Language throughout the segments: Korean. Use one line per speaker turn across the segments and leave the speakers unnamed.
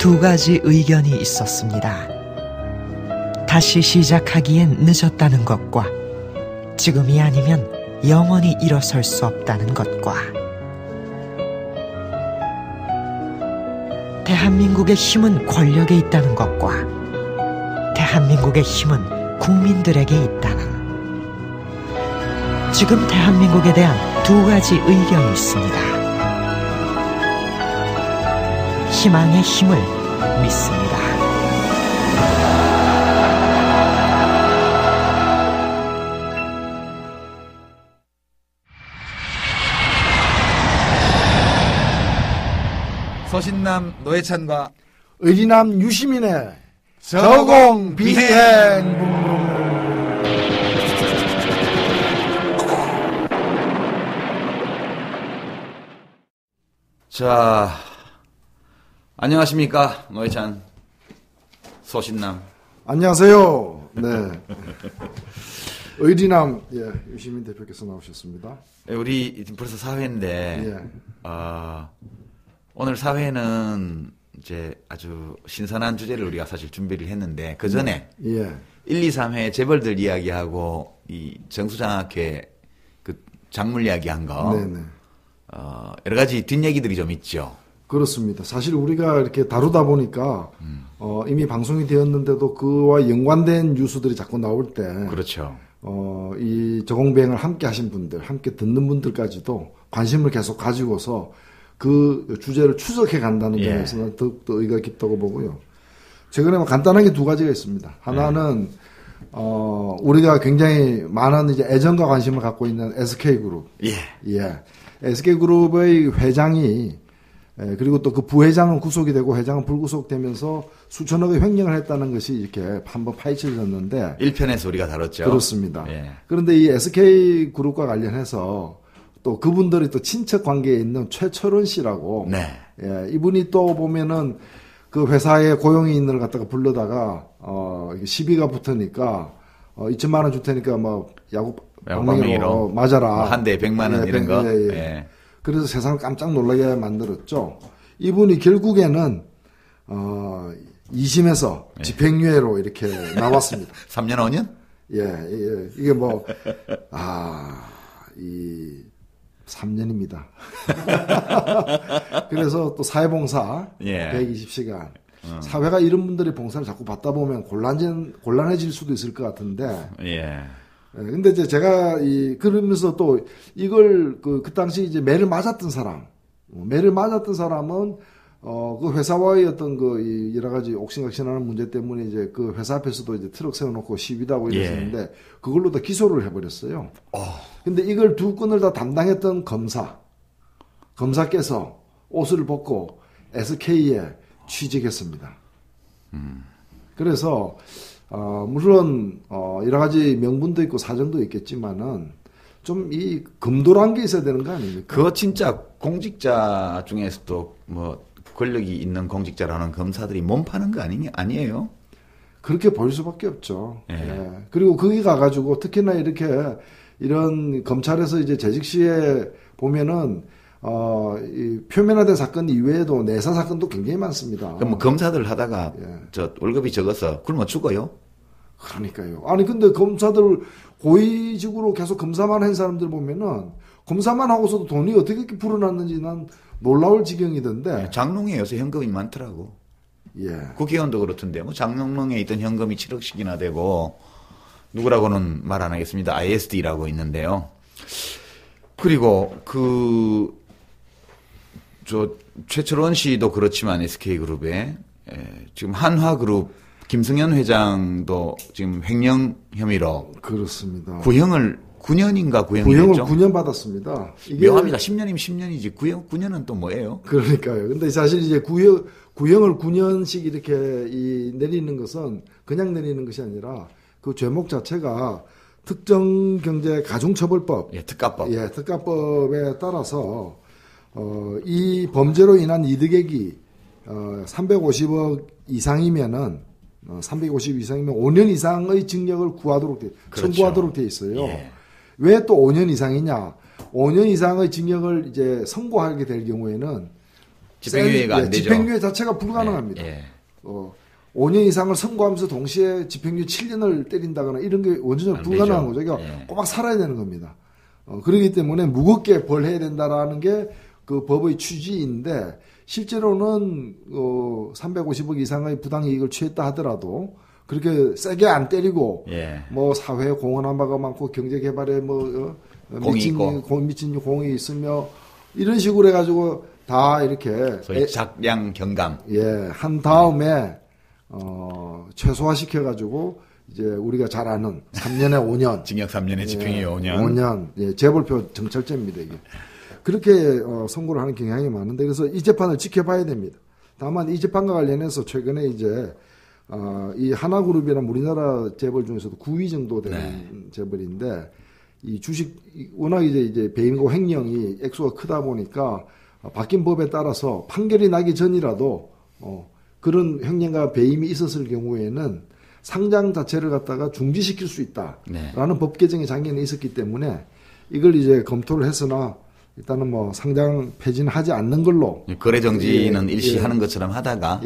두 가지 의견이 있었습니다. 다시 시작하기엔 늦었다는 것과 지금이 아니면 영원히 일어설 수 없다는 것과 대한민국의 힘은 권력에 있다는 것과 대한민국의 힘은 국민들에게 있다는 지금 대한민국에 대한 두 가지 의견이 있습니다. 희망의 힘을 믿습니다.
서신남 노회찬과
의리남 유시민의 저공 비행.
자, 안녕하십니까 노회찬 서신남.
안녕하세요. 네. 의리남 유시민 대표께서 나오셨습니다.
우리 벌써 4회인데 오늘 4회는 이제 아주 신선한 주제를 우리가 사실 준비를 했는데 그 전에 1, 2, 3회 재벌들 이야기하고 이 정수장학회 그 작물 이야기한 거 여러 가지 뒷얘기들이 좀 있죠.
그렇습니다. 사실 우리가 이렇게 다루다 보니까 이미 방송이 되었는데도 그와 연관된 뉴스들이 자꾸 나올 때
그렇죠.
이 저공비행을 함께 하신 분들, 함께 듣는 분들까지도 관심을 계속 가지고서 그 주제를 추적해 간다는 점에서는 더욱더 의의가 깊다고 보고요. 최근에 뭐 간단하게 두 가지가 있습니다. 하나는 우리가 굉장히 많은 이제 애정과 관심을 갖고 있는 SK그룹. SK그룹의 회장이 그리고 또 그 부회장은 구속이 되고 회장은 불구속되면서 수천억의 횡령을 했다는 것이 이렇게 한번 파헤쳐졌는데
1편에서 우리가 다뤘죠.
그렇습니다. 그런데 이 SK그룹과 관련해서 또 그분들이 또 친척 관계에 있는 최철원 씨라고 이분이 또 보면은 그 회사에 고용이 있는 걸 갖다가 불러다가 시비가 붙으니까 2천만 원 줄 테니까 뭐 야구 방망이로 맞아라.
한 대에 100만 원 이런 거.
그래서 세상을 깜짝 놀라게 만들었죠. 이분이 결국에는 2심에서 집행유예로 이렇게 나왔습니다.
3년 5년?
이게 뭐 3년입니다. 그래서 또 사회봉사 120시간. 사회가 이런 분들의 봉사를 자꾸 받다 보면 곤란해질 수도 있을 것 같은데. 근데 이제 제가 그러면서 또 이걸 그 당시 이제 매를 맞았던 사람은 그 회사와의 어떤 그 여러 가지 옥신각신하는 문제 때문에 이제 그 회사 앞에서도 이제 트럭 세워놓고 시위도 하고 이랬었는데 그걸로 다 기소를 해버렸어요. 근데 이걸 두 건을 다 담당했던 검사께서 옷을 벗고 SK에 취직했습니다. 그래서 물론 여러 가지 명분도 있고 사정도 있겠지만은 좀 이 금도란 게 있어야 되는 거 아닙니까?
그거 진짜 공직자 중에서도 뭐 권력이 있는 공직자라는 검사들이 몸 파는 거 아니에요?
그렇게 보일 수밖에 없죠. 그리고 거기 가가지고 특히나 이런 검찰에서 이제 재직 시에 보면은 이 표면화된 사건 이외에도 내사 사건도 굉장히 많습니다.
그럼 뭐 검사들 하다가 저 월급이 적어서 굶어 죽어요?
그러니까요. 아니 근데 검사들 고위직으로 계속 검사만 한 사람들 보면은 검사만 하고서도 돈이 어떻게 이렇게 불어났는지 난 놀라울 지경이던데.
장롱에 요새 현금이 많더라고. 국회의원도 그렇던데 뭐 장롱에 있던 현금이 7억씩이나 되고 누구라고는 말 안 하겠습니다. ISD라고 있는데요. 그리고 최철원 씨도 그렇지만 SK그룹에 지금 한화그룹 김승현 회장도 지금 횡령 혐의로
그렇습니다.
9년인가
구형을 9년 받았습니다.
이게 묘합니다. 10년이면 10년이지 9년은 또 뭐예요?
그러니까요. 근데 사실 이제 구형을 9년씩 이렇게 내리는 것은 그냥 내리는 것이 아니라 그 죄목 자체가 특정경제가중처벌법, 특가법에 따라서 이 범죄로 인한 이득액이 350억 이상이면은 350 이상이면 5년 이상의 징역을 청구하도록 돼 있어요. 왜 또 5년 이상이냐? 5년 이상의 징역을 이제 선고하게 될 경우에는
집행유예가 안 되죠.
집행유예 자체가 불가능합니다. 5년 이상을 선고하면서 동시에 집행유예 7년을 때린다거나 이런 게 완전히 불가능한 거죠. 그러니까 꼬박 살아야 되는 겁니다. 그렇기 때문에 무겁게 벌해야 된다라는 게 그 법의 취지인데 실제로는 350억 이상의 부당이익을 취했다 하더라도 그렇게 세게 안 때리고 뭐 사회에 공헌한 바가 많고 경제개발에 미친 공이 있으며 이런 식으로 해가지고 다 이렇게
소위 작량 경감
한 다음에 최소화시켜가지고 이제 우리가 잘 아는 3년에 5년
징역 3년에 집행유예 5년
재벌표 정찰제입니다 이게. 그렇게 선고를 하는 경향이 많은데 그래서 이 재판을 지켜봐야 됩니다. 다만 이 재판과 관련해서 최근에 이제 이 하나그룹이라는 우리나라 재벌 중에서도 9위 정도 되는 재벌인데 이 주식 워낙 이제 배임과 횡령이 액수가 크다 보니까 바뀐 법에 따라서 판결이 나기 전이라도 그런 횡령과 배임이 있었을 경우에는 상장 자체를 갖다가 중지시킬 수 있다라는 법 개정의 장면이 있었기 때문에 이걸 이제 검토를 했으나 일단은 뭐 상장 폐지는 하지 않는 걸로
거래 정지는 일시 하는 것처럼 하다가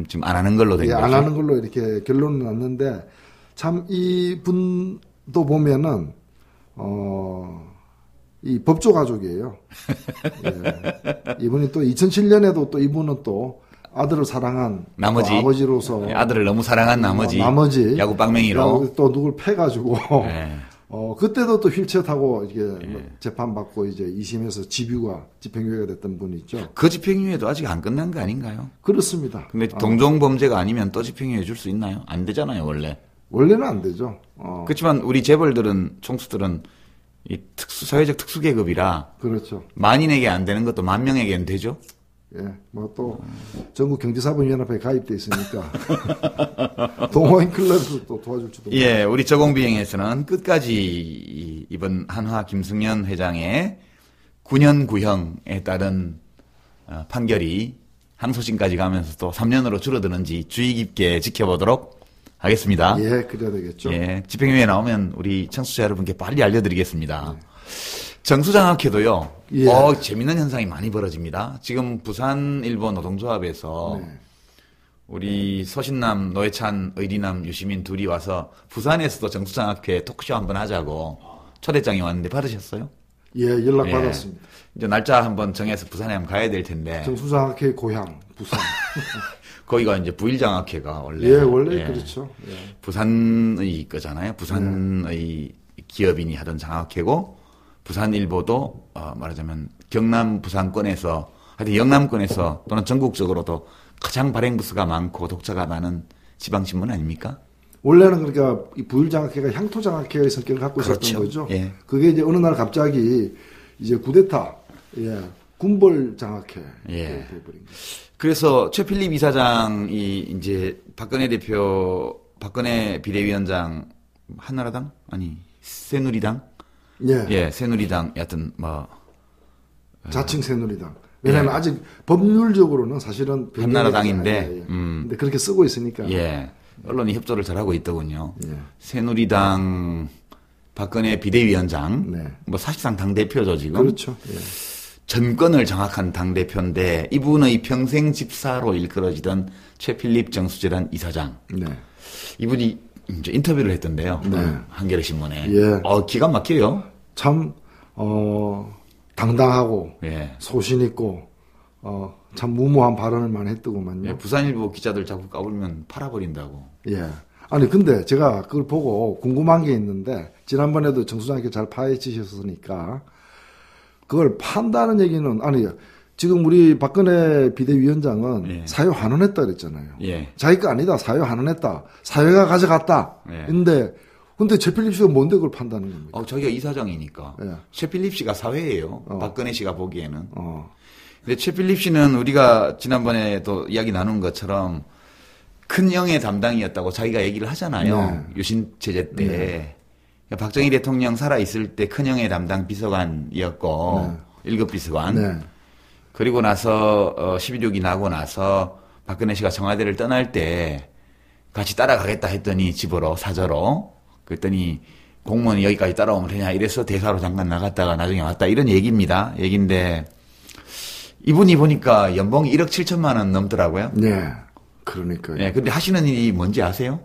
지금 안 하는 걸로 된 거죠.
안 하는 걸로 이렇게 결론은 났는데 참 이분도 보면은 이 법조 가족이에요. 이분이 또 2007년에도 또 이분은 또 아들을 사랑한
나머지
아버지로서
아들을 너무 사랑한 나머지 야구 빵맹이로
또 누굴 패가지고 그때도 또 휠체어 타고 이게 재판 받고 이제 2심에서 집행유예가 됐던 분이 있죠.
그 집행유예도 아직 안 끝난 거 아닌가요?
그렇습니다.
근데 동종 범죄가 아니면 또 집행유예 줄 수 있나요? 안 되잖아요, 원래.
원래는 안 되죠.
그렇지만 우리 재벌들은 총수들은 이 사회적 특수계급이라
그렇죠.
만인에게 안 되는 것도 만 명에게는 되죠.
뭐 또 전국 경제사범연합회에 가입돼 있으니까 동호인 클럽에서 또 도와줄지도.
우리 저공비행에서는 끝까지 이번 한화 김승연 회장의 9년 구형에 따른 판결이 항소심까지 가면서 또 3년으로 줄어드는지 주의 깊게 지켜보도록 하겠습니다.
그래야 되겠죠.
집행유예 나오면 우리 청취자 여러분께 빨리 알려드리겠습니다. 정수장학회도요. 재밌는 현상이 많이 벌어집니다. 지금 부산일보 노동조합에서 우리 서신남, 노회찬, 의리남, 유시민 둘이 와서 부산에서도 정수장학회 토크쇼 한번 하자고 초대장이 왔는데 받으셨어요?
연락 받았습니다.
이제 날짜 한번 정해서 부산에 한번 가야 될 텐데.
정수장학회 고향 부산.
거기가 이제 부일장학회가 원래.
원래 그렇죠.
부산의 거잖아요. 부산의 기업인이 하던 장학회고. 부산일보도 말하자면 경남 부산권에서 하여튼 영남권에서 또는 전국적으로도 가장 발행 부수가 많고 독자가 많은 지방신문 아닙니까?
원래는 그러니까 이 부일장학회가 향토장학회의 성격을 갖고 있었던 거죠. 그게 이제 어느 날 갑자기 이제 쿠데타 군벌장학회 돼버린 거죠.
그래서 최필립 이사장이 이제 박근혜 비대위원장 한나라당 아니 새누리당 새누리당, 여하튼,
자칭 새누리당. 왜냐면 아직 법률적으로는 사실은.
한나라당인데.
근데 그렇게 쓰고 있으니까.
언론이 협조를 잘하고 있더군요. 새누리당, 박근혜 비대위원장. 사실상 당대표죠, 지금.
그렇죠.
전권을 장악한 당대표인데, 이분의 평생 집사로 일컬어지던 최필립 정수재단 이사장. 이분이 이제 인터뷰를 했던데요. 한겨레 신문에. 기가 막혀요.
참 당당하고 소신 있고 참 무모한 발언을 많이 했더구만요.
부산일보 기자들 자꾸 까불면 팔아버린다고.
아니 근데 제가 그걸 보고 궁금한 게 있는데 지난번에도 정수장학회 잘 파헤치셨으니까 그걸 판다는 얘기는 지금 우리 박근혜 비대위원장은 사회 환원했다 그랬잖아요. 자기 거 아니다. 사회 환원했다. 사회가 가져갔다. 근데 최필립 씨가 뭔데 그걸 판다는 겁니까?
자기가 이사장이니까. 최필립 씨가 사회예요. 박근혜 씨가 보기에는. 근데 최필립 씨는 우리가 지난번에도 이야기 나눈 것처럼 큰 영의 담당이었다고 자기가 얘기를 하잖아요. 유신 체제 때. 박정희 대통령 살아있을 때 큰 영의 담당 비서관이었고 1급 비서관. 그리고 나서 11.6이 나고 나서 박근혜 씨가 청와대를 떠날 때 같이 따라가겠다 했더니 집으로 사저로 그랬더니 공무원이 여기까지 따라오면 되냐 이래서 대사로 잠깐 나갔다가 나중에 왔다 이런 얘기인데 이분이 보니까 연봉이 1억 7천만 원 넘더라고요.
네. 그러니까요.
네, 근데 하시는 일이 뭔지 아세요?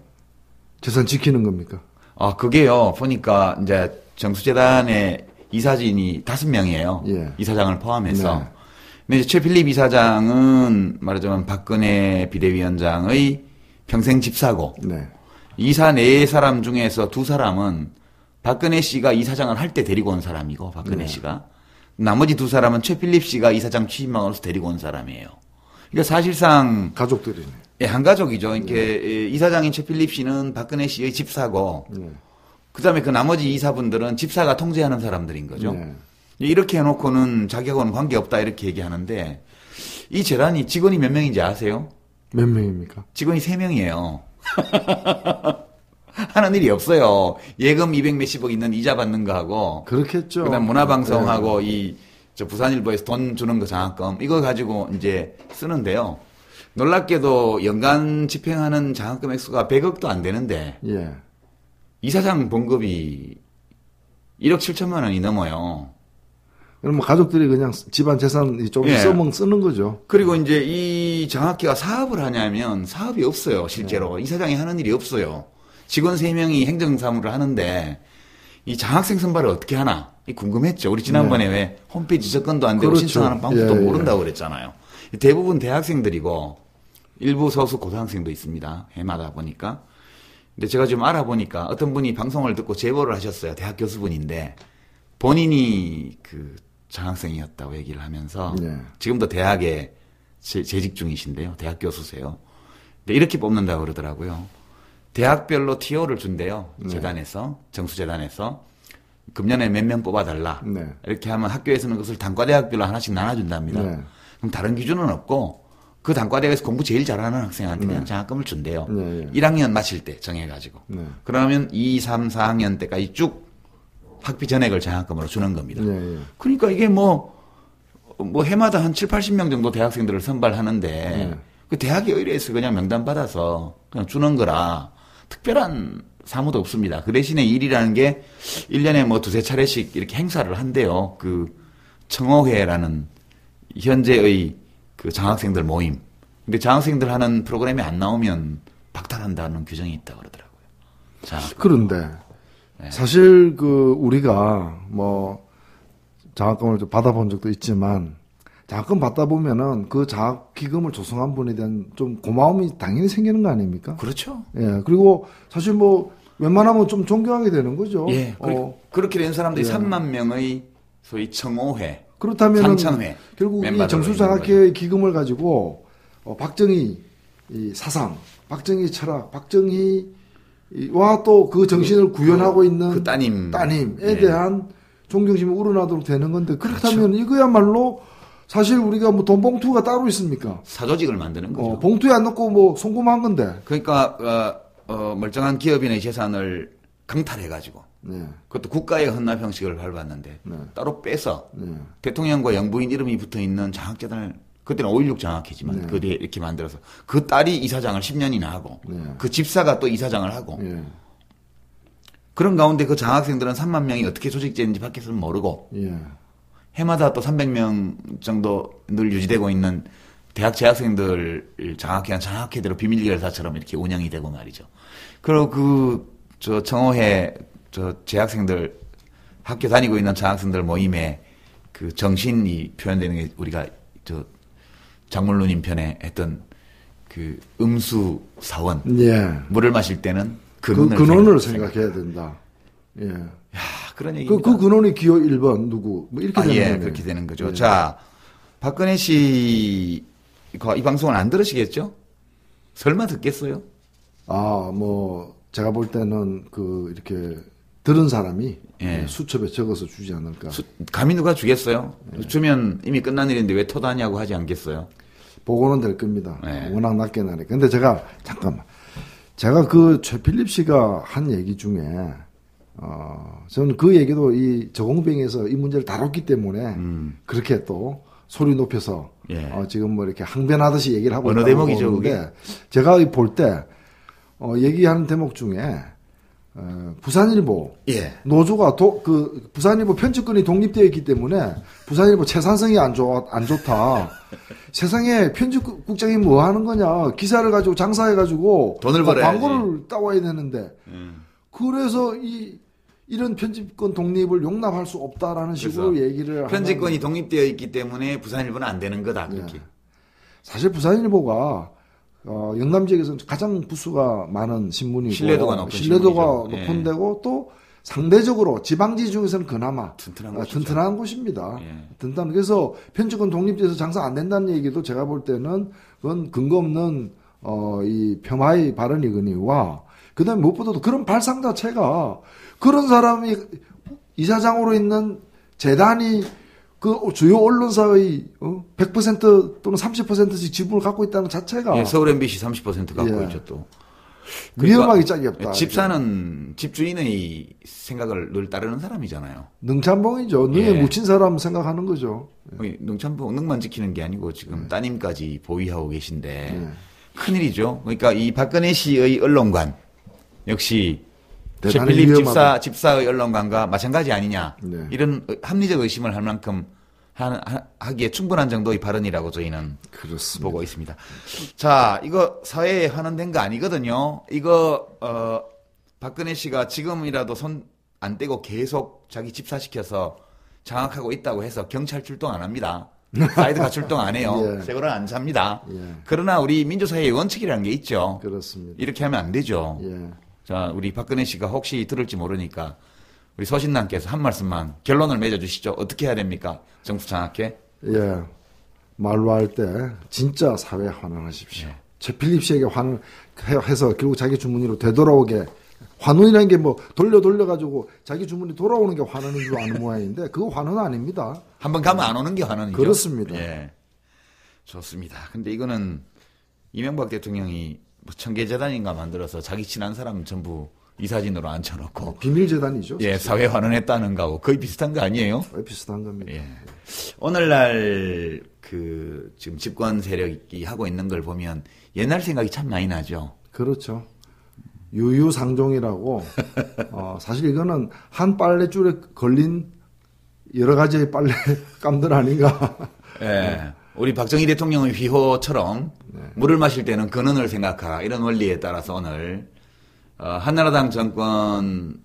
재산 지키는 겁니까?
아, 그게요. 보니까 이제 정수재단의 이사진이 5명이에요. 예. 이사장을 포함해서. 네. 근데 이제 최필립 이사장은 말하자면 박근혜 비대위원장의 평생 집사고. 네. 이사 4사람 중에서 2사람은 박근혜 씨가 이사장을 할 때 데리고 온 사람이고, 박근혜 네. 씨가. 나머지 2사람은 최필립 씨가 이사장 취임하고서 데리고 온 사람이에요. 그러니까 사실상.
가족들이네.
예, 한 가족이죠. 이렇게 이사장인 최필립 씨는 박근혜 씨의 집사고, 그다음에 그 나머지 이사분들은 집사가 통제하는 사람들인 거죠. 이렇게 해놓고는 자기하고는 관계없다 이렇게 얘기하는데 이 재단이 직원이 몇 명인지 아세요?
몇 명입니까?
직원이 3명이에요. 하는 일이 없어요. 예금 200 몇십억 있는 이자 받는 거 하고.
그렇겠죠.
그다음 문화방송하고 저 부산일보에서 돈 주는 거 장학금 이거 가지고 이제 쓰는데요. 놀랍게도 연간 집행하는 장학금 액수가 100억도 안 되는데 예. 이사장 봉급이 1억 7천만 원이 넘어요.
그럼 뭐 가족들이 그냥 집안 재산 조금 예. 쓰는 거죠.
그리고 이제 이 장학회가 사업을 하냐면 사업이 없어요. 실제로 예. 이사장이 하는 일이 없어요. 직원 3명이 행정사무를 하는데 이 장학생 선발을 어떻게 하나 궁금했죠. 우리 지난번에 네. 왜 홈페이지 접근도 안 되고 그렇죠. 신청하는 방법도 예, 모른다고 그랬잖아요. 대부분 대학생들이고 일부 소수 고등학생도 있습니다. 해마다 보니까. 근데 제가 좀 알아보니까 어떤 분이 방송을 듣고 제보를 하셨어요. 대학 교수분인데 본인이 그 장학생이었다고 얘기를 하면서 네. 지금도 대학에 재직 중이신데요. 대학 교수세요. 근데 이렇게 뽑는다고 그러더라고요. 대학별로 TO를 준대요. 네. 재단에서 정수재단에서 금년에 몇 명 뽑아달라. 네. 이렇게 하면 학교에서는 그것을 단과대학별로 하나씩 나눠준답니다. 네. 그럼 다른 기준은 없고 그 단과대학에서 공부 제일 잘하는 학생한테 그냥 장학금을 준대요. 1학년 마칠 때 정해가지고. 그러면 2, 3, 4학년 때까지 쭉 학비 전액을 장학금으로 주는 겁니다. 그러니까 이게 뭐 해마다 한 7, 80명 정도 대학생들을 선발하는데 그 대학에 의뢰해서 그냥 명단 받아서 그냥 주는 거라 특별한 사무도 없습니다. 그 대신에 일이라는 게 1년에 뭐 2-3차례씩 이렇게 행사를 한대요. 그 청호회라는 현재의 그 장학생들 모임. 근데 장학생들 하는 프로그램이 안 나오면 박탈한다는 규정이 있다고 그러더라고요. 자,
그런데 네. 사실 그 우리가 뭐 장학금을 좀 받아본 적도 있지만 장학금 받다 보면은 그 장학기금을 조성한 분에 대한 좀 고마움이 당연히 생기는 거 아닙니까?
그렇죠.
예. 그리고 사실 뭐 웬만하면 좀 존경하게 되는 거죠.
예. 그렇게 된 사람들이 예. 3만 명의 소위 청호회.
그렇다면
산청회
결국 이 정수장학회 기금을 가지고 박정희 이 사상, 박정희 철학, 박정희와 또 그 정신을 구현하고 있는
그 따님에
네. 대한 존경심이 우러나도록 되는 건데 그렇다면 그렇죠. 이거야말로 사실 우리가 뭐 돈 봉투가 따로 있습니까?
사조직을 만드는 거죠.
봉투에 안 넣고 뭐 송금한 건데.
그러니까 멀쩡한 기업인의 재산을 강탈해가지고. 네. 그것도 국가의 헌납 형식을 밟았는데 네. 따로 빼서 대통령과 영부인 이름이 붙어있는 장학재단을 그때는 5.16 장학회지만 그 뒤에 이렇게 만들어서 그 딸이 이사장을 10년이나 하고 그 집사가 또 이사장을 하고 그런 가운데 그 장학생들은 3만 명이 어떻게 조직되는지 밖에서는 모르고 해마다 또 300명 정도 늘 유지되고 있는 대학 재학생들 장학회한 장학회대로 비밀결사처럼 이렇게 운영이 되고 말이죠. 그리고 저 청호회 저 재학생들 학교 다니고 있는 장학생들 모임에 그 정신이 표현되는 게 우리가 저 장물루님 편에 했던 그 음수 사원 물을 마실 때는
근원을 생각해야 된다. 예.
야, 그런 얘기.
그 근원이 기호 1번 누구 뭐 이렇게 되는 거예요.
그렇게 되는 거죠. 예. 자, 박근혜 씨가 이 방송을 안 들으시겠죠? 설마 듣겠어요?
뭐 제가 볼 때는 이렇게 들은 사람이 수첩에 적어서 주지 않을까.
감히 누가 주겠어요? 주면 이미 끝난 일인데 왜 토다냐고 하지 않겠어요?
보고는 될 겁니다. 워낙 낮게 나니까. 근데 제가 그 최필립 씨가 한 얘기 중에 저는 그 얘기도 이 저공병에서 이 문제를 다뤘기 때문에 그렇게 또 소리 높여서 지금 뭐 이렇게 항변하듯이 얘기를 하고
어느 대목이죠, 그게?
제가 볼 때 얘기하는 대목 중에 부산일보
예.
노조가 부산일보 편집권이 독립되어 있기 때문에 부산일보 채산성이 안 좋다. 세상에 편집국장이 뭐 하는 거냐? 기사를 가지고 장사해가지고
돈을 벌어야지.
광고를 따와야 되는데. 그래서 이런 편집권 독립을 용납할 수 없다라는 식으로 얘기를
편집권이 독립되어 있기 때문에 부산일보는 안 되는 거다. 그렇게.
예. 사실 부산일보가 영남 지역에서는 가장 부수가 많은 신문이고
신뢰도가
높은 데고 또 상대적으로 지방지 중에서는 그나마 튼튼한 곳입니다.
예.
튼튼한. 그래서 편집권 독립돼서 장사 안 된다는 얘기도 제가 볼 때는 그건 근거 없는 이 폄하의 발언이거니와 그다음에 무엇보다도 그런 발상 자체가 그런 사람이 이사장으로 있는 재단이 그 주요 언론사의 100% 또는 30%씩 지분을 갖고 있다는 자체가
예, 서울 MBC 30% 갖고 있죠 또.
위험하기 짝이 없다.
집사는 집주인의 생각을 늘 따르는 사람이잖아요.
능참봉이죠. 능에 묻힌 사람 생각하는 거죠.
능참봉, 능만 지키는 게 아니고 지금 따님까지 보위하고 계신데 큰일이죠. 그러니까 이 박근혜 씨의 언론관 역시 최필립 집사의 언론관과 마찬가지 아니냐. 네. 이런 합리적 의심을 할 만큼 하기에 충분한 정도의 발언이라고 저희는 그렇습니다. 보고 있습니다. 자, 이거 사회에 환원된 거 아니거든요. 이거 박근혜 씨가 지금이라도 손 안 떼고 계속 자기 집사시켜서 장악하고 있다고 해서 경찰 출동 안 합니다. 사이드가 출동 안 해요. 세월은 안 삽니다. 그러나 우리 민주사회의 원칙이라는 게 있죠.
그렇습니다.
이렇게 하면 안 되죠. 자, 우리 박근혜 씨가 혹시 들을지 모르니까 우리 서신남께서 한 말씀만 결론을 맺어주시죠. 어떻게 해야 됩니까? 정부 장악해?
예. 말로 할 때 진짜 사회 환원하십시오. 최필립 씨에게 환원해서 결국 자기 주머니로 되돌아오게 환원이라는 게 뭐 돌려가지고 자기 주머니 돌아오는 게 환원인 줄 아는 모양인데 그거 환원 아닙니다.
한번 가면 안 오는 게 환원이죠.
그렇습니다.
예. 좋습니다. 근데 이거는 이명박 대통령이 뭐 청계재단인가 만들어서 자기 친한 사람 전부 이사진으로 앉혀놓고
비밀재단이죠.
예, 사회 환원했다는 거하고 거의 비슷한 거 아니에요?
거의 비슷한 겁니다.
예. 오늘날 지금 집권 세력이 하고 있는 걸 보면 옛날 생각이 참 많이 나죠.
그렇죠. 유유상종이라고 사실 이거는 한 빨래줄에 걸린 여러 가지의 빨래감들 아닌가.
예. 우리 박정희 대통령의 휘호처럼 물을 마실 때는 근원을 생각하라 이런 원리에 따라서 오늘 한나라당 정권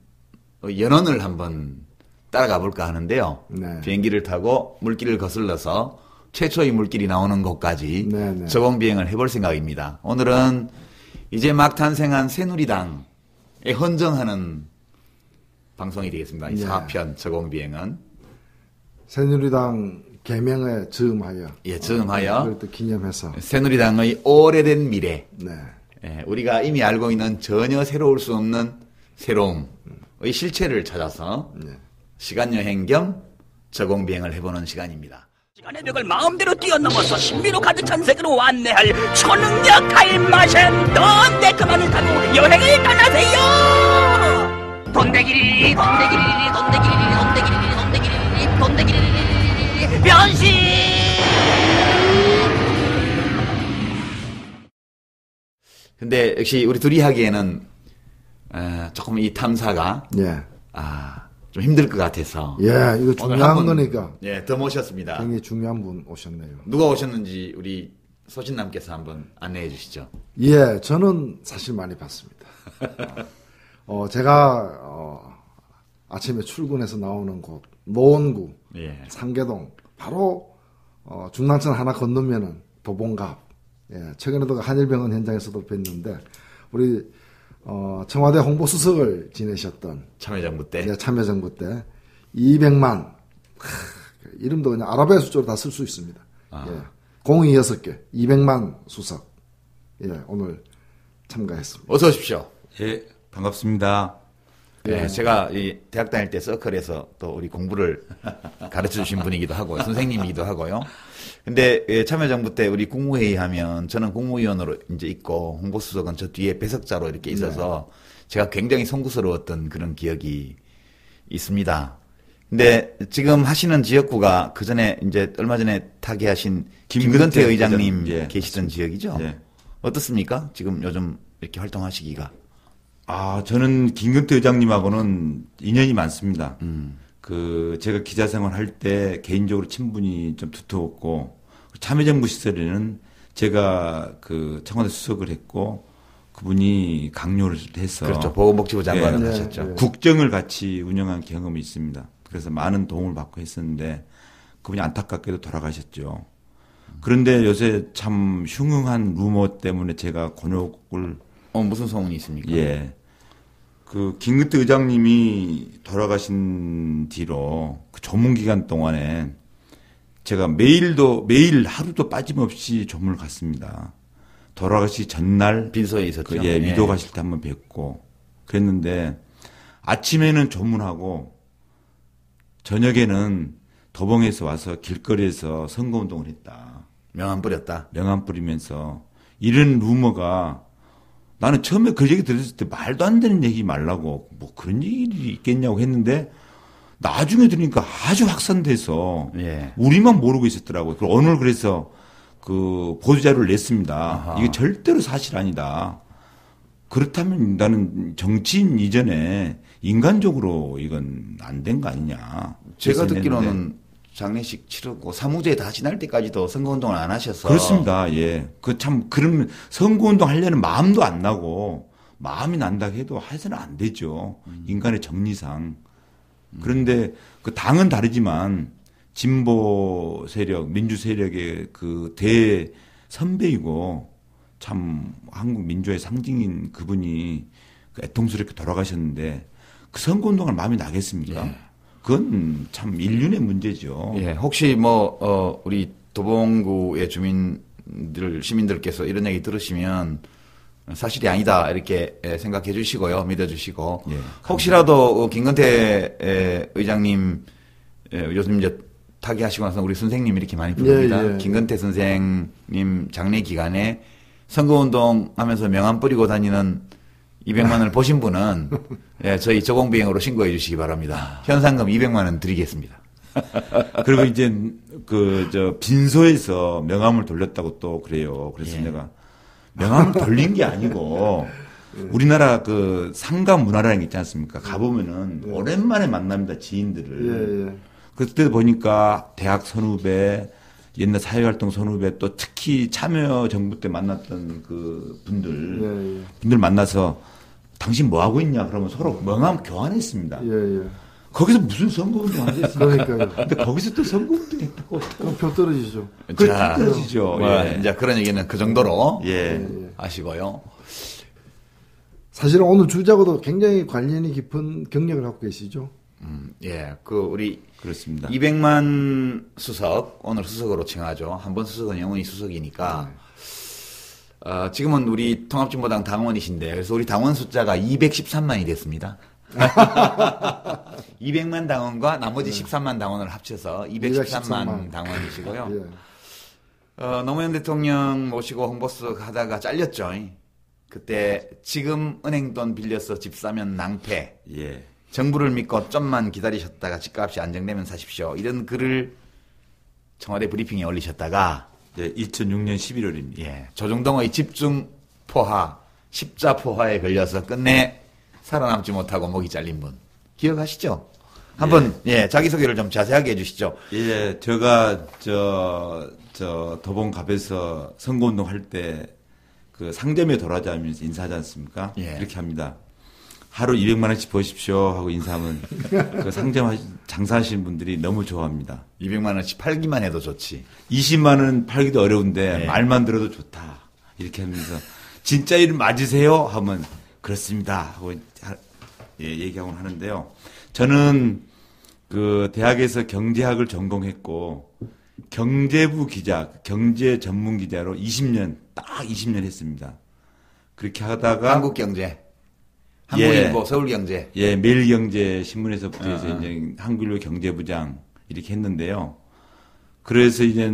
연원을 한번 따라가 볼까 하는데요. 비행기를 타고 물길을 거슬러서 최초의 물길이 나오는 곳까지 저공 비행을 해볼 생각입니다. 오늘은 이제 막 탄생한 새누리당에 헌정하는 방송이 되겠습니다. 이 4편 저공 비행은
새누리당 개명에 즈음하여.
예, 즈음하여.
그걸 또 기념해서.
새누리당의 오래된 미래. 예, 우리가 이미 알고 있는 전혀 새로울 수 없는 새로움의 실체를 찾아서 시간여행 겸 저공비행을 해보는 시간입니다.
시간의 벽을 마음대로 뛰어넘어서 신비로 가득 찬 세계로 안내할 초능력 타임마신 넌 데크만을 타고 여행을 떠나세요. 돈대기리 변신.
근데 역시 우리 둘이 하기에는 조금 이 탐사가 좀 힘들 것 같아서
이거 중요한 거니까
더 모셨습니다.
굉장히 중요한 분 오셨네요.
누가 오셨는지 우리 소신남께서 한번 안내해 주시죠.
저는 사실 많이 봤습니다. 제가 아침에 출근해서 나오는 곳 노원구 상계동 바로 중랑천 하나 건너면은 도봉갑. 최근에도 한일병원 현장에서도 뵀는데 우리 청와대 홍보수석을 지내셨던
참여정부 때
참여정부 때 200만 이름도 그냥 아라비아 숫자로 다 쓸 수 있습니다. 공이 6개 200만 수석 오늘 참가했습니다.
어서 오십시오.
예, 반갑습니다.
제가 이 대학 다닐 때 서클에서 또 우리 공부를 가르쳐 주신 분이기도 하고 선생님이기도 하고요. 근데 참여정부 때 우리 국무회의 하면 저는 국무위원으로 이제 있고 홍보수석은 저 뒤에 배석자로 이렇게 있어서 제가 굉장히 송구스러웠던 그런 기억이 있습니다. 근데 지금 하시는 지역구가 그 전에 이제 얼마 전에 타계하신 김근태 의장님 계시던 지역이죠. 어떻습니까? 지금 요즘 이렇게 활동하시기가?
저는 김근태 의장님하고는 인연이 많습니다. 제가 기자 생활할 때 개인적으로 친분이 좀 두터웠고, 참여정부 시절에는 제가 청와대 수석을 했고, 그분이 강요를 해서.
그렇죠. 보건복지부 장관을 하셨죠.
국정을 같이 운영한 경험이 있습니다. 그래서 많은 도움을 받고 했었는데, 그분이 안타깝게도 돌아가셨죠. 그런데 요새 참 흉흉한 루머 때문에 제가 곤욕을.
무슨 소문이 있습니까?
예. 김근태 의장님이 돌아가신 뒤로 조문 기간 동안에 제가 매일 하루도 빠짐없이 조문을 갔습니다. 돌아가시 전날.
빈소에 있었죠.
위도 가실 때 한번 뵙고 그랬는데 아침에는 조문하고 저녁에는 도봉에서 와서 길거리에서 선거운동을 했다.
명함 뿌렸다.
명함 뿌리면서 이런 루머가 나는 처음에 그 얘기 들었을 때 말도 안 되는 얘기 말라고 뭐 그런 일이 있겠냐고 했는데 나중에 들으니까 아주 확산돼서 우리만 모르고 있었더라고요. 오늘 그래서 보도자료를 냈습니다. 이게 절대로 사실 아니다. 그렇다면 나는 정치인 이전에 인간적으로 이건 안 된 거 아니냐.
제가 듣기로는 장례식 치르고 사무제 다 지날 때까지도 선거운동을 안 하셔서.
그렇습니다. 예. 그러면 선거운동 하려는 마음도 안 나고 마음이 난다 해도 해서는 안 되죠. 인간의 정리상. 그런데 당은 다르지만 진보 세력, 민주 세력의 대선배이고 참 한국 민주화의 상징인 그분이 애통스럽게 돌아가셨는데 그 선거운동을 마음이 나겠습니까? 그건 참 인륜의 문제죠.
예, 혹시 우리 도봉구의 시민들께서 이런 얘기 들으시면 사실이 아니다 이렇게 생각해 주시고요, 믿어 주시고 혹시라도 김근태 의장님 요즘 이제 타계하시고 나서 우리 선생님 이렇게 많이 부릅니다. 김근태 선생님 장례 기간에 선거운동 하면서 명함 뿌리고 다니는 200만 원을 보신 분은 저희 저공비행으로 신고해 주시기 바랍니다. 현상금 200만 원 드리겠습니다.
그리고 이제 빈소에서 명함을 돌렸다고 또 그래요. 그래서 내가 명함을 돌린 게 아니고 우리나라 상가 문화라는 게 있지 않습니까? 가보면은 오랜만에 만납니다. 지인들을. 그때 보니까 대학 선후배, 옛날 사회활동 선후배 또 특히 참여정부 때 만났던 분들 만나서 당신 뭐 하고 있냐 그러면 서로 명함 교환했습니다. 거기서 무슨 선거운동 하겠습니까?
그러니까요.
근데 거기서 또 선거운동 했다고.
그럼 표 떨어지죠.
자,
떨어지죠.
이제 그런 얘기는 그 정도로 하시고요.
사실은 오늘 주자고도 굉장히 관련이 깊은 경력을 갖고 계시죠.
우리
그렇습니다.
200만 수석, 오늘 수석으로 칭하죠. 한 번 수석은 영원히 수석이니까. 지금은 우리 통합진보당 당원이신데, 그래서 우리 당원 숫자가 213만이 됐습니다. 200만 당원과 나머지 13만 당원을 합쳐서 213만 당원이시고요. 노무현 대통령 모시고 홍보수석 하다가 잘렸죠. 그때 지금 은행 돈 빌려서 집 사면 낭패. 정부를 믿고 좀만 기다리셨다가 집값이 안정되면 사십시오. 이런 글을 청와대 브리핑에 올리셨다가
2006년 11월입니다.
조중동의 집중 포화, 십자포화에 걸려서 끝내 살아남지 못하고 목이 잘린 분 기억하시죠? 한번 자기소개를 좀 자세하게 해주시죠.
제가 도봉갑에서 선거운동 할 때 상점에 돌아다니면서 인사하지 않습니까? 이렇게 합니다. 하루 200만 원씩 버십시오 하고 인사하면 상점 장사하시는 분들이 너무 좋아합니다.
200만 원씩 팔기만 해도 좋지.
20만 원 팔기도 어려운데 말만 들어도 좋다. 이렇게 하면서 진짜 이름 맞으세요? 하면 그렇습니다 하고 얘기하곤 하는데요. 저는 대학에서 경제학을 전공했고 경제부 기자, 경제 전문 기자로 20년 했습니다. 그렇게 하다가
한국경제. 한국일보, 서울경제.
매일경제 신문에서부터 해서 이제 한국일보 경제부장 이렇게 했는데요. 그래서 이제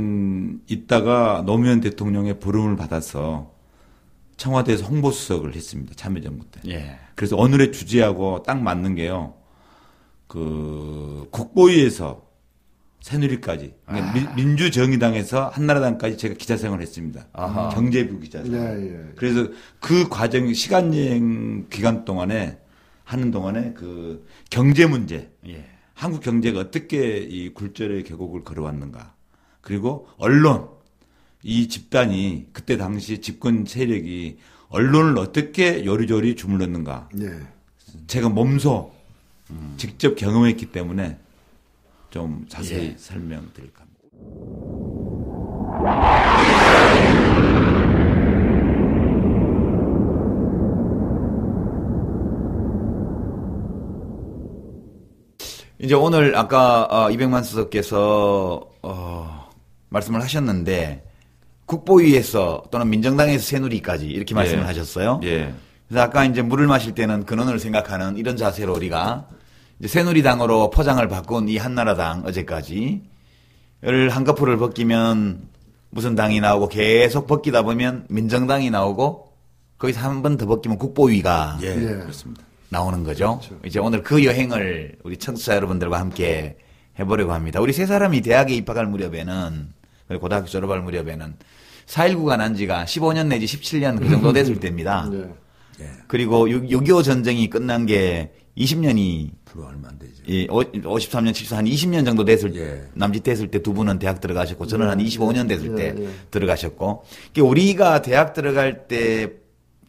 있다가 노무현 대통령의 부름을 받아서 청와대에서 홍보수석을 했습니다. 참여정부 때. 그래서 오늘의 주제하고 딱 맞는 게요. 국보위에서 새누리까지 그러니까 민주정의당에서 한나라당까지 제가 기자 생활을 했습니다. 경제부 기자 생활. 예. 그래서 그 과정 시간여행 기간 동안에 하는 동안에 그 경제 문제, 한국 경제가 어떻게 이 굴절의 계곡을 걸어왔는가, 그리고 언론 이 집단이 그때 당시 집권 세력이 언론을 어떻게 요리조리 주물렀는가, 제가 몸소 직접 경험했기 때문에 좀 자세히 설명드릴까 합니다.
이제 오늘 아까 이백만 수석께서 말씀을 하셨는데 국보위에서 또는 민정당에서 새누리까지 이렇게 말씀을 하셨어요. 그래서 아까 이제 물을 마실 때는 근원을 생각하는 이런 자세로 우리가 이제 새누리당으로 포장을 바꾼 이 한나라당 어제까지를 한꺼풀을 벗기면 무슨 당이 나오고 계속 벗기다 보면 민정당이 나오고 거기서 한 번 더 벗기면 국보위가
그렇습니다.
나오는 거죠. 그렇죠. 이제 오늘 그 여행을 우리 청취자 여러분들과 함께 해보려고 합니다. 우리 세 사람이 대학에 입학할 무렵에는, 고등학교 졸업할 무렵에는 4.19가 난 지가 15년 내지 17년 그 정도 됐을 때입니다. 그리고 6.25 전쟁이 끝난 게 20년이
불과 얼마 안 되죠.
53년, 74년, 한 20년 정도 됐을, 남짓했을 때 두 분은 대학 들어가셨고, 저는 한 25년 됐을 때 들어가셨고, 우리가 대학 들어갈 때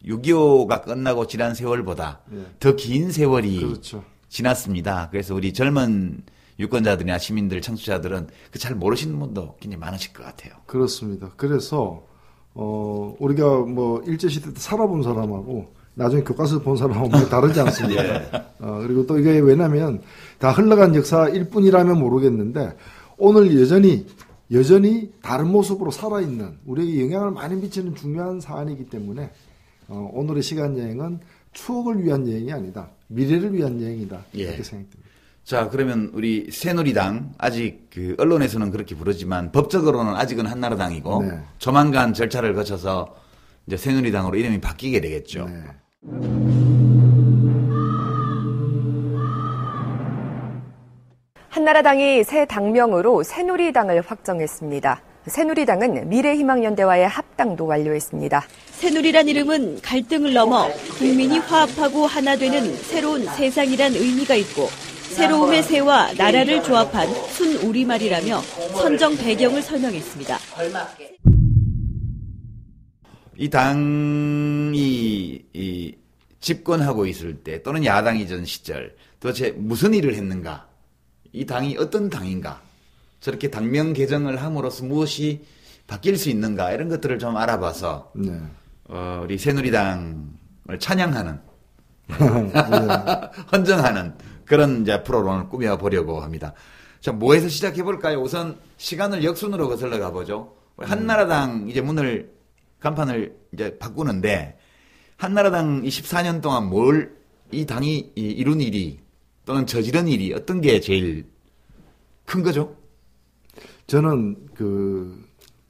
6.25가 끝나고 지난 세월보다 더 긴 세월이 지났습니다. 그래서 우리 젊은 유권자들이나 시민들, 청취자들은 그 잘 모르시는 분도 굉장히 많으실 것 같아요.
그렇습니다. 그래서 우리가 뭐 일제시대 때 살아본 사람하고 나중에 교과서 본 사람하고 많이 다르지 않습니까? 그리고 또 이게 왜냐면 다 흘러간 역사일 뿐이라면 모르겠는데 오늘 여전히 다른 모습으로 살아있는, 우리에게 영향을 많이 미치는 중요한 사안이기 때문에 오늘의 시간 여행은 추억을 위한 여행이 아니다, 미래를 위한 여행이다, 이렇게 생각됩니다.
자, 그러면 우리 새누리당, 아직 그 언론에서는 그렇게 부르지만 법적으로는 아직은 한나라당이고 조만간 절차를 거쳐서 이제 새누리당으로 이름이 바뀌게 되겠죠.
한나라당이 새 당명으로 새누리당을 확정했습니다. 새누리당은 미래희망연대와의 합당도 완료했습니다.
새누리란 이름은 갈등을 넘어 국민이 화합하고 하나 되는 새로운 세상이란 의미가 있고 새로움의 새와 나라를 조합한 순우리말이라며 선정 배경을 설명했습니다.
이 당이 집권하고 있을 때 또는 야당이던 시절 도대체 무슨 일을 했는가? 이 당이 어떤 당인가? 저렇게 당명 개정을 함으로써 무엇이 바뀔 수 있는가? 이런 것들을 좀 알아봐서 우리 새누리당을 찬양하는 헌정하는 그런 이제 프로그램을 꾸며보려고 합니다. 자, 뭐에서 시작해볼까요? 우선 시간을 역순으로 거슬러 가보죠. 한나라당 이제 간판을 이제 바꾸는데, 한나라당 14년 동안 이 당이 이룬 일이 또는 저지른 일이 어떤 게 제일 큰 거죠?
저는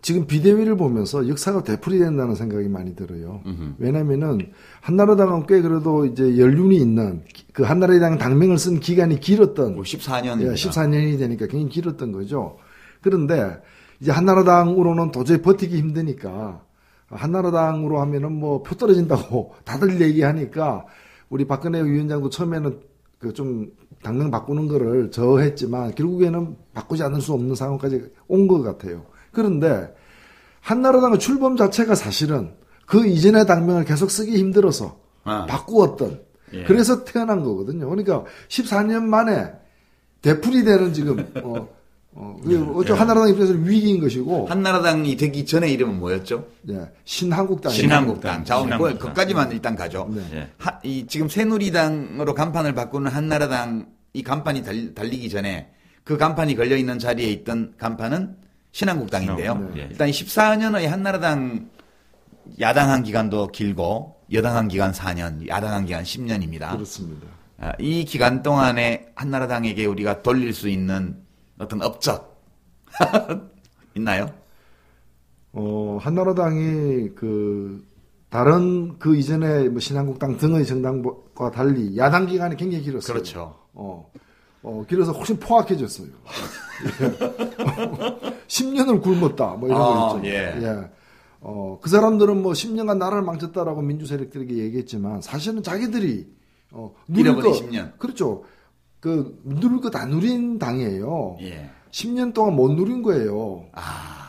지금 비대위를 보면서 역사가 되풀이된다는 생각이 많이 들어요. 왜냐면은 한나라당은 꽤 그래도 이제 연륜이 있는, 그 한나라당 당명을 쓴 기간이 길었던
14년입니다.
14년이 되니까 굉장히 길었던 거죠. 그런데 이제 한나라당으로는 도저히 버티기 힘드니까, 한나라당으로 하면은 뭐 표 떨어진다고 다들 얘기하니까 우리 박근혜 위원장도 처음에는 좀 당명 바꾸는 거를 저했지만 결국에는 바꾸지 않을 수 없는 상황까지 온 것 같아요. 그런데 한나라당의 출범 자체가 사실은 그 이전의 당명을 계속 쓰기 힘들어서 바꾸었던, 그래서 태어난 거거든요. 그러니까 14년 만에 되풀이되는 지금 한나라당 입장에서는 위기인 것이고.
한나라당이 되기 전에 이름은 뭐였죠?
신한국당.
자, 그까지만 일단 가죠. 지금 새누리당으로 간판을 바꾸는 한나라당, 이 간판이 달리기 전에 그 간판이 걸려 있는 자리에 있던 간판은 신한국당인데요. 일단 14년의 한나라당 야당한 기간도 길고 여당한 기간 4년, 야당한 기간 10년입니다.
그렇습니다.
이 기간 동안에 한나라당에게 우리가 돌릴 수 있는 어떤 업적 있나요?
한나라당이 다른 이전에 뭐 신한국당 등의 정당과 달리 야당 기간이 굉장히 길었어요.
그렇죠.
길어서 훨씬 포악해졌어요. 10년을 굶었다. 뭐 이런 거 있죠. 예. 그 사람들은 뭐 10년간 나라를 망쳤다라고 민주 세력들에게 얘기했지만 사실은 자기들이
잃어버린 10년.
그렇죠. 누릴 거 다 누린 당이에요.
예.
10년 동안 못 누린 거예요.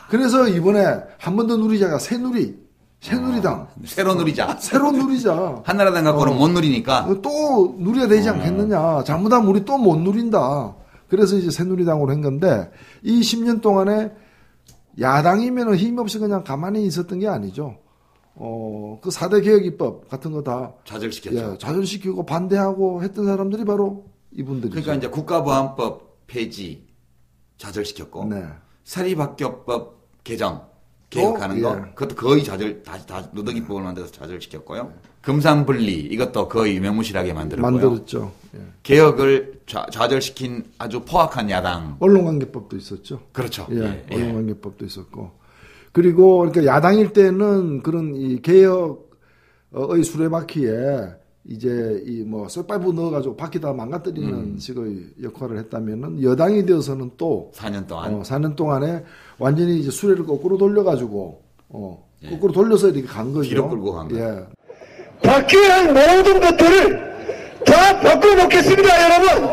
그래서 이번에 한 번 더 누리자가 새누리당.
새로 누리자.
새로 누리자.
한나라당 갖고는 못 누리니까.
또 누려야 되지 않겠느냐. 잘못하면 우리 또 못 누린다. 그래서 이제 새누리당으로 한 건데, 이 10년 동안에 야당이면 힘없이 그냥 가만히 있었던 게 아니죠. 그 4대 개혁 입법 같은 거 다
좌절시켰죠.
예, 좌절시키고 반대하고 했던 사람들이 바로 이분들이죠.
그러니까 이제 국가보안법 폐지 좌절시켰고,
네.
사립학교법 개혁하는 거, 그것도 거의 다 누더기법을 만들어서 좌절시켰고요. 금산분리 이것도 거의 유명무실하게
만들었죠. 예.
개혁을 좌절시킨 아주 포악한 야당.
언론관계법도 있었죠.
그렇죠.
예, 언론관계법도 있었고. 그리고 그러니까 야당일 때는 그런 이 개혁의 수레바퀴에 이제 이 뭐 쇠파이프 넣어가지고 바퀴 다 망가뜨리는 식의 역할을 했다면은 여당이 되어서는 또
4년 동안
4년 동안에 완전히 이제 수레를 거꾸로 돌려가지고 거꾸로 돌려서 이렇게 간 거죠.
뒤로 끌고 간 거.
예.
바퀴한 모든 것들을 다 바꿔놓겠습니다, 여러분.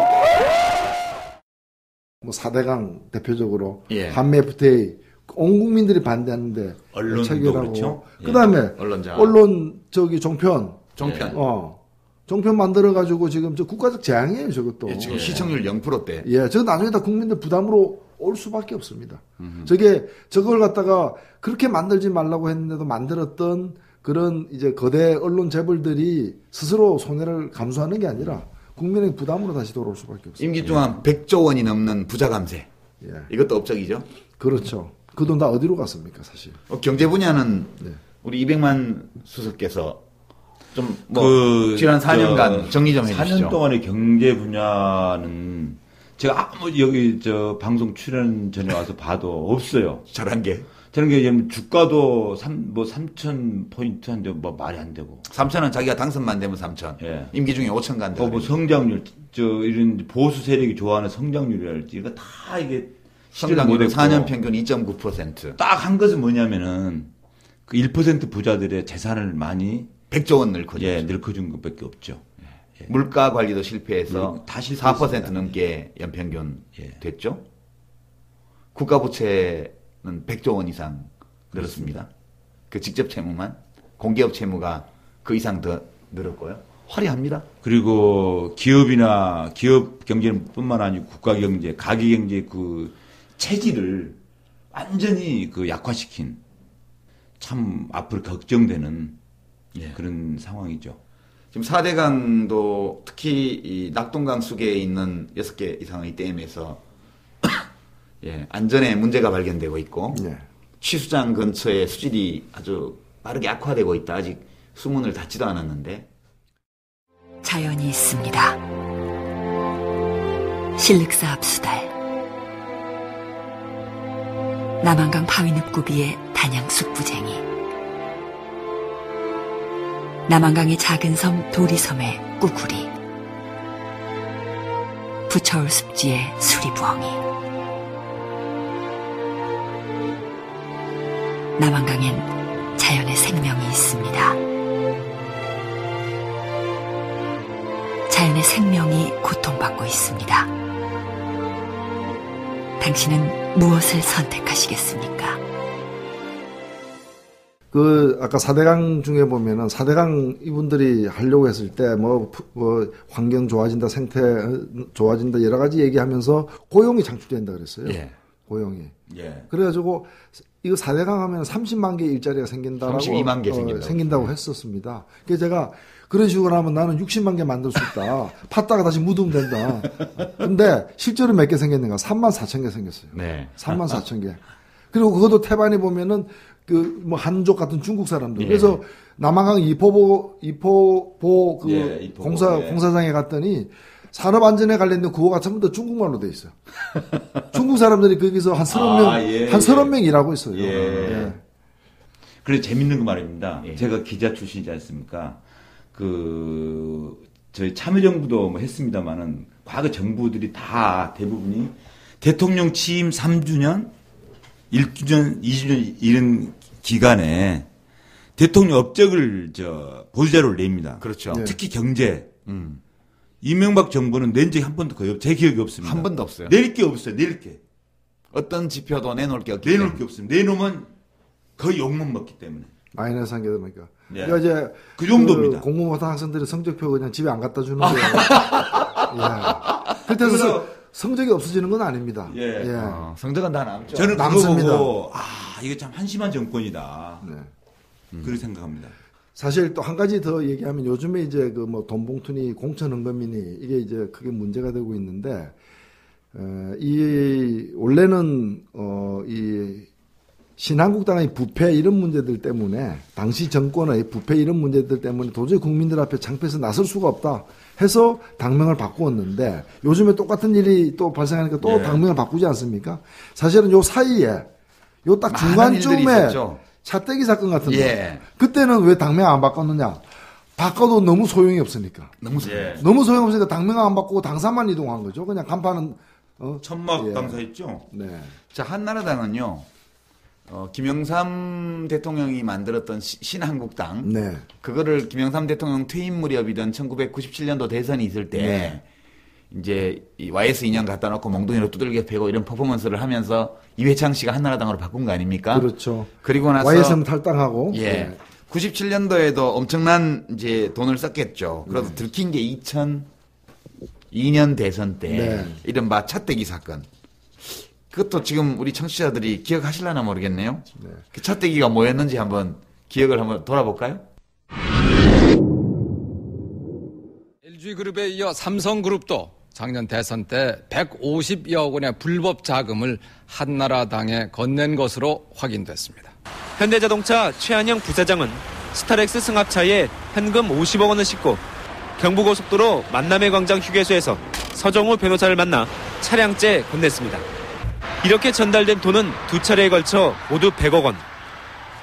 뭐 4대강 대표적으로
예.
한미 FTA 온 국민들이 반대하는데
언론도
체결하고
그렇죠.
그다음에
언론장.
언론 종편 종편 만들어 가지고 지금 저 국가적 재앙이에요, 저것도.
예, 지금 시청률 0%대.
예, 저 나중에 다 국민들 부담으로 올 수밖에 없습니다. 저걸 갖다가 그렇게 만들지 말라고 했는데도 만들었던 그런 이제 거대 언론 재벌들이 스스로 손해를 감수하는 게 아니라 국민의 부담으로 다시 돌아올 수밖에 없습니다.
임기 동안 100조 원이 넘는 부자 감세.
예.
이것도 업적이죠.
그렇죠. 그 돈 다 어디로 갔습니까, 사실?
경제 분야는 우리 이백만 수석께서 좀 뭐 지난 4년간 정리 좀 해주시죠.
4년 동안의 경제 분야는 제가 여기 방송 출연 전에 와서 봐도 없어요.
저런 게
주가도 3,000포인트 한데 뭐 말이 안 되고.
3,000원 자기가 당선만 되면 3,000.
예.
임기 중에 5,000 간다.
뭐 성장률, 이런 보수 세력이 좋아하는 성장률이랄지, 이거 다 이게
성장률 4년 평균 2.9%.
딱 한 것은 뭐냐면은 그 1% 부자들의 재산을 많이
100조 원 늙어준.
예, 늙어준 것밖에 없죠.
예. 물가 관리도 실패해서
다시
4% 넘게 연평균 됐죠. 국가 부채는 100조 원 이상 늘었습니다. 그 직접 채무만 공기업 채무가 그 이상 더 늘었고요. 화려합니다.
그리고 기업 경제는 뿐만 아니고 국가 경제, 가계 경제 그 체질을 완전히 약화시킨 참 앞으로 걱정되는 그런 상황이죠.
지금 4대강도 특히 이 낙동강 수계에 있는 6개 이상의 댐에서 안전에 문제가 발견되고 있고 취수장 근처에 수질이 아주 빠르게 악화되고 있다. 아직 수문을 닫지도 않았는데.
자연이 있습니다. 실륵사 압수달, 남한강 파위늪구비의 단양숙부쟁이, 남한강의 작은 섬 도리섬의 꾸구리, 부처울 습지의 수리부엉이. 남한강엔 자연의 생명이 있습니다. 자연의 생명이 고통받고 있습니다. 당신은 무엇을 선택하시겠습니까?
아까 4대강 중에 보면은 4대강 이분들이 하려고 했을 때 뭐 환경 좋아진다, 생태 좋아진다 여러 가지 얘기하면서 고용이 창출된다 그랬어요. 고용이. 그래가지고 이거 4대강 하면 30만 개의 일자리가 생긴다라고
32만 개
생긴다고 했었습니다. 그래서 제가 그런 식으로 하면 나는 60만 개 만들 수 있다. 팠다가 다시 묻으면 된다. 근데 실제로 몇 개 생겼는가? 3만 4천 개 생겼어요. 3만 4천 개. 그리고 그것도 태반에 보면은 뭐 한족 같은 중국 사람들. 그래서 남한강 이포보 공사장에 갔더니 산업안전에 관련된 구호가 전부 다 중국말로 돼 있어요. 중국 사람들이 거기서 한 30명 일하고 있어요.
그래서 재밌는 거 말입니다. 제가 기자 출신이지 않습니까? 저희 참여정부도 뭐 했습니다만은 과거 정부들이 다 대부분이 대통령 취임 3주년, 1주년, 2주년 이런 기간에 대통령 업적을 보도자료를 냅니다.
그렇죠.
특히 경제. 이명박 정부는 낸 적이 한 번도 거의 제 기억이 없습니다.
한 번도 없어요.
낼 게 없어요. 낼 게.
어떤 지표도 내놓을 게 없기
내놓을
때문에.
게 없습니다. 내놓으면 거의 욕만 먹기 때문에.
마이너스 한 개 들으니까.
네.
그러니까 이제
그 정도입니다.
공부 못한 학생들이 성적표 그냥 집에 안 갖다 주는 거예요. 예. 그래서 성적이 없어지는 건 아닙니다.
예.
성적은 다 남죠.
저는
남습니다.
그거 보고 이거 참 한심한 정권이다.
네.
그렇게 생각합니다.
사실 또 한 가지 더 얘기하면 요즘에 이제 그 뭐 돈봉투니 공천헌금이니 이게 이제 크게 문제가 되고 있는데 이 원래는 이 신한국당의 부패 이런 문제들 때문에 당시 정권의 부패 이런 문제들 때문에 도저히 국민들 앞에 창피해서 나설 수가 없다 해서 당명을 바꾸었는데 요즘에 똑같은 일이 또 발생하니까 또 당명을 바꾸지 않습니까? 사실은 요 사이에 요 딱 중간쯤에 차떼기 사건 같은 거 그때는 왜 당명 안 바꿨느냐? 바꿔도 너무 소용이 없으니까. 너무 소용이 없으니까 당명 안 바꾸고 당사만 이동한 거죠. 그냥 간판은
천막 당사했죠.
네.
자, 한나라당은요. 김영삼 대통령이 만들었던 신한국당.
네.
그거를 김영삼 대통령 퇴임 무렵이던 1997년도 대선이 있을 때 이제 이 YS 인형 갖다 놓고 몽둥이로 두들겨 패고 이런 퍼포먼스를 하면서 이회창 씨가 한나라당으로 바꾼 거 아닙니까?
그렇죠.
그리고 나서
YS는 탈당하고
97년도에도 엄청난 이제 돈을 썼겠죠. 그래서 들킨 게 2002년 대선 때 이른바 차떼기 사건. 그것도 지금 우리 청취자들이 기억하실려나 모르겠네요. 그 차떼기가 뭐였는지 한번 기억을 한번 돌아볼까요?
LG그룹에 이어 삼성그룹도 작년 대선 때 150여 원의 불법 자금을 한나라당에 건넨 것으로 확인됐습니다.
현대자동차 최한영 부사장은 스타렉스 승합차에 현금 50억 원을 싣고 경부고속도로 만남의 광장 휴게소에서 서정우 변호사를 만나 차량죄 건넸습니다. 이렇게 전달된 돈은 두 차례에 걸쳐 모두 100억 원.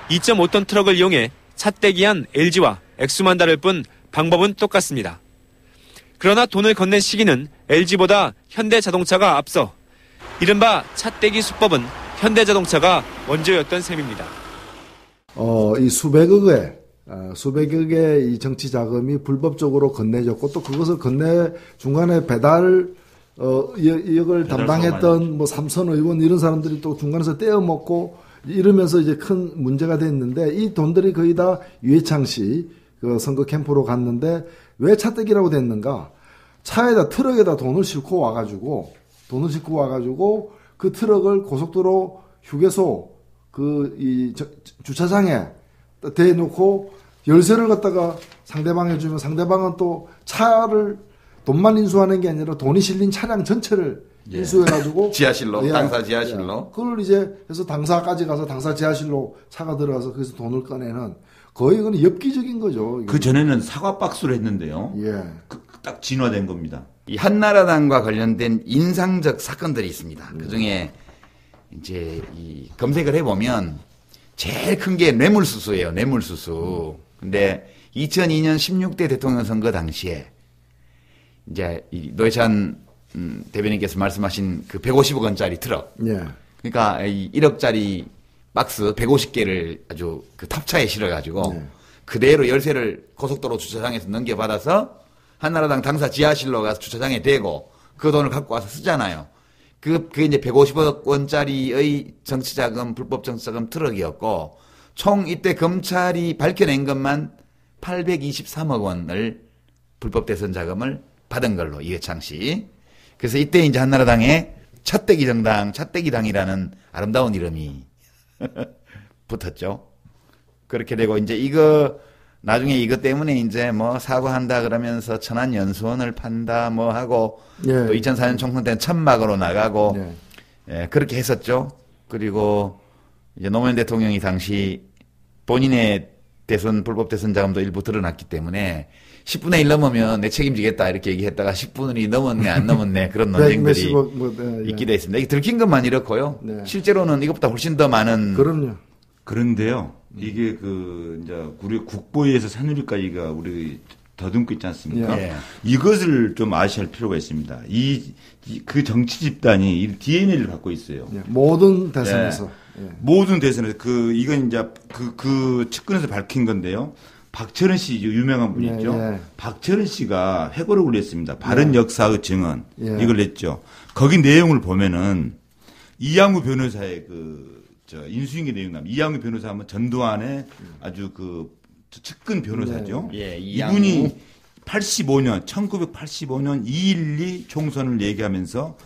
2.5톤 트럭을 이용해 차떼기한 LG와 액수만 다를 뿐 방법은 똑같습니다. 그러나 돈을 건넨 시기는 LG보다 현대자동차가 앞서 이른바 차떼기 수법은 현대자동차가 먼저였던 셈입니다.
이 수백억의 이 정치 자금이 불법적으로 건네졌고 또 그것을 중간에 배달 이걸 담당했던 뭐 삼선 의원 이런 사람들이 또 중간에서 떼어먹고 이러면서 이제 큰 문제가 됐는데 이 돈들이 거의 다 유해창 씨 그 선거 캠프로 갔는데 왜 차떼기라고 됐는가? 차에다 트럭에다 돈을 싣고 와가지고 그 트럭을 고속도로 휴게소 주차장에 대놓고 열쇠를 갖다가 상대방에 주면 상대방은 또 차를 돈만 인수하는 게 아니라 돈이 실린 차량 전체를 인수해가지고
지하실로 당사 지하실로
그걸 이제 해서 당사까지 가서 당사 지하실로 차가 들어가서 거기서 돈을 꺼내는 거의 그건 엽기적인 거죠.
그 전에는 사과 박스로 했는데요. 딱 진화된 겁니다.
이 한나라당과 관련된 인상적 사건들이 있습니다. 그 중에 이제 이 검색을 해보면 제일 큰 게 뇌물수수예요. 뇌물수수. 근데 2002년 16대 대통령 선거 당시에 이제 이 노회찬 대변인께서 말씀하신 그 150억 원짜리 트럭. 그러니까 이 1억짜리 박스 150개를 아주 그 탑차에 실어가지고 그대로 열쇠를 고속도로 주차장에서 넘겨받아서 한나라당 당사 지하실로 가서 주차장에 대고 그 돈을 갖고 와서 쓰잖아요. 그게 이제 150억 원짜리의 정치자금, 불법 정치자금 트럭이었고 총 이때 검찰이 밝혀낸 것만 823억 원을 불법 대선 자금을 받은 걸로 이회창 씨. 그래서 이때 이제 한나라당에 차떼기 정당, 차떼기당이라는 아름다운 이름이 붙었죠. 그렇게 되고 이제 나중에 이것 때문에 이제 뭐 사과한다 그러면서 천안연수원을 판다 뭐 하고 또 2004년 총선 때는 천막으로 나가고 그렇게 했었죠. 그리고 이제 노무현 대통령이 당시 본인의 불법 대선 자금도 일부 드러났기 때문에 10분의 1 넘으면 내 책임지겠다 이렇게 얘기했다가 10분이 넘었네 안 넘었네 그런 논쟁들이 있기도 했습니다. 이게 들킨 것만 이렇고요. 실제로는 이것보다 훨씬 더 많은.
그럼요.
그런데요. 이게 이제 우리 국보에서 새누리까지가 우리 더듬고 있지 않습니까?
예.
이것을 좀 아셔야 할 필요가 있습니다. 그 정치 집단이 이 DNA를 갖고 있어요.
예. 모든 대선에서.
예. 예. 모든 대선에서 이건 이제 그 측근에서 밝힌 건데요. 박철원 씨 유명한 분이 있죠. 예. 박철원 씨가 회고록을 냈습니다. 바른 역사의 증언 이걸 냈죠. 거기 내용을 보면은 이양우 변호사의 인수인계 내용 나면 이양우 변호사 하면 전두환의 아주 측근 변호사죠.
예,
이분이 1985년 2.12 총선을 얘기하면서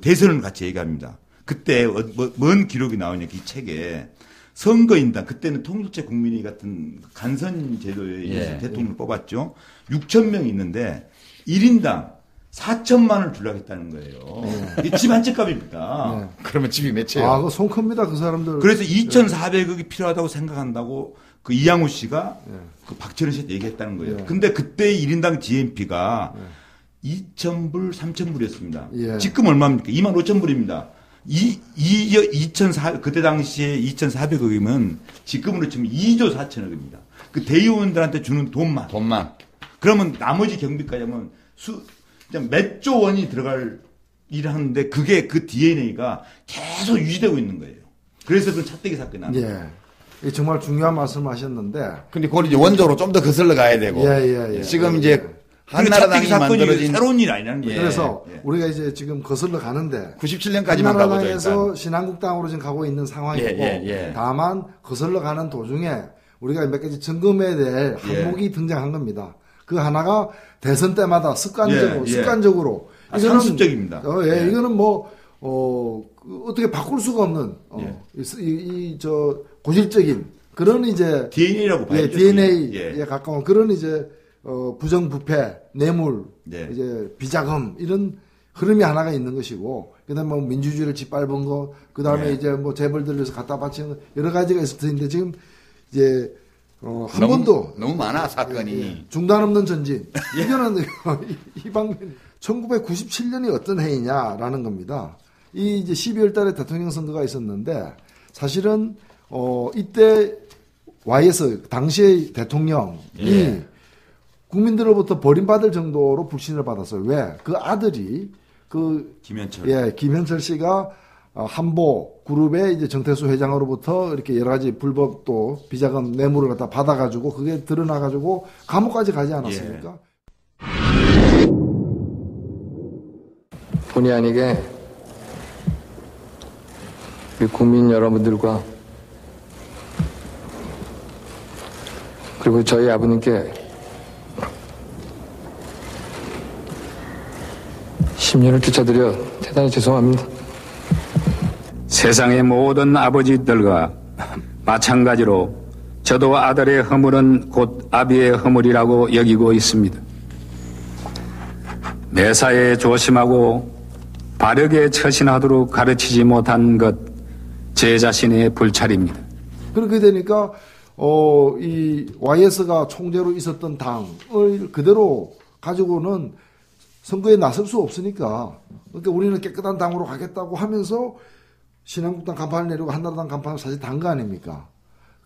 대선을 같이 얘기합니다. 그때 뭔 기록이 나오냐 이 책에 선거인단 그때는 통일제 국민이 같은 간선 제도에 대통령을 뽑았죠. 6,000명이 있는데 1인당 4천만 원을 주려고 했다는 거예요. 이게 집 한 채 값입니다.
그러면 집이 몇 채예요?
그거 손 큽니다, 그 사람들.
그래서 2,400억이 필요하다고 생각한다고 이양우 씨가 박철원 씨한테 얘기했다는 거예요. 근데 그때 1인당 GNP가 2,000불, 3,000불이었습니다. 지금 얼마입니까? 25,000불입니다. 그때 당시에 2,400억이면 지금으로 치면 2조 4천억입니다. 그 대의원들한테 주는 돈만. 그러면 나머지 경비까지 하면 그냥 몇 조 원이 들어갈 일을 하는데 그게 그 DNA가 계속 유지되고 있는 거예요. 그래서 그 차떼기 사건이 나는 거예요.
예. 정말 중요한 말씀을 하셨는데.
근데 그걸 이제 원적으로 좀 더 거슬러 가야 되고. 지금 이제 한나라당이 만들어진
새로운 일 아니라는 거예요.
그래서 우리가 이제 지금 거슬러 가는데
97년까지만 가보죠.
한나라당에서 신한국당으로 지금 가고 있는 상황이고 다만 거슬러 가는 도중에 우리가 몇 가지 점검해야 될 항목이 등장한 겁니다. 그 하나가 대선 때마다 습관적으로
이거는 상습적입니다.
이거는 어떻게 바꿀 수가 없는 고질적인 그런 이제
DNA라고 봐야죠.
DNA에 가까운 그런 이제 부정부패, 뇌물, 이제 비자금 이런 흐름이 하나가 있는 것이고, 그다음에 민주주의를 짓밟은 거, 그다음에 이제 재벌들에서 갖다 바치는 거, 여러 가지가 있을 텐데 지금 이제 한 번도
너무 많아 사건이
중단 없는 전진. 이거는 이 방면 1997년이 어떤 해이냐라는 겁니다. 이 이제 12월달에 대통령 선거가 있었는데 사실은 이때 YS 당시의 대통령이 국민들로부터 버림받을 정도로 불신을 받았어요. 왜? 그 아들이 김현철 씨가 한보 그룹의 이제 정태수 회장으로부터 이렇게 여러 가지 불법 또 비자금 뇌물을 갖다 받아가지고 그게 드러나가지고 감옥까지 가지 않았습니까?
본의 아니게 우리 국민 여러분들과 그리고 저희 아버님께 10년을 쫓아드려 대단히 죄송합니다.
세상의 모든 아버지들과 마찬가지로 저도 아들의 허물은 곧 아비의 허물이라고 여기고 있습니다. 매사에 조심하고 바르게 처신하도록 가르치지 못한 것 제 자신의 불찰입니다.
그렇게 되니까 이 YS가 총재로 있었던 당을 그대로 가지고는 선거에 나설 수 없으니까 그러니까 우리는 깨끗한 당으로 가겠다고 하면서 신한국당 간판을 내리고 한나라당 간판을 사실 단 거 아닙니까?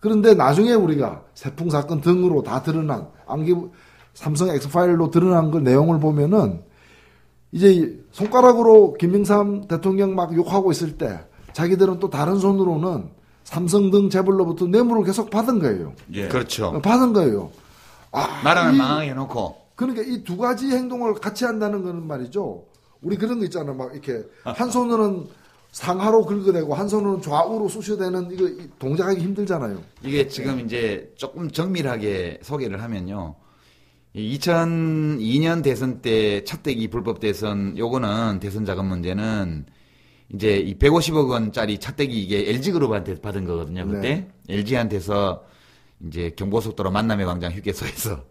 그런데 나중에 우리가 세풍 사건 등으로 다 드러난 삼성 엑스파일로 드러난 그 내용을 보면은 이제 손가락으로 김영삼 대통령 막 욕하고 있을 때 자기들은 또 다른 손으로는 삼성 등 재벌로부터 뇌물을 계속 받은 거예요.
그렇죠.
받은 거예요.
나라를 망하게 해놓고.
그러니까 이 두 가지 행동을 같이 한다는 거는 말이죠. 우리 그런 거 있잖아. 막 이렇게 한 손으로는 상하로 긁어대고 한 손으로는 좌우로 쑤셔대는 이거 동작하기 힘들잖아요.
이게 지금 이제 조금 정밀하게 소개를 하면요. 2002년 대선 때 차떼기 불법 대선 요거는 대선 자금 문제는 이제 이 150억 원짜리 차떼기 이게 LG그룹한테 받은 거거든요. 그때 LG한테서 이제 경부고속도로 만남의 광장 휴게소에서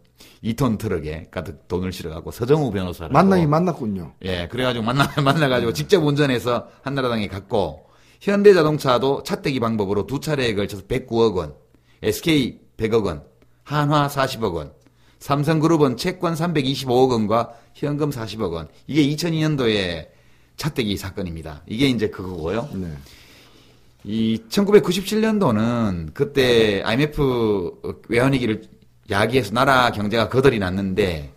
2톤 트럭에 가득 돈을 실어갖고 서정우 변호사를
만났군요.
예, 그래가지고 만나가지고 직접 운전해서 한나라당에 갔고 현대자동차도 차떼기 방법으로 두 차례에 걸쳐서 109억 원, SK 100억 원, 한화 40억 원, 삼성그룹은 채권 325억 원과 현금 40억 원. 이게 2002년도에 차떼기 사건입니다. 이게 이제 그거고요. 이 1997년도는 그때 IMF 외환위기를 야기에서 나라 경제가 거덜이 났는데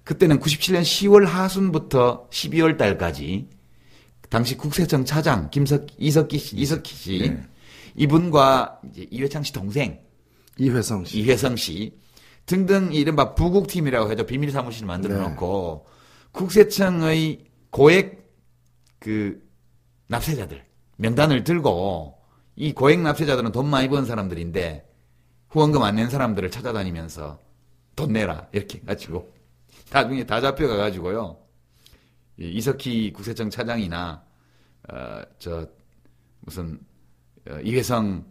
그때는 97년 10월 하순부터 12월 달까지 당시 국세청 차장 이석기 씨
네.
이분과 이제 이회창 씨 동생
이회성
씨 등등 이른바 부국팀이라고 해서 비밀 사무실을 만들어 놓고 국세청의 고액 그 납세자들 명단을 들고 이 고액 납세자들은 돈 많이 번 사람들인데 후원금 안 낸 사람들을 찾아다니면서 돈 내라 이렇게 해가지고 나중에 다 잡혀가가지고요. 이석희 국세청 차장이나 이회창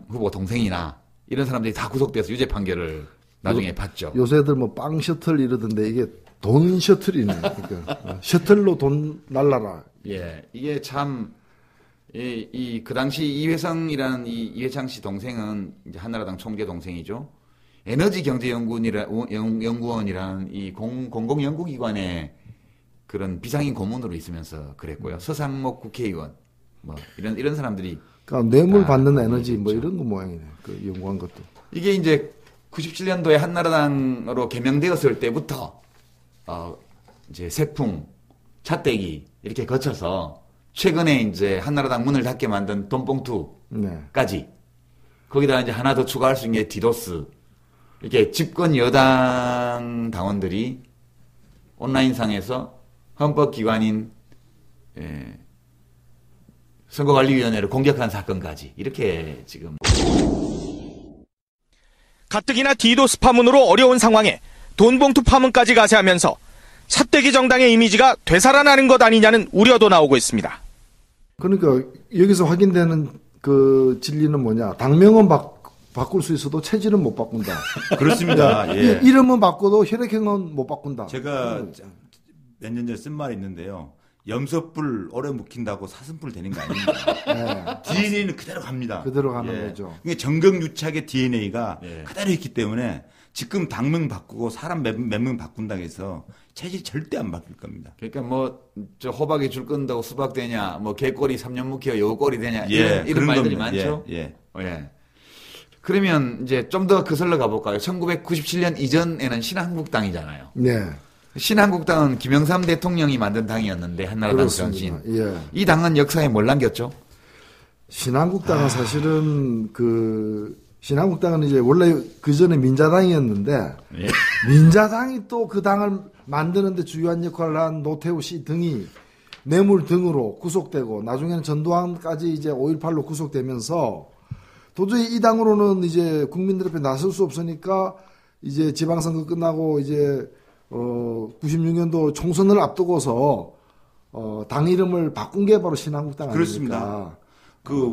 후보 동생이나 이런 사람들이 다 구속돼서 유죄 판결을 나중에 받죠.
요새들 뭐 빵 셔틀 이러던데 이게 돈 셔틀이네. 그러니까 셔틀로 돈 날라라.
예, 이게 참 그 당시 이회성이라는 이회창 씨 동생은 이제 한나라당 총재 동생이죠. 에너지경제연구원이라는 이 공공연구기관의 그런 비상인 고문으로 있으면서 그랬고요. 서상목 국회의원 뭐 이런 사람들이
그러니까 뇌물 받는 에너지 뭐 이런 거 모양이네. 그 연구한 것도.
이게 이제 97년도에 한나라당으로 개명되었을 때부터 이제 세풍, 차떼기 이렇게 거쳐서 최근에 이제 한나라당 문을 닫게 만든 돈봉투까지 거기다가 이제 하나 더 추가할 수 있는 게 디도스. 이렇게 집권 여당 당원들이 온라인상에서 헌법기관인 선거관리위원회를 공격한 사건까지 이렇게 지금
가뜩이나 디도스 파문으로 어려운 상황에 돈봉투 파문까지 가세하면서 차떼기 정당의 이미지가 되살아나는 것 아니냐는 우려도 나오고 있습니다.
그러니까 여기서 확인되는 그 진리는 뭐냐? 당명은 바꿀 수 있어도 체질은 못 바꾼다.
그렇습니다. 예.
이름은 바꿔도 혈액형은 못 바꾼다.
제가 몇 년 전에 쓴 말이 있는데요. 염소뿔 오래 묵힌다고 사슴뿔 되는 거 아닙니다. DNA는 그대로 갑니다.
그대로 가는 거죠.
그러니까 정경유착의 DNA가 그대로 있기 때문에 지금 당명 바꾸고 사람 몇 명 바꾼다고 해서 체질이 절대 안 바뀔 겁니다.
그러니까 저 호박이 줄 끈다고 수박 되냐, 뭐 개꼬리 3년 묵혀 요꼬리 되냐 이런 말들이
겁니다.
많죠. 예. 그러면 이제 좀 더 거슬러 가볼까요? 1997년 이전에는 신한국당이잖아요.
네.
신한국당은 김영삼 대통령이 만든 당이었는데 한나라당 전신. 이 당은 역사에 뭘 남겼죠?
신한국당은 사실은 신한국당은 이제 원래 그 전에 민자당이었는데 민자당이 또 그 당을 만드는데 주요한 역할을 한 노태우 씨 등이 뇌물 등으로 구속되고 나중에는 전두환까지 이제 5.18로 구속되면서 도저히 이 당으로는 이제 국민들 앞에 나설 수 없으니까 이제 지방선거 끝나고 이제 96년도 총선을 앞두고서 당 이름을 바꾼 게 바로 신한국당 아닙니까?
그렇습니다.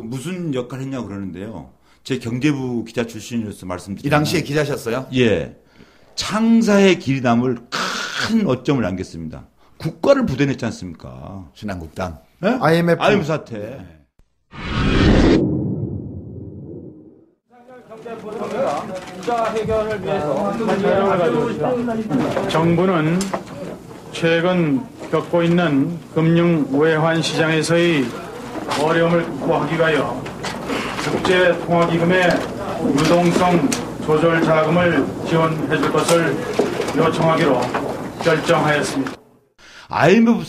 무슨 역할을 했냐고 그러는데요. 제 경제부 기자 출신으로서 말씀드리면
이 당시에 기자셨어요?
예. 창사의 길이 담을 큰 어점을 남겼습니다. 국가를 부도냈지 않습니까?
신한국당.
네? IMF 사태.
정부는 최근 겪고 있는 금융 외환 시장에서의 어려움을 극복하기 위하여 국제통화기금의 유동성 조절 자금을 지원해 줄 것을 요청하기로 결정하였습니다.
IMF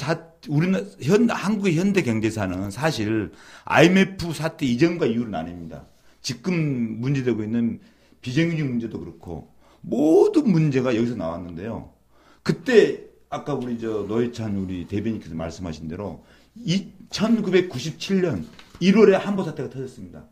한국의 현대 경제사는 사실 IMF 사태 이전과 이후를 나뉩니다. 지금 문제되고 있는 비정규직 문제도 그렇고 모든 문제가 여기서 나왔는데요. 그때 아까 우리 노회찬 우리 대변인께서 말씀하신 대로 1997년 1월에 한보 사태가 터졌습니다.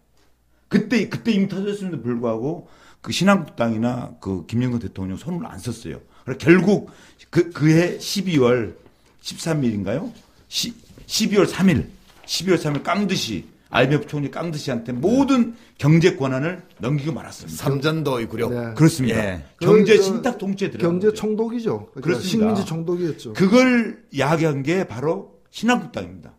그때 이미 터졌음에도 불구하고 그 신한국당이나 그 김영삼 대통령 손을 안 썼어요. 그래서 결국 그해 12월 13일인가요? 12월 3일 깡듯이 IMF 총리 깡듯이한테 모든 경제 권한을 넘기고 말았습니다.
삼전도의 구력.
네.
그렇습니다.
예.
경제 신탁 통치에 들어간
경제 총독이죠.
그렇습니다.
식민지 총독이었죠.
그걸 야기한 게 바로 신한국당입니다.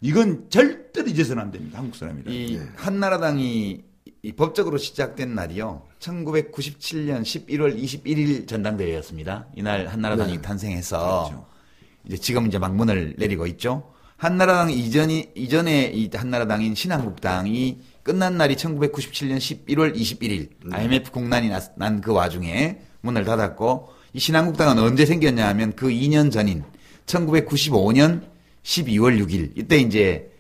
이건 절대로 잊어서는 안 됩니다. 한국 사람이라.
한나라당이 법적으로 시작된 날이요. 1997년 11월 21일 전당대회였습니다. 이날 한나라당이 탄생해서 그렇죠. 이제 지금 이제 막 문을 내리고 있죠. 한나라당 이전에 이 한나라당인 신한국당이 끝난 날이 1997년 11월 21일 IMF 국난이 난 그 와중에 문을 닫았고 이 신한국당은 언제 생겼냐 하면 그 2년 전인 1995년 12월 6일 이때 이제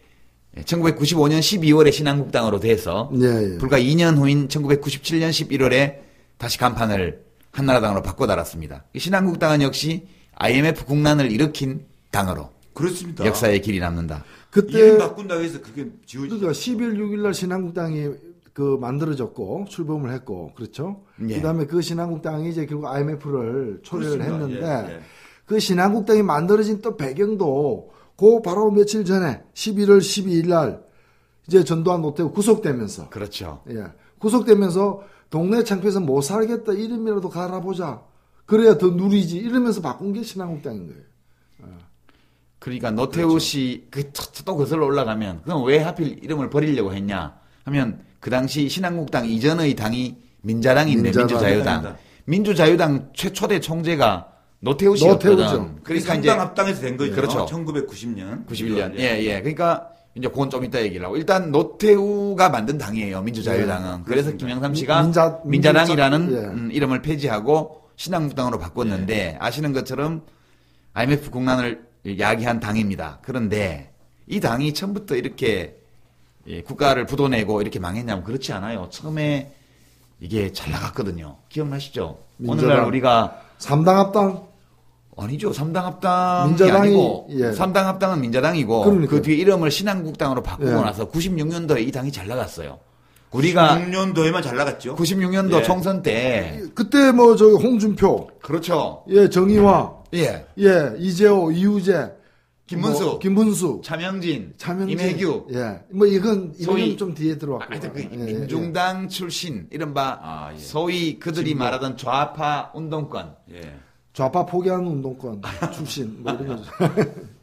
1995년 12월에 신한국당으로 돼서 불과 2년 후인 1997년 11월에 다시 간판을 한나라당으로 바꿔 달았습니다. 신한국당은 역시 IMF 국난을 일으킨 당으로
그렇습니다.
역사의 길이 남는다.
그때
이름 바꾼다고 해서 그게 지워지죠.
그러니까 12월 6일 날 신한국당이 그 만들어졌고 출범을 했고 그렇죠.
예.
그다음에 그 신한국당이 이제 결국 IMF를 초래를
그렇습니다.
했는데
예.
그 신한국당이 만들어진 또 배경도 그 바로 며칠 전에 11월 12일 날 이제 전두환 노태우 구속되면서
그렇죠.
예. 구속되면서 동네 창피해서 못 살겠다 이름이라도 갈아보자. 그래야 더 누리지 이러면서 바꾼 게 신한국당인 거예요.
그러니까 노태우 씨 또 거슬러 올라가면 그럼 왜 하필 이름을 버리려고 했냐 하면 그 당시 신한국당 이전의 당이 민자당인데 민주자유당. 민주자유당 최초대 총재가 노태우 씨였거든.
노태우죠.
그러니까
이제 합당에서 된 거죠.
그렇죠.
1990년.
91년. 예. 그러니까 이제 그건 좀 이따 얘기를 하고 일단 노태우가 만든 당이에요. 민주자유당은.
예,
그래서 김영삼 씨가 민자당이라는 이름을 폐지하고 신한국당으로 바꿨는데
예.
아시는 것처럼 IMF 국난을 야기한 당입니다. 그런데 이 당이 처음부터 이렇게 국가를 부도내고 이렇게 망했냐면 그렇지 않아요. 처음에 이게 잘 나갔거든요. 기억나시죠?
민자당.
오늘날 우리가
3당 합당?
아니죠. 3당 합당이
민자당이,
아니고
예.
3당 합당은 민자당이고
그러니까요.
그 뒤에 이름을 신한국당으로 바꾸고
예.
나서 96년도에 이 당이 잘 나갔어요. 우리가
96년도에만 잘 나갔죠.
96년도
예.
총선 때
그때 뭐 저기 홍준표,
그렇죠.
예 정의화,
예,
이재호, 이우재,
김문수,
뭐, 김문수,
차명진, 임혜규,
뭐 이건
소위
좀 뒤에 들어왔고,
민중당 출신 이른바 소위 그들이
진보.
말하던 좌파 운동권,
좌파 포기하는 운동권 출신 뭐 이런 거죠.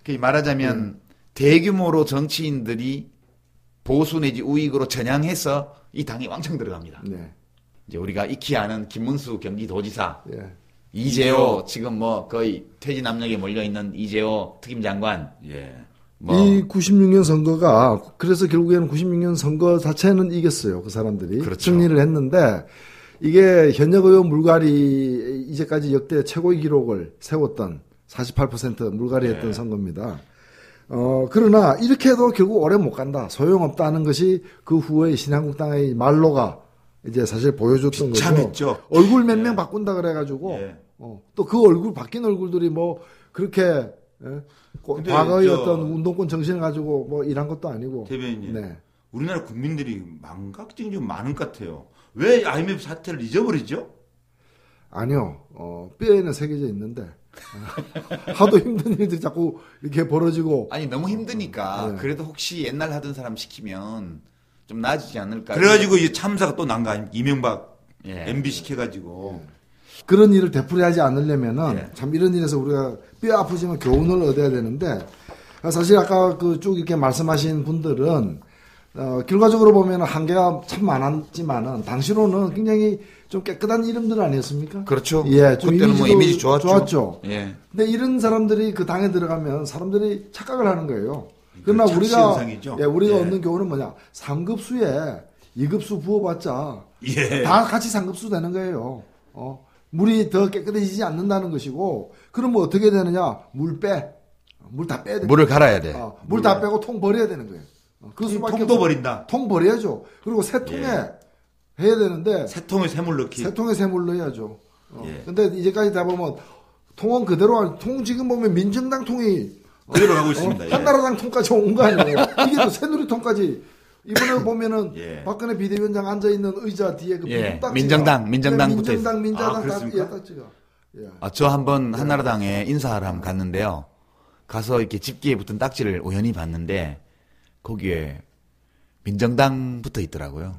그 말하자면 대규모로 정치인들이 보수 내지 우익으로 전향해서 이 당이 왕창 들어갑니다. 이제 우리가 익히 아는 김문수 경기도지사, 이재호 지금 뭐 거의 퇴진 압력에 몰려 있는 이재호 특임장관, 뭐
이 96년 선거가 그래서 결국에는 96년 선거 자체는 이겼어요. 그 사람들이
그렇죠.
승리를 했는데 이게 현역 의원 물갈이 이제까지 역대 최고의 기록을 세웠던 48% 물갈이했던 선거입니다. 그러나 이렇게 해도 결국 오래 못 간다. 소용없다는 것이 그 후에 신한국당의 말로가 이제 사실 보여줬던 거죠.
참했죠.
얼굴 몇 명 바꾼다 그래가지고 또 그 얼굴 바뀐 얼굴들이 뭐 그렇게 과거의 어떤 운동권 정신을 가지고 뭐 일한 것도 아니고.
대변인님, 우리나라 국민들이 망각증이 좀 많은 것 같아요. 왜 IMF 사태를 잊어버리죠?
아니요. 뼈에는 새겨져 있는데 하도 힘든 일들이 자꾸 이렇게 벌어지고.
아니 너무 힘드니까 그래도 혹시 옛날 하던 사람 시키면 좀 나아지지 않을까.
그래가지고 이 참사가 또 난 거 아닙니까? 이명박 MB 시켜가지고.
그런 일을 되풀이하지 않으려면은 참 이런 일에서 우리가 뼈 아프지만 교훈을 얻어야 되는데 사실 아까 그 쭉 이렇게 말씀하신 분들은 결과적으로 보면 한계가 참 많았지만은 당시로는 굉장히 좀 깨끗한 이름들 아니었습니까?
그렇죠.
예, 좀
그때는 뭐 이미지 좋았죠.
예. 근데 이런 사람들이 그 당에 들어가면 사람들이 착각을 하는 거예요. 그러나 우리가 얻는 교훈은 뭐냐? 3급수에 2급수 부어봤자 다 같이 3급수 되는 거예요. 물이 더 깨끗해지지 않는다는 것이고, 그러면 어떻게 되느냐? 물 다 빼야 돼.
물을 갈아야 돼.
물 다 빼고 통 버려야 되는 거예요. 그 수밖에
통도 버린다.
통 버려야죠. 그리고 새 통에 해야 되는데.
새 통에 새물 넣기.
새 통에 새물 넣어야죠. 근데 이제까지 다 보면 통은 그대로, 통 지금 보면 민정당 통이
그대로 가고 있습니다.
한나라당 통까지 온 거 아니에요. 이게 또 새누리통까지. 이번에 보면은 박근혜 비대위원장 앉아있는 의자 뒤에 그 딱지가.
민정당 붙어 있어요.
민자당 딱지가.
저 한번 한나라당에 인사하러 한번 갔는데요. 가서 이렇게 집기에 붙은 딱지를 우연히 봤는데 거기에 민정당 붙어 있더라고요.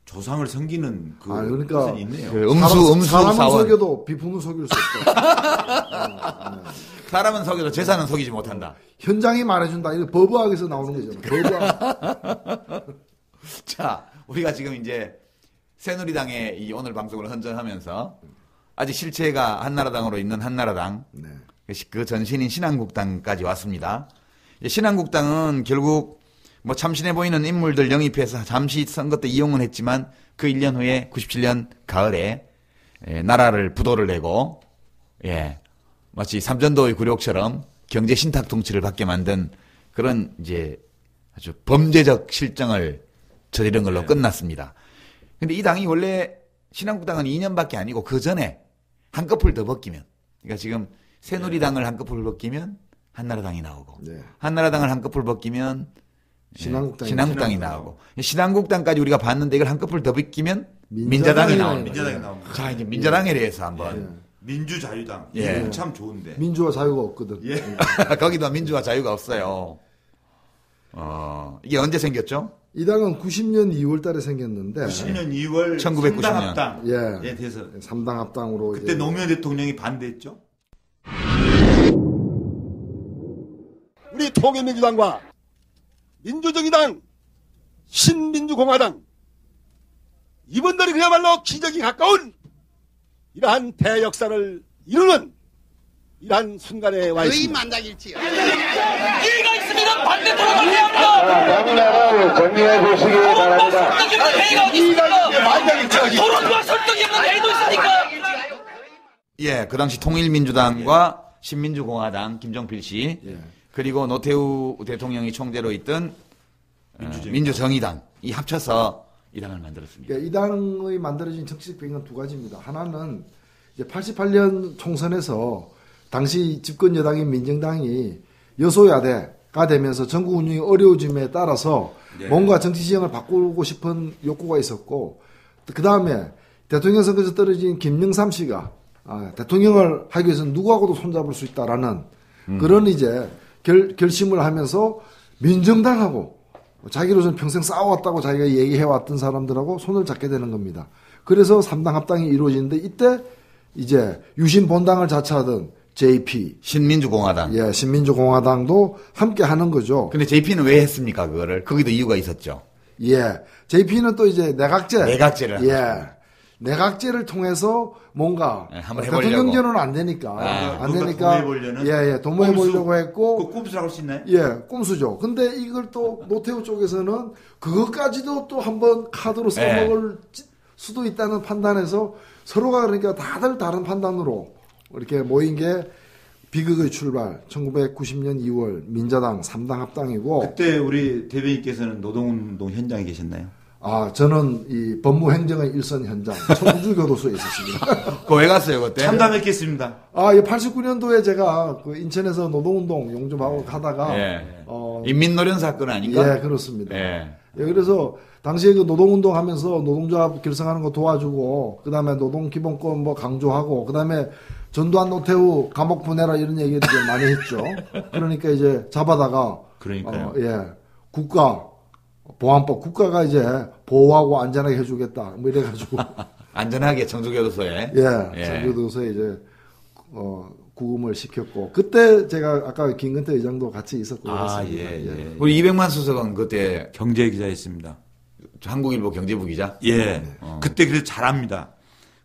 조상을 섬기는
그러니까
뜻은 있네요.
그 음수
사람은
사원.
속여도 비품은 속일 수 없다.
사람은 속여도 재산은 속이지 못한다.
현장이 말해준다. 이거 법의학에서 나오는 거잖아요. 법의학.
자, 우리가 지금 이제 새누리당의 이 오늘 방송을 헌정하면서 아직 실체가 한나라당으로 있는 한나라당, 그 전신인 신한국당까지 왔습니다. 신한국당은 결국 뭐 참신해 보이는 인물들 영입해서 잠시 선거 때 이용은 했지만 그 1년 후에 97년 가을에 나라를 부도를 내고 마치 삼전도의 굴욕처럼 경제 신탁 통치를 받게 만든 그런 이제 아주 범죄적 실정을 저지른 걸로 끝났습니다. 근데 이 당이 원래 신한국당은 2년밖에 아니고 그 전에 한꺼풀 더 벗기면, 그러니까 지금 새누리당을 한꺼풀 벗기면 한나라당이 나오고, 한나라당을 한꺼풀 벗기면 신한국당이 나오고, 신한국당까지 우리가 봤는데 이걸 한꺼풀 더 벗기면 민자당이 나옵니다. 자, 이제 민자당에 대해서 한번.
민주자유당. 이름 참 좋은데.
민주와 자유가 없거든.
거기도 민주와 자유가 없어요. 이게 언제 생겼죠?
이 당은 90년 2월 달에 생겼는데
90년 2월
1990년
3당 합당.
예.
돼서
3당 합당으로
그때 노무현 대통령이 반대했죠.
우리 통일민주당과 민주정의당, 신민주공화당 이분들이 그야말로 기적이 가까운 이러한 대역사를 이루는 이러한 순간에 와 있습니다.
만장일치요. 이의가 있으면 반대표로 반대합니다.
당나라를 정리해 보시기 바랍니다.
토론과 설득이 없는 회의도 있으니까.
그 당시 통일민주당과 신민주공화당 김종필 씨, 그리고 노태우 대통령이 총재로 있던 민주정의당 이 합쳐서 이 당을 만들었습니다.
이 당의 만들어진 정치적 배경은 두 가지입니다. 하나는 이제 88년 총선에서 당시 집권 여당인 민정당이 여소야대가 되면서 전국 운영이 어려워짐에 따라서 뭔가 정치 지형을 바꾸고 싶은 욕구가 있었고, 그 다음에 대통령 선거에서 떨어진 김영삼 씨가 대통령을 하기 위해서는 누구하고도 손잡을 수 있다라는 그런 이제 결심을 하면서 민정당하고 자기로서는 평생 싸워왔다고 자기가 얘기해왔던 사람들하고 손을 잡게 되는 겁니다. 그래서 3당 합당이 이루어지는데 이때 이제 유신 본당을 자처하던 JP
신민주공화당
신민주공화당도 함께 하는 거죠.
근데 JP는 왜 했습니까? 그거를 거기도 이유가 있었죠.
JP는 또 이제 내각제를 내각제를 통해서 뭔가 대통령제로는 안 되니까 도모해 보려고 했고
그 꼼수라고 할 수 있나요?
꼼수죠. 근데 이걸 또 노태우 쪽에서는 그것까지도 또 한번 카드로 써먹을 수도 있다는 판단에서 서로가 그러니까 다들 다른 판단으로 이렇게 모인 게 비극의 출발 1990년 2월 민자당 3당 합당이고,
그때 우리 대변인께서는 노동운동 현장에 계셨나요?
저는 이 법무행정의 일선 현장 청주교도소에 있었습니다.
왜 갔어요 그때?
참담했겠습니다.
89년도에 제가 그 인천에서 노동운동 용접하고 하다가
인민노련 사건 아닌가?
그렇습니다. 그래서 당시에 그 노동운동 하면서 노동조합 결성하는 거 도와주고, 그 다음에 노동기본권 뭐 강조하고, 그 다음에 전두환 노태우 감옥 보내라 이런 얘기를 많이 했죠. 그러니까 이제 잡아다가 보안법 국가가 이제 보호하고 안전하게 해주겠다 뭐 이래가지고
안전하게 청주교도소에
청주교도소에 이제 구금을 시켰고, 그때 제가 아까 김근태 의장도 같이 있었고 그랬습니다.
우리 이백만 수석은 그때
경제기자였습니다.
한국일보 경제부 기자.
그때 그래서 잘합니다.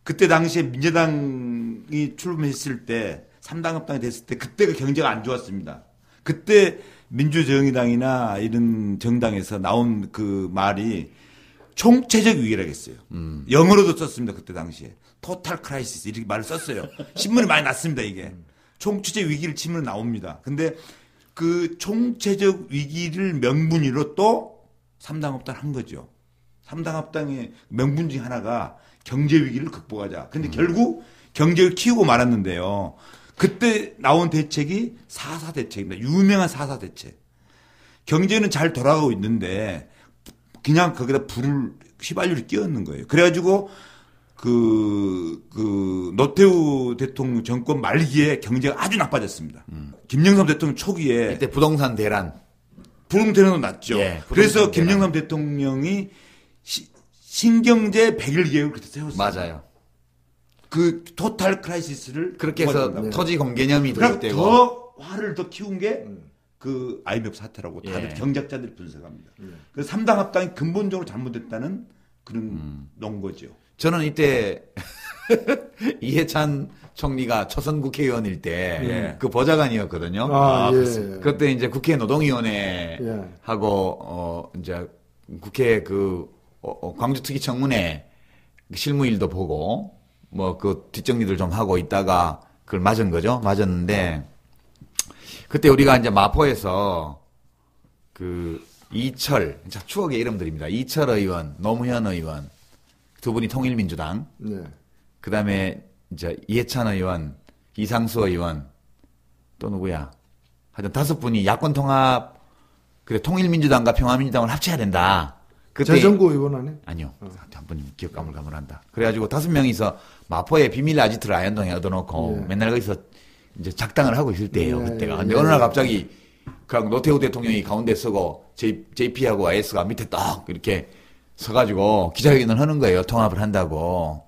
그때 당시에 민주당이 출범했을 때 3당 합당이 됐을 때 그때가 경제가 안 좋았습니다. 그때 민주정의당이나 이런 정당에서 나온 그 말이 총체적 위기라고 했어요. 영어로도 썼습니다. 그때 당시에. 토탈 크라이시스 이렇게 말을 썼어요. 신문에 많이 났습니다. 이게. 총체적 위기를 치면 나옵니다. 근데 그 총체적 위기를 명분으로 또 3당 합당을 한 거죠. 3당 합당의 명분 중에 하나가 경제 위기를 극복하자. 근데 결국 경제를 키우고 말았는데요. 그때 나온 대책이 4.4 대책입니다. 유명한 4.4 대책. 경제는 잘 돌아가고 있는데 그냥 거기다 불을 휘발유를 끼얹는 거예요. 그래가지고 노태우 대통령 정권 말기에 경제가 아주 나빠졌습니다. 김영삼 대통령 초기에
이때 부동산 대란도
났죠. 그래서 김영삼 대통령이 신경제 100일 계획을 그때 세웠어요.
맞아요.
그 토탈 크라이시스를
그렇게 해서 토지 공개념이 도입되고
더 화를 더 키운 게 그 IMF 사태라고 다들 경제학자들이 분석합니다. 그래서 3당 합당이 근본적으로 잘못됐다는 그런 논거죠.
저는 이때 이해찬 총리가 초선 국회의원일 때 그 보좌관이었거든요. 그때 이제 국회 노동위원회 하고 이제 국회 광주특위청문회 실무일도 보고 뭐 그 뒷정리들 좀 하고 있다가 그걸 맞은 거죠. 맞았는데 그때 우리가 이제 마포에서 그 이철, 추억의 이름들입니다. 이철 의원, 노무현 의원 두 분이 통일민주당. 그 다음에 이제 이해찬 의원, 이상수 의원 또 누구야? 하여튼 5분이 야권 통합, 그래 통일민주당과 평화민주당을 합쳐야 된다. 그때
재정구 의원 아니에요?
아니요. 한 번 기억 가물가물한다. 그래가지고 5명이서 마포에 비밀 아지트를 아현동에 얻어놓고 맨날 거기서 이제 작당을 하고 있을 때예요. 그때가. 근데 어느 날 갑자기 그냥 노태우 대통령이 가운데 서고 JP하고 IS가 밑에 딱 이렇게 서가지고 기자회견을 하는 거예요. 통합을 한다고.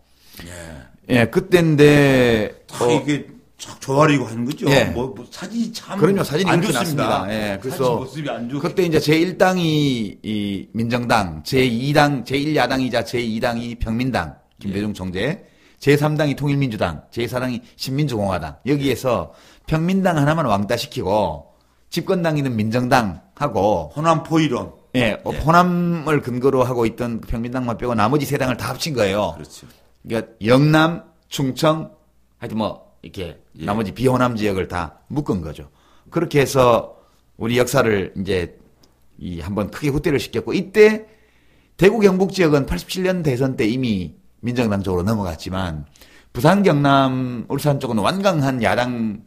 예, 그때인데
이게 쫙 조아리고 하는 거죠.
예.
뭐 사진이 참
그럼요. 사진이
안
그렇게
좋습니다.
났습니다. 예, 그래서
모습이 안 좋.
그때 이제 제1당이 이 민정당, 제2당, 제1야당이자 제2당이 평민당 김대중 총재, 제3당이 통일민주당, 제4당이 신민주공화당. 여기에서 평민당 하나만 왕따시키고 집권당이는 민정당하고
호남포 이론.
예, 호남을 근거로 하고 있던 평민당만 빼고 나머지 3당을 다 합친 거예요.
그렇죠.
그러니까 영남, 충청, 하여튼 뭐 이렇게 나머지 비호남 지역을 다 묶은 거죠. 그렇게 해서 우리 역사를 이제 한번 크게 후퇴를 시켰고 이때 대구 경북 지역은 87년 대선 때 이미 민정당 쪽으로 넘어갔지만 부산, 경남, 울산 쪽은 완강한 야당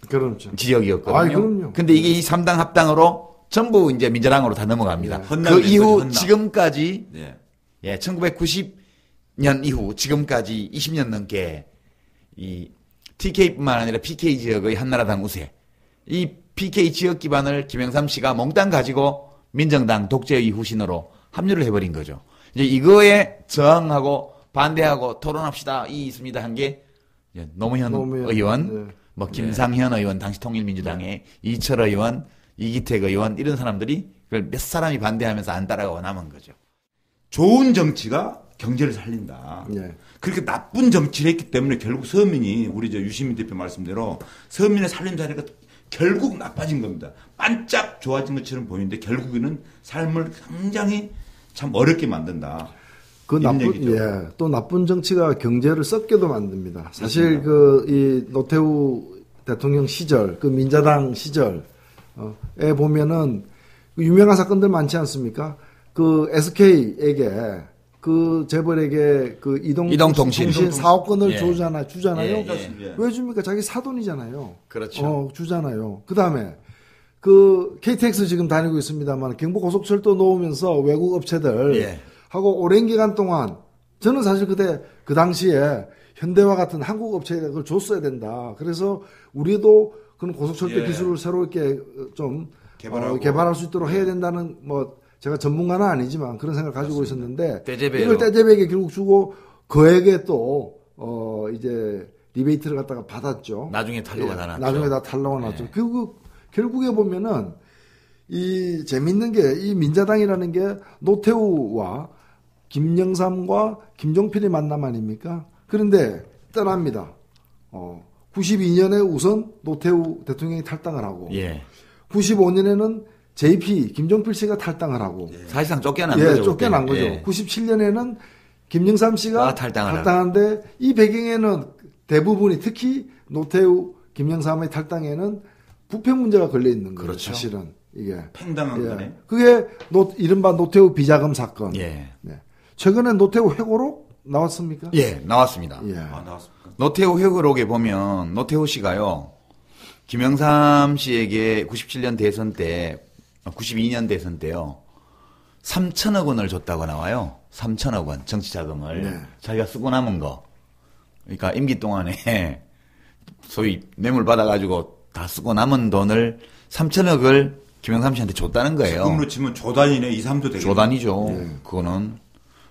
지역이었거든요.
그럼요.
근데 이게 이 3당 합당으로 전부 이제 민주당으로 다 넘어갑니다. 그 이후 지금까지 1990년 이후 지금까지 20년 넘게 이 TK뿐만 아니라 PK 지역의 한나라당 우세. 이 PK 지역 기반을 김영삼 씨가 몽땅 가지고 민정당 독재의 후신으로 합류를 해버린 거죠. 이제 이거에 저항하고 반대하고 토론합시다. 있습니다. 한 게 노무현 의원, 뭐 김상현 의원, 당시 통일민주당의 이철 의원, 이기택 의원 이런 사람들이 그걸 몇 사람이 반대하면서 안 따라가고 남은 거죠.
좋은 정치가 경제를 살린다. 그렇게 나쁜 정치를 했기 때문에 결국 서민이 우리 유시민 대표 말씀대로 서민의 살림살이가 결국 나빠진 겁니다. 반짝 좋아진 것처럼 보이는데 결국에는 삶을 굉장히 참 어렵게 만든다.
또 나쁜 정치가 경제를 썩게도 만듭니다. 사실 이 노태우 대통령 시절, 그 민자당 시절에 보면은 유명한 사건들 많지 않습니까? 그 SK에게 그 재벌에게 그 이동통신 4억 건을 주잖아요. 왜 줍니까? 자기 사돈이잖아요.
그렇죠.
주잖아요. 그 다음에 그 KTX 지금 다니고 있습니다만 경부 고속철도 놓으면서 외국 업체들 하고 오랜 기간 동안 저는 사실 그 당시에 현대와 같은 한국 업체에 그걸 줬어야 된다. 그래서 우리도 그런 고속철도 기술을 새로 이렇게 좀 개발할 수 있도록 해야 된다는 뭐 제가 전문가는 아니지만 그런 생각을 가지고 있었는데 이걸 떼제베에게 결국 주고 그에게 또 이제 리베이트를 갖다가 받았죠.
나중에 탄로가 났죠.
나중에 다 탄로가 났죠. 결국에 보면은 이 재밌는 게 이 민자당이라는 게 노태우와 김영삼과 김종필의 만남 아닙니까? 그런데 떠납니다. 92년에 우선 노태우 대통령이 탈당을 하고 95년에는 JP 김종필 씨가 탈당을 하고
사실상 쫓겨난 거죠.
쫓겨난 거죠. 97년에는 김영삼 씨가 탈당한데 이 배경에는 대부분이 특히 노태우 김영삼의 탈당에는 부패 문제가 걸려 있는 거예요.
그렇죠.
사실은 이게
팽당한 거네.
그게 이른바 노태우 비자금 사건. 최근에 노태우 회고록 나왔습니까?
나왔습니다.
나왔습니까?
노태우 회고록에 보면 노태우 씨가요. 김영삼 씨에게 97년 대선 때 92년 대선 때요. 3천억 원을 줬다고 나와요. 3천억 원 정치 자금을 자기가 쓰고 남은 거. 그러니까 임기 동안에 소위 뇌물 받아가지고 다 쓰고 남은 돈을 3천억을 김영삼 씨한테 줬다는 거예요.
지금으로 치면 조단이네. 2, 3조 되겠네.
조단이죠. 그거는.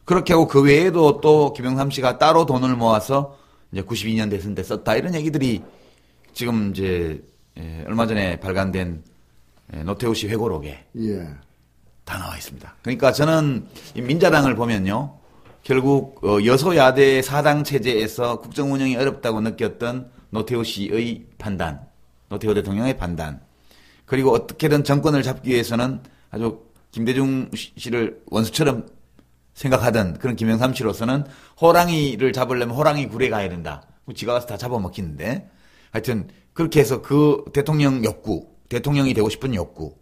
그렇게 하고 그 외에도 또 김영삼 씨가 따로 돈을 모아서 이제 92년 대선 때 썼다. 이런 얘기들이 지금 이제 얼마 전에 발간된 노태우 씨 회고록에 다 나와 있습니다. 그러니까 저는 이 민자당을 보면요. 결국 여소야대 사당 체제에서 국정 운영이 어렵다고 느꼈던 노태우 씨의 판단, 노태우 대통령의 판단, 그리고 어떻게든 정권을 잡기 위해서는 아주 김대중 씨를 원수처럼 생각하던 그런 김영삼 씨로서는 호랑이를 잡으려면 호랑이 굴에 가야 된다. 지가 가서 다 잡아먹히는데. 하여튼 그렇게 해서 그 대통령 욕구, 대통령이 되고 싶은 욕구,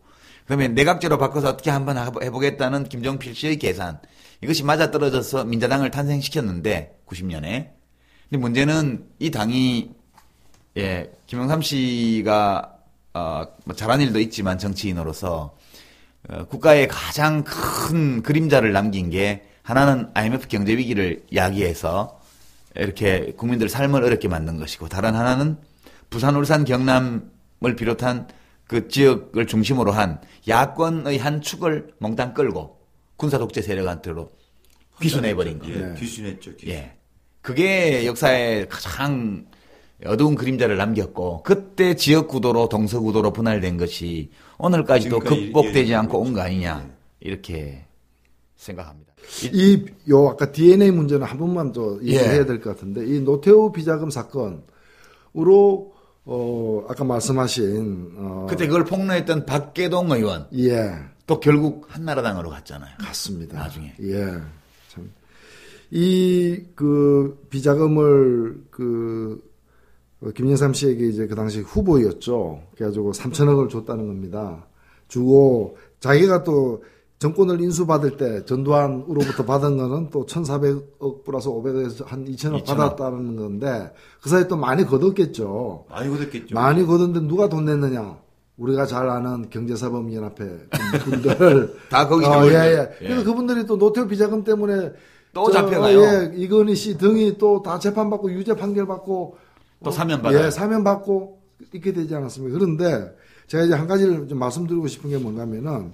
그다음에 내각제로 바꿔서 어떻게 한번 해보겠다는 김종필 씨의 계산, 이것이 맞아떨어져서 민자당을 탄생시켰는데 90년에. 근데 문제는 이 당이 김영삼 씨가 잘한 일도 있지만 정치인으로서 국가에 가장 큰 그림자를 남긴 게 하나는 IMF 경제 위기를 야기해서 이렇게 국민들 삶을 어렵게 만든 것이고, 다른 하나는 부산, 울산, 경남을 비롯한 그 지역을 중심으로 한 야권의 한 축을 몽땅 끌고 군사 독재 세력한테로 귀순해버린 거예요.
귀순했죠.
그게 역사에 가장 어두운 그림자를 남겼고, 그때 지역 구도로 동서 구도로 분할된 것이 오늘까지도 극복되지 않고 온 거 아니냐, 이렇게 생각합니다.
아까 DNA 문제는 한 번만 더 얘기해야 될 것 같은데, 이 노태우 비자금 사건으로 아까 말씀하신
그때 그걸 폭로했던 박계동 의원, 또 결국 한나라당으로 갔잖아요.
갔습니다.
나중에.
참. 그 비자금을 김영삼 씨에게 이제 그 당시 후보였죠. 그래가지고 3천억을 줬다는 겁니다. 주고 자기가 또 정권을 인수받을 때 전두환으로부터 받은 거는 또 1,400억 플러스 500억에서 한 2천억 받았다는 건데, 그 사이에 또 많이 걷었겠죠. 많이 걷었는데 누가 돈 냈느냐? 우리가 잘 아는 경제사범연합회 분들.
다 거기
그래서 그분들이 또 노태우 비자금 때문에
또 잡혀가요.
이건희 씨 등이 또 다 재판받고 유죄 판결받고
또 사면받아요.
사면받고 이렇게 되지 않았습니까? 그런데 제가 이제 한 가지를 좀 말씀드리고 싶은 게 뭔가면은,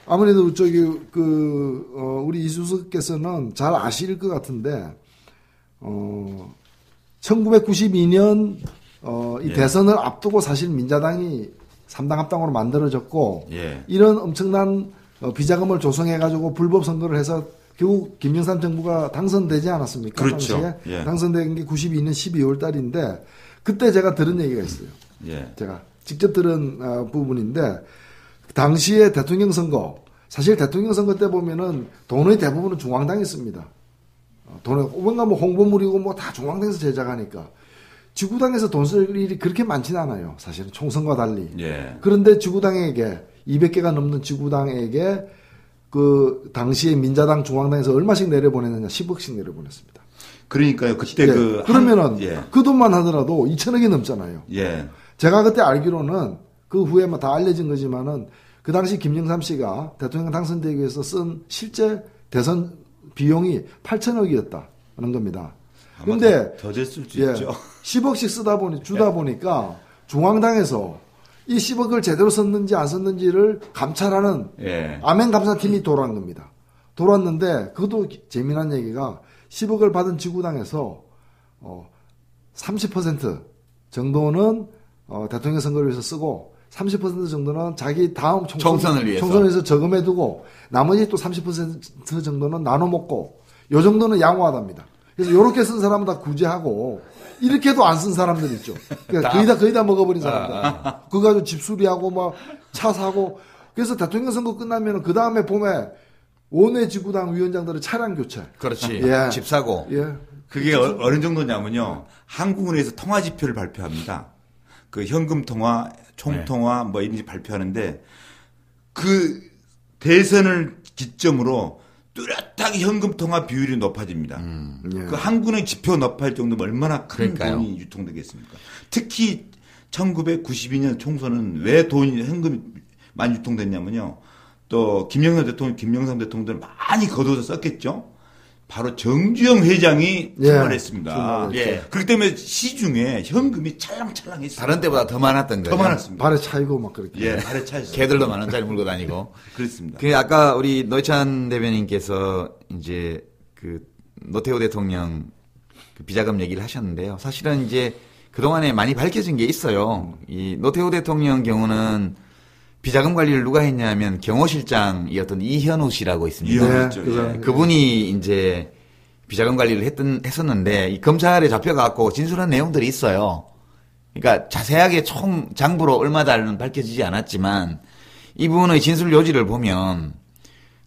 아무래도 우리 이수석께서는 잘 아실 것 같은데, 1992년, 이 대선을 앞두고 사실 민자당이 3당 합당으로 만들어졌고, 이런 엄청난 비자금을 조성해가지고 불법 선거를 해서 결국 김영삼 정부가 당선되지 않았습니까?
그렇죠.
당시에 당선된 게 92년 12월 달인데, 그때 제가 들은 얘기가 있어요. 제가 직접 들은 부분인데, 당시에 대통령 선거, 사실 대통령 선거 때 보면은 돈의 대부분은 중앙당이 씁니다. 돈을 뭔가 홍보물이고 뭐 다 중앙당에서 제작하니까 지구당에서 돈 쓸 일이 그렇게 많지는 않아요. 사실은 총선과 달리. 그런데 지구당에게 200개가 넘는 지구당에게 그 당시에 민자당 중앙당에서 얼마씩 내려보냈느냐, 10억씩 내려보냈습니다.
그러니까요. 그때
그러면은 그 돈만 하더라도 2천억이 넘잖아요. 제가 그때 알기로는 그 후에 다 알려진 거지만은 그 당시 김영삼 씨가 대통령 당선되기 위해서 쓴 실제 대선 비용이 8천억이었다는 겁니다. 그런데
더 됐을 수 있죠.
10억씩 주다 보니까 중앙당에서 이 10억을 제대로 썼는지 안 썼는지를 감찰하는 아멘 감사팀이 돌아온 겁니다. 돌아왔는데 그것도 재미난 얘기가 10억을 받은 지구당에서 30% 정도는 대통령 선거를 위해서 쓰고 30% 정도는 자기 다음
총선을
위해서 저금해두고 나머지 또 30% 정도는 나눠 먹고 요 정도는 양호하답니다. 그래서 요렇게 쓴 사람은 다 구제하고 이렇게도 안 쓴 사람들 있죠. 그러니까 거의 다 먹어버린 사람들. 그거 가지고 집 수리하고 막 차 사고. 그래서 대통령 선거 끝나면 그 다음에 봄에 원외 지구당 위원장들의 차량 교체.
그렇지. 집 사고.
그게 어느 정도냐면요. 한국은행에서 통화지표를 발표합니다. 그 현금 통화, 총통화 뭐 이런 게 발표하는데, 그 대선을 기점으로 뚜렷하게 현금 통화 비율이 높아집니다. 그 한국은행 지표 높아질 정도면 얼마나 큰 돈이 유통되겠습니까? 특히 1992년 총선은 왜 현금이 많이 유통됐냐면요. 또 김영삼 대통령들 많이 거둬서 썼겠죠. 바로 정주영 회장이 출마했습니다. 그렇기 때문에 시중에 현금이 찰랑찰랑했어요.
다른 때보다 더 많았던 거예요.
더 많았습니다.
발에 차이고 막 그렇게.
발에 차있어요.
개들도 만 원짜리 물고 다니고.
그렇습니다.
아까 우리 노회찬 대변인께서 이제 그 노태우 대통령 그 비자금 얘기를 하셨는데요. 사실은 이제 그동안에 많이 밝혀진 게 있어요. 이 노태우 대통령 경우는 비자금 관리를 누가 했냐면 경호실장이었던 이현우 씨라고 있습니다.
그분이
그분이 이제 비자금 관리를 했었는데 이 검찰에 잡혀갖고 진술한 내용들이 있어요. 그러니까 자세하게 총 장부로 얼마다는 밝혀지지 않았지만 이분의 진술 요지를 보면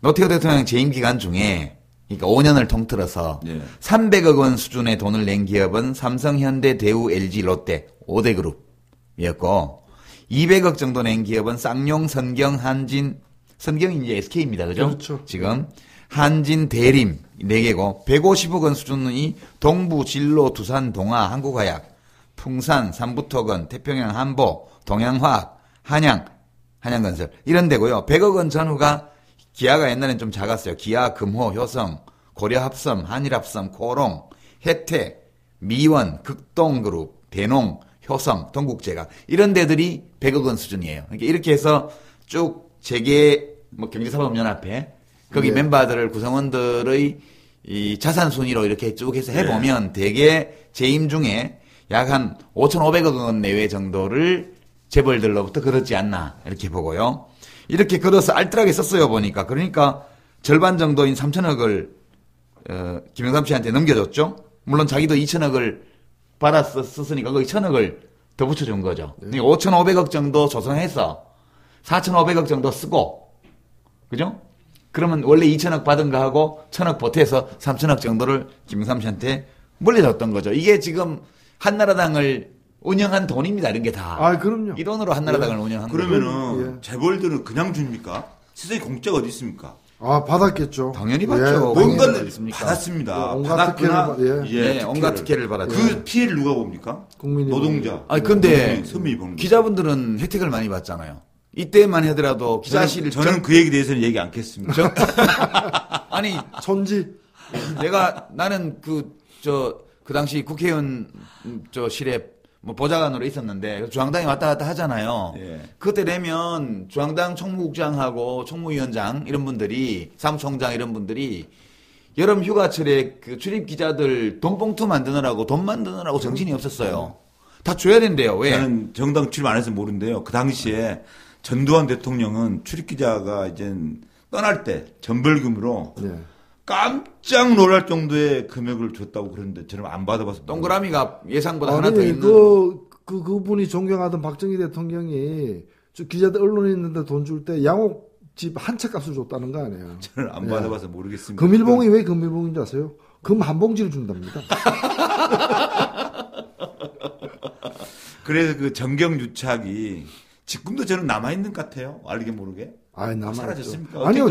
노태우 대통령 재임 기간 중에 그러니까 5년을 통틀어서 300억 원 수준의 돈을 낸 기업은 삼성, 현대, 대우, LG, 롯데 5대 그룹이었고 200억 정도 낸 기업은 쌍용, 선경, 한진, 선경이 이제 SK입니다. 그죠?
그렇죠.
지금 한진, 대림 4개고 150억 원 수준의 동부, 진로, 두산, 동아, 한국화약, 풍산, 삼부토건, 태평양 한보, 동양화학, 한양건설 이런 데고요. 100억 원 전후가 기아가 옛날엔 좀 작았어요. 기아, 금호, 효성, 고려합섬, 한일합섬, 코롱, 혜택, 미원, 극동그룹, 대농, 효성, 동국제약 이런 데들이 100억 원 수준이에요. 그러니까 이렇게 해서 쭉 재계 경제사법연합회 거기 멤버들을 구성원들의 이 자산 순위로 이렇게 쭉 해서 해보면 대개 재임 중에 약 한 5,500억 원 내외 정도를 재벌들로부터 걸었지 않나 이렇게 보고요. 이렇게 걸어서 알뜰하게 썼어요 보니까. 그러니까 절반 정도인 3천억을 김영삼 씨한테 넘겨줬죠. 물론 자기도 2천억을 받았었으니까 거기 1천억을 더 붙여준 거죠. 그러니까 5,500억 정도 조성해서 4,500억 정도 쓰고 그죠? 그러면 원래 2천억 받은 거 하고 1,000억 보태서 3천억 정도를 김영삼 씨한테 물려줬던 거죠. 이게 지금 한나라당을 운영한 돈입니다. 이런 게 다.
아, 그럼요.
이 돈으로 한나라당을 운영한 거예요.
그러면은 재벌들은 그냥 줍니까? 세상에 공짜가 어디 있습니까?
아, 받았겠죠.
당연히 받죠.
뭔가 받았습니다.
온갖 특혜를,
온갖 특혜를 받았죠.
그 피해를 누가 봅니까?
국민이.
노동자.
아니, 근데
서민이 보는
기자분들은 혜택을 많이 받잖아요. 이때만 하더라도 기자실을
저는 그 얘기에 대해서는 얘기 않겠습니다.
아니,
천지.
나는 그 당시 국회의원 실에 보좌관으로 있었는데 중앙당에 왔다 갔다 하잖아요. 그때 되면 중앙당 총무국장하고 총무위원장 이런 분들이 사무총장 이런 분들이 여름 휴가철에 그 출입 기자들 돈봉투 만드느라고 돈 만드느라고 정신이 없었어요. 다 줘야 된대요. 왜?
저는 정당 출입 안 해서 모르는데요. 그 당시에 전두환 대통령은 출입 기자가 이제 떠날 때 전벌금으로 깜짝 놀랄 정도의 금액을 줬다고 그러는데 저는 안 받아봐서
동그라미가 예상보다 하나 더 있는.
그분이 존경하던 박정희 대통령이 기자들 언론에 있는데 돈 줄 때 양옥집 한 채 값을 줬다는 거 아니에요.
저는 안 받아봐서 모르겠습니다.
금일봉이 왜 금일봉인지 아세요? 금 한 봉지를 준답니다.
그래서 그 정경유착이 지금도 저는 남아있는 것 같아요. 알게 모르게.
남아있죠.
사라졌습니까?
아니요,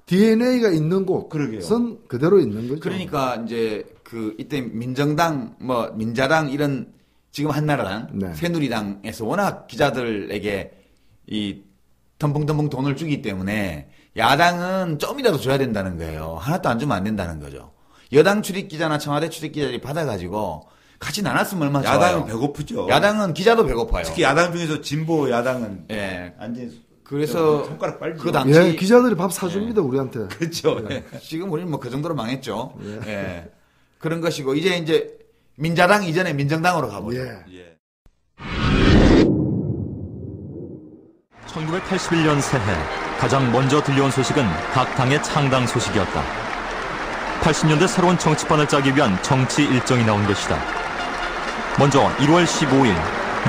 DNA가 있는 곳은 그대로 있는 거죠.
그러니까 이제 이때 민정당, 민자당 이런 지금 한나라당, 새누리당에서 워낙 기자들에게 이 덤벙덤벙 돈을 주기 때문에 야당은 좀이라도 줘야 된다는 거예요. 하나도 안 주면 안 된다는 거죠. 여당 출입 기자나 청와대 출입 기자들이 받아가지고 같이 나눴으면 얼마나 좋아요.
야당은 배고프죠.
야당은 기자도 배고파요.
특히 야당 중에서 진보 야당은
그래서
손가락 빨죠.
그 당시
기자들이 밥 사줍니다 우리한테.
그렇죠. 지금 우리는 그 정도로 망했죠. 그런 것이고 이제 민자당 이전에 민정당으로 가보죠.
1981년 새해 가장 먼저 들려온 소식은 각 당의 창당 소식이었다. 80년대 새로운 정치판을 짜기 위한 정치 일정이 나온 것이다. 먼저 1월 15일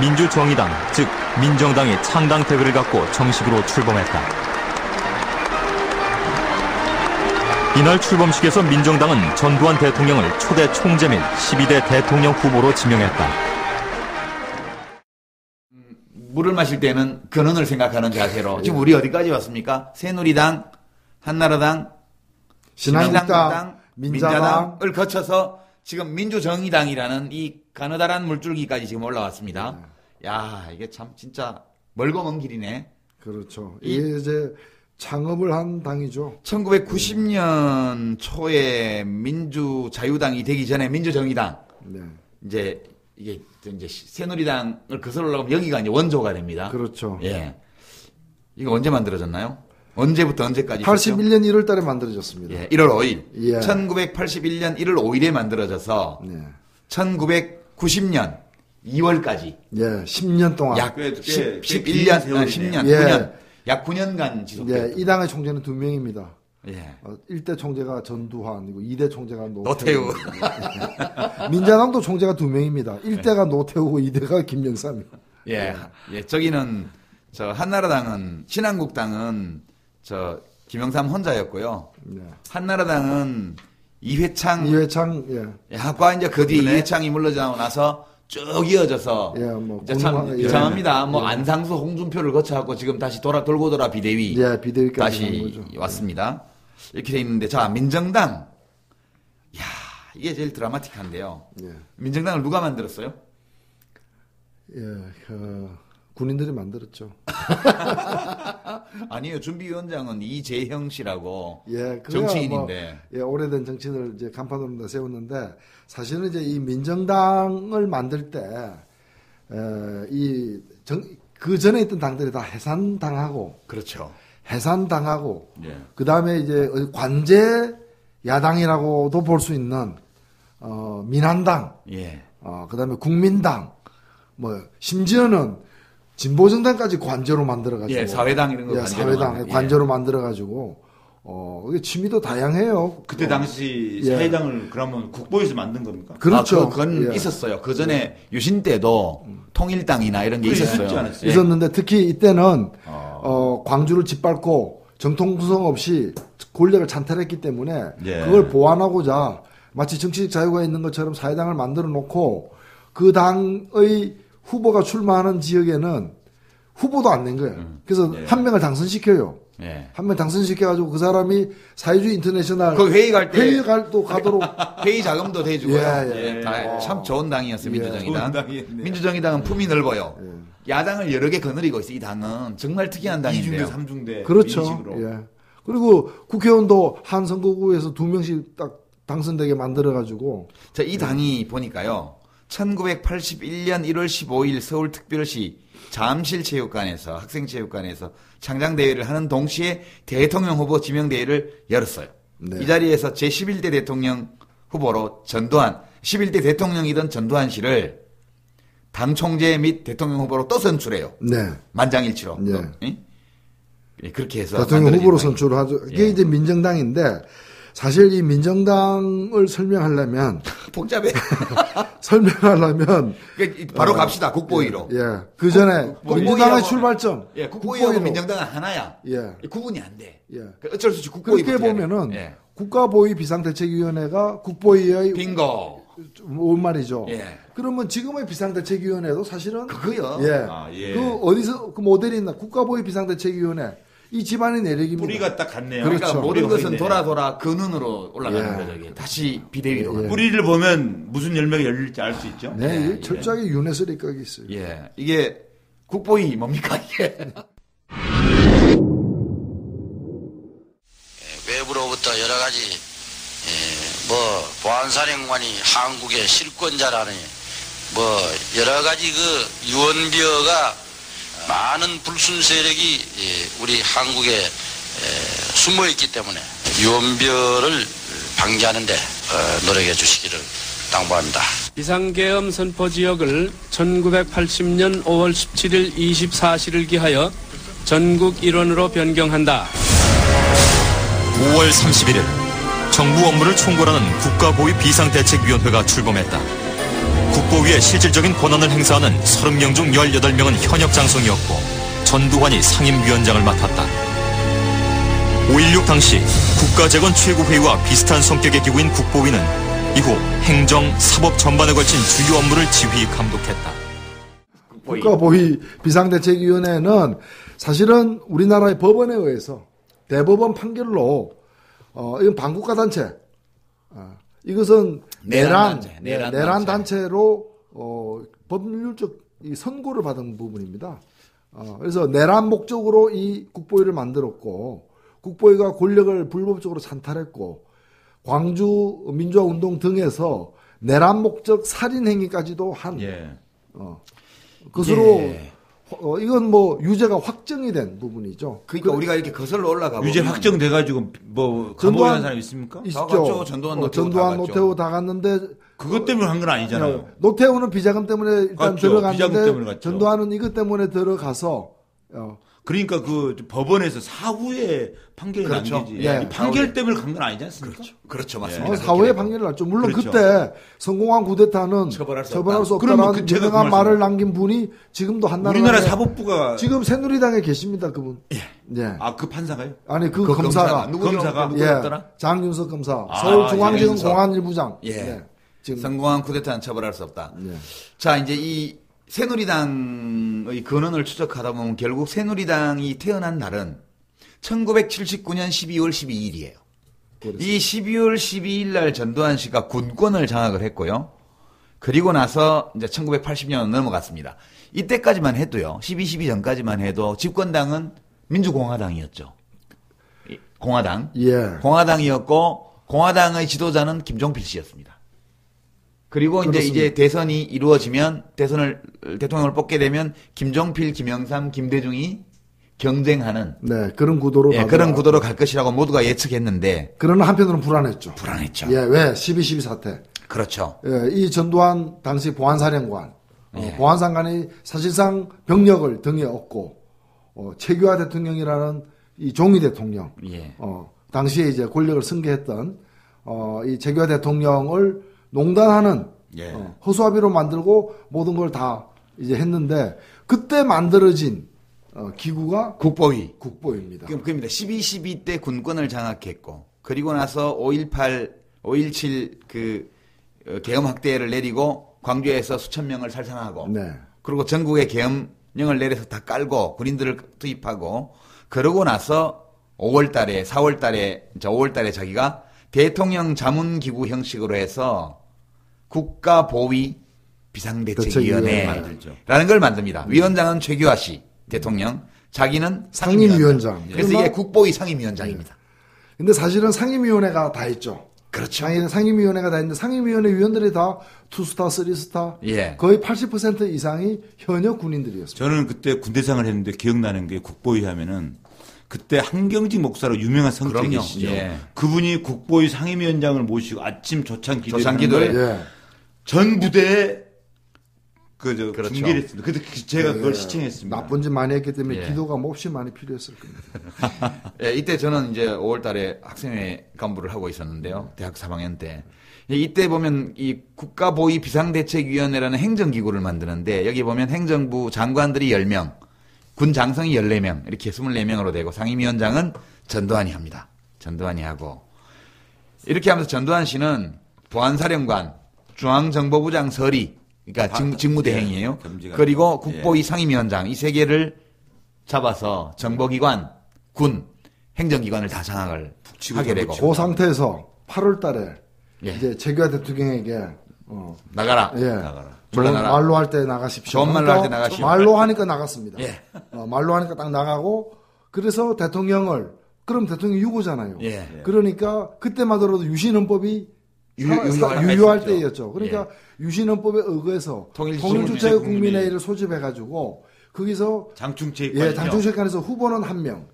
민주정의당, 즉 민정당이 창당 대회를 갖고 정식으로 출범했다. 이날 출범식에서 민정당은 전두환 대통령을 초대 총재 및 12대 대통령 후보로 지명했다.
물을 마실 때는 근원을 생각하는 자세로 지금 우리 어디까지 왔습니까? 새누리당, 한나라당, 신한국당, 민자당을 거쳐서 지금 민주정의당이라는 이 가느다란 물줄기까지 지금 올라왔습니다. 야, 이게 참 진짜 멀고 먼 길이네.
그렇죠. 이게 이제 창업을 한 당이죠.
1990년 초에 민주자유당이 되기 전에 민주정의당. 이제 이게 이제 새누리당을 거슬러 올라가면 여기가 이제 원조가 됩니다.
그렇죠.
이거 언제 만들어졌나요? 언제부터 언제까지?
81년 1월 달에 만들어졌습니다.
1월 5일. 1981년 1월 5일에 만들어져서 1990년 2월까지.
10년 동안.
약 11년, 10년, 9년. 약 9년간 지속됐다.
이 당의 총재는 2명입니다.
예.
1대 총재가 전두환이고 2대 총재가
노태우.
민자당도 총재가 2명입니다. 1대가 노태우고 2대가 김영삼입니다.
예. 예. 저기는 저 한나라당은 신한국당은 저 김영삼 혼자였고요.
네.
한나라당은 이회창
예.
학과 이제 그 뒤에 이회창이 물러나고 나서 쭉 이어져서
예, 뭐
이제 참 이상합니다. 뭐 안상수, 홍준표를 거쳐갖고 지금 다시 돌고 돌아 비대위 다시 왔습니다. 이렇게 돼 있는데 자 민정당 이게 제일 드라마틱한데요.
예.
민정당을 누가 만들었어요?
예, 군인들이 만들었죠.
아니요, 준비위원장은 이재형 씨라고
예,
정치인인데.
뭐, 오래된 정치인을 이제 간판으로 세웠는데 사실은 이제 이 민정당을 만들 때 그 전에 있던 당들이 다 해산당하고.
그렇죠.
해산당하고.
예.
그 다음에 이제 관제 야당이라고도 볼 수 있는 민한당.
예.
그 다음에 국민당. 뭐 심지어는 진보정당까지 관제로 만들어가지고.
예, 사회당 이런 거
사회당 관제로 만들어가지고. 이게 취미도 다양해요.
그때 당시 사회당을 그러면 국보에서 만든 겁니까?
그렇죠.
그건 있었어요. 그 전에 유신 때도 통일당이나 이런 게 있었어요.
있었는데 특히 이때는 광주를 짓밟고 정통 구성 없이 권력을 찬탈했기 때문에 그걸 보완하고자 마치 정치적 자유가 있는 것처럼 사회당을 만들어 놓고 그 당의 후보가 출마하는 지역에는 후보도 안 낸 거예요. 그래서 한 명을 당선시켜요. 한 명 당선시켜가지고 그 사람이 사회주의 인터내셔널
그 회의 갈 때
가도록
회의 자금도 대주고요. 참 좋은 당이었어요. 민주정의당. 민주정의당은 품이 넓어요. 야당을 여러 개 거느리고 있어요. 이 당은 정말 특이한 당인데요.
2중대, 3중대.
그렇죠. 그리고 국회의원도 한 선거구에서 2명씩 딱 당선되게 만들어가지고.
자, 이 당이 보니까요. 1981년 1월 15일 서울특별시 잠실체육관에서 학생체육관에서 창당대회를 하는 동시에 대통령 후보 지명대회를 열었어요.
네.
이 자리에서 제11대 대통령 후보로 전두환, 11대 대통령이던 전두환 씨를 당 총재 및 대통령 후보로 또 선출해요.
네.
만장일치로.
네.
예, 그렇게 해서.
대통령 후보로 선출을 하죠. 이게 이제 민정당인데 사실 이 민정당을 설명하려면
복잡해.
설명하려면
바로 갑시다. 국보위로.
그 전에 민주당의 출발점.
국보위하고 민정당은 하나야. 구분이 안 돼. 어쩔 수 없이 국보위.
그렇게 보면은 국가보위 비상대책위원회가 국보위의
빙고.
뭔 말이죠. 그러면 지금의 비상대책위원회도 사실은
그거요.
그 어디서 그 모델이 있나? 국가보위 비상대책위원회. 이 집안의 내력입니다.
뿌리가 딱 같네요.
그러니까 모든 것은 돌아 그 눈으로 올라가는 거죠. 이게. 다시 비대위로.
뿌리를 보면 무슨 열매가 열릴지 알 수 있죠.
네, 철저하게 윤회설 입각이 있어요.
이게 국보위 뭡니까 이게?
외부로부터 여러 가지 보안사령관이 한국의 실권자라니 여러 가지 그 유언비어가 많은 불순 세력이 우리 한국에 숨어있기 때문에 유언비어를 방지하는 데 노력해 주시기를 당부합니다.
비상계엄 선포 지역을 1980년 5월 17일 24시를 기하여 전국 일원으로 변경한다.
5월 31일 정부 업무를 총괄하는 국가보위 비상대책위원회가 출범했다. 국보위의 실질적인 권한을 행사하는 30명 중 18명은 현역 장성이었고 전두환이 상임위원장을 맡았다. 5.16 당시 국가재건 최고회의와 비슷한 성격의 기구인 국보위는 이후 행정, 사법 전반에 걸친 주요 업무를 지휘 감독했다.
국가보위 비상대책위원회는 사실은 우리나라의 법원에 의해서 대법원 판결로 이건 반국가 단체 이것은 내란 단체로 법률적 선고를 받은 부분입니다. 그래서 내란 목적으로 이 국보위를 만들었고 국보위가 권력을 불법적으로 찬탈했고 광주 민주화 운동 등에서 내란 목적 살인 행위까지도 한 것으로 이건 유죄가 확정이 된 부분이죠.
그러니까 우리가 이렇게 거슬러 올라가고
유죄 확정돼가지고 감옥에 간 사람 있습니까?
있죠.
전두환
노태우 다 갔는데
그것 때문에 간 건 아니잖아요.
노태우는 비자금 때문에 일단
갔죠.
들어갔는데
비자금 때문에 갔죠.
전두환은 이것 때문에 들어가서
그러니까 그 법원에서 사후에 판결이 난 거지. 예. 판결 때문에 간 건 아니지 않습니까?
그렇죠. 맞습니다.
사후에 판결을 났죠. 물론 그렇죠. 그때 성공한 쿠데타는 처벌할 수 없다라는 유명한 말을 남긴 분이 지금도 한나라에
우리나라 사법부가
지금 새누리당에 계십니다. 그분.
예. 아, 그 판사가요?
아니, 그 검사가.
누구였더라?
장윤석 검사. 서울중앙지검 공안일부장.
예. 지금 성공한 쿠데타는 처벌할 수 없다. 자, 이제 이 새누리당의 근원을 추적하다 보면 결국 새누리당이 태어난 날은 1979년 12월 12일이에요. 그렇습니다. 이 12월 12일 날 전두환 씨가 군권을 장악을 했고요. 그리고 나서 이제 1980년 넘어갔습니다. 이때까지만 해도요. 12 전까지만 해도 집권당은 민주공화당이었죠. 공화당. 예. 공화당이었고 공화당의 지도자는 김종필 씨였습니다. 그리고 그렇습니다. 이제 대선이 이루어지면 대통령을 뽑게 되면 김종필, 김영삼, 김대중이 경쟁하는
그런 구도로
그런 구도로 갈 것이라고 모두가 예측했는데
그러나 한편으로는 불안했죠.
예,
왜 12 사태.
그렇죠.
예, 이 전두환 당시 보안사령관, 보안상관이 사실상 병력을 등에 업고 최규하 대통령이라는 이 종이 대통령, 당시에 이제 권력을 승계했던 이 최규하 대통령을 농단하는 허수아비로 만들고 모든 걸 다 이제 했는데 그때 만들어진 기구가 국보위입니다.
그럽니다. 12 때 군권을 장악했고 그리고 나서 5.17 그 계엄 학대를 내리고 광주에서 수천 명을 살상하고 그리고 전국에 계엄령을 내려서 다 깔고 군인들을 투입하고 그러고 나서 5월달에 자기가 대통령 자문기구 형식으로 해서 국가보위 비상대책위원회라는 걸 만듭니다. 위원장은 최규하 씨 대통령, 자기는
상임위원장.
그래서 이게 국보위 상임위원장입니다.
근데 사실은 상임위원회가 다 했죠.
그렇죠.
상임위원회가 다 했는데 상임위원회 위원들이 다 2스타, 3스타 거의 80% 이상이 현역 군인들이었습니다.
저는 그때 군대생활을 했는데 기억나는 게 국보위 하면은 그때 한경직 목사로 유명한 성격이 계시죠. 그분이 국보위 상임위원장을 모시고 아침 조창기도에 전 부대에
그렇죠.
중계를 했습니다. 그때 제가 그걸 시청했습니다.
나쁜 짓 많이 했기 때문에 기도가 몹시 많이 필요했을 겁니다.
이때 저는 이제 5월달에 학생회 간부를 하고 있었는데요. 대학 3학년 때. 이때 보면 이 국가보위 비상대책위원회라는 행정기구를 만드는데 여기 보면 행정부 장관들이 10명, 군 장성이 14명, 이렇게 24명으로 되고 상임위원장은 전두환이 합니다. 전두환이 하고. 이렇게 하면서 전두환 씨는 보안사령관, 중앙정보부장 서리, 그러니까 직무대행이에요. 그리고 국보위 상임위원장 이 세 개를 잡아서 정보기관, 군, 행정기관을 다 장악을 하게 되고.
그 상태에서 8월달에 이제 최규하 대통령에게
나가라.
나가라. 말로 할 때 나가십시오.
좋은 말로 할 때 나가십시오.
말로 하니까 나갔습니다. 말로 하니까 딱 나가고 그래서 그럼 대통령이 유고잖아요. 그러니까 그때만 들어도 유신헌법이 유효할 때였죠. 그러니까 유신헌법에 의거해서 통일주체의 국민회의를 소집해가지고 거기서 장충체육관에서 후보는 1명,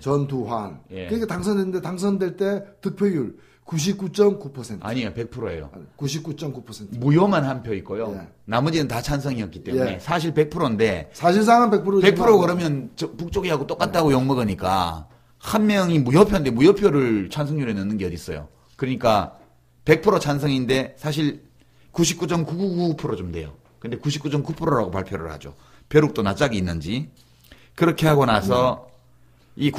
전두환. 그러니까 당선됐는데 당선될 때 득표율 99.9%.
아니요, 100%예요.
99.9%.
무효만 한 표 있고요. 나머지는 다 찬성이었기 때문에 사실 100%인데
사실상은 100%.
100% 그러면 북쪽이하고 똑같다고 욕 먹으니까 한 명이 무효표인데 무효표를 찬성률에 넣는 게 어디 있어요? 그러니까 100% 찬성인데 사실 99.999% 좀 돼요. 근데 99.9%라고 발표를 하죠. 벼룩도 낯짝이 있는지. 그렇게 하고 나서 이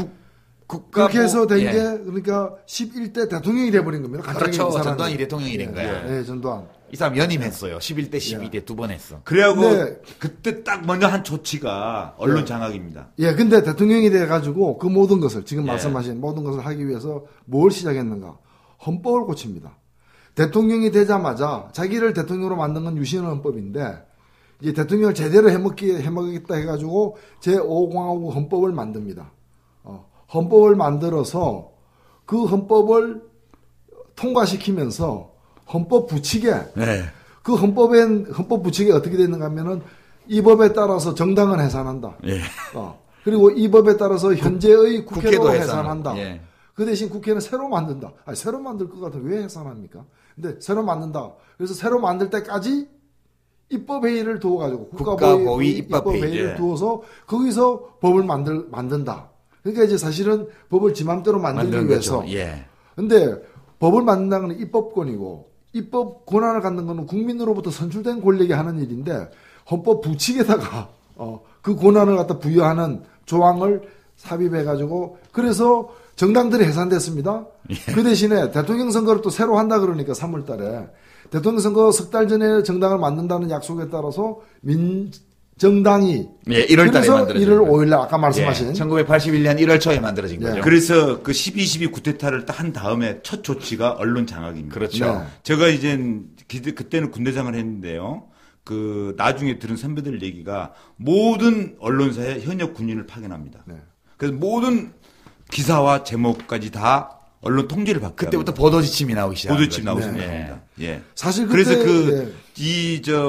그렇게 해서 된 게 그러니까 11대 대통령이 돼버린 겁니다.
그렇죠. 전두환이 대통령이 된 거야.
전두환.
이 사람 연임했어요. 11대, 12대 2번 했어.
그래하고 그때 딱 먼저 한 조치가 언론 장악입니다.
근데 대통령이 돼가지고 그 모든 것을 지금 말씀하신 모든 것을 하기 위해서 뭘 시작했는가? 헌법을 고칩니다. 대통령이 되자마자 자기를 대통령으로 만든 건 유신헌법인데 이제 대통령을 제대로 해먹겠다 해가지고 제5공화국 헌법을 만듭니다. 헌법을 만들어서 그 헌법을 통과시키면서 헌법 부칙에 그 헌법 부칙이 어떻게 되는가 하면은 이 법에 따라서 정당은 해산한다. 그리고 이 법에 따라서 현재의 국회도 해산한다. 그 대신 국회는 새로 만든다. 새로 만들 것 같으면 왜 해산합니까? 근데 새로 만든다. 그래서 새로 만들 때까지 입법회의를 두어가지고
국가보위 입법회의를
두어서 거기서 법을 만든다. 그러니까 이제 사실은 법을 지 맘대로 만들기 위해서.
예.
근데 법을 만든다는 건 입법권이고 입법 권한을 갖는 것은 국민으로부터 선출된 권력이 하는 일인데 헌법 부칙에다가 그 권한을 갖다 부여하는 조항을 삽입해가지고 그래서 정당들이 해산됐습니다. 예. 그 대신에 대통령 선거를 또 새로 한다 그러니까 3월 달에 대통령 선거 석 달 전에 정당을 만든다는 약속에 따라서 정당이
1월 달에 만들어진
1월 5일 날 아까 말씀하신
1981년 1월 초에 만들어진 거죠.
그래서 그 12.12 쿠데타를 딱 한 다음에 첫 조치가 언론 장악입니다.
그렇죠.
제가 이제 그때는 군대생활을 했는데요. 그 나중에 들은 선배들 얘기가 모든 언론사에 현역 군인을 파견합니다. 그래서 모든 기사와 제목까지 다 언론 통제를 받고
그때부터 보도 지침이 나오기 시작합니다.
보도 지침 나오기 시작합니다. 예.
사실
그래서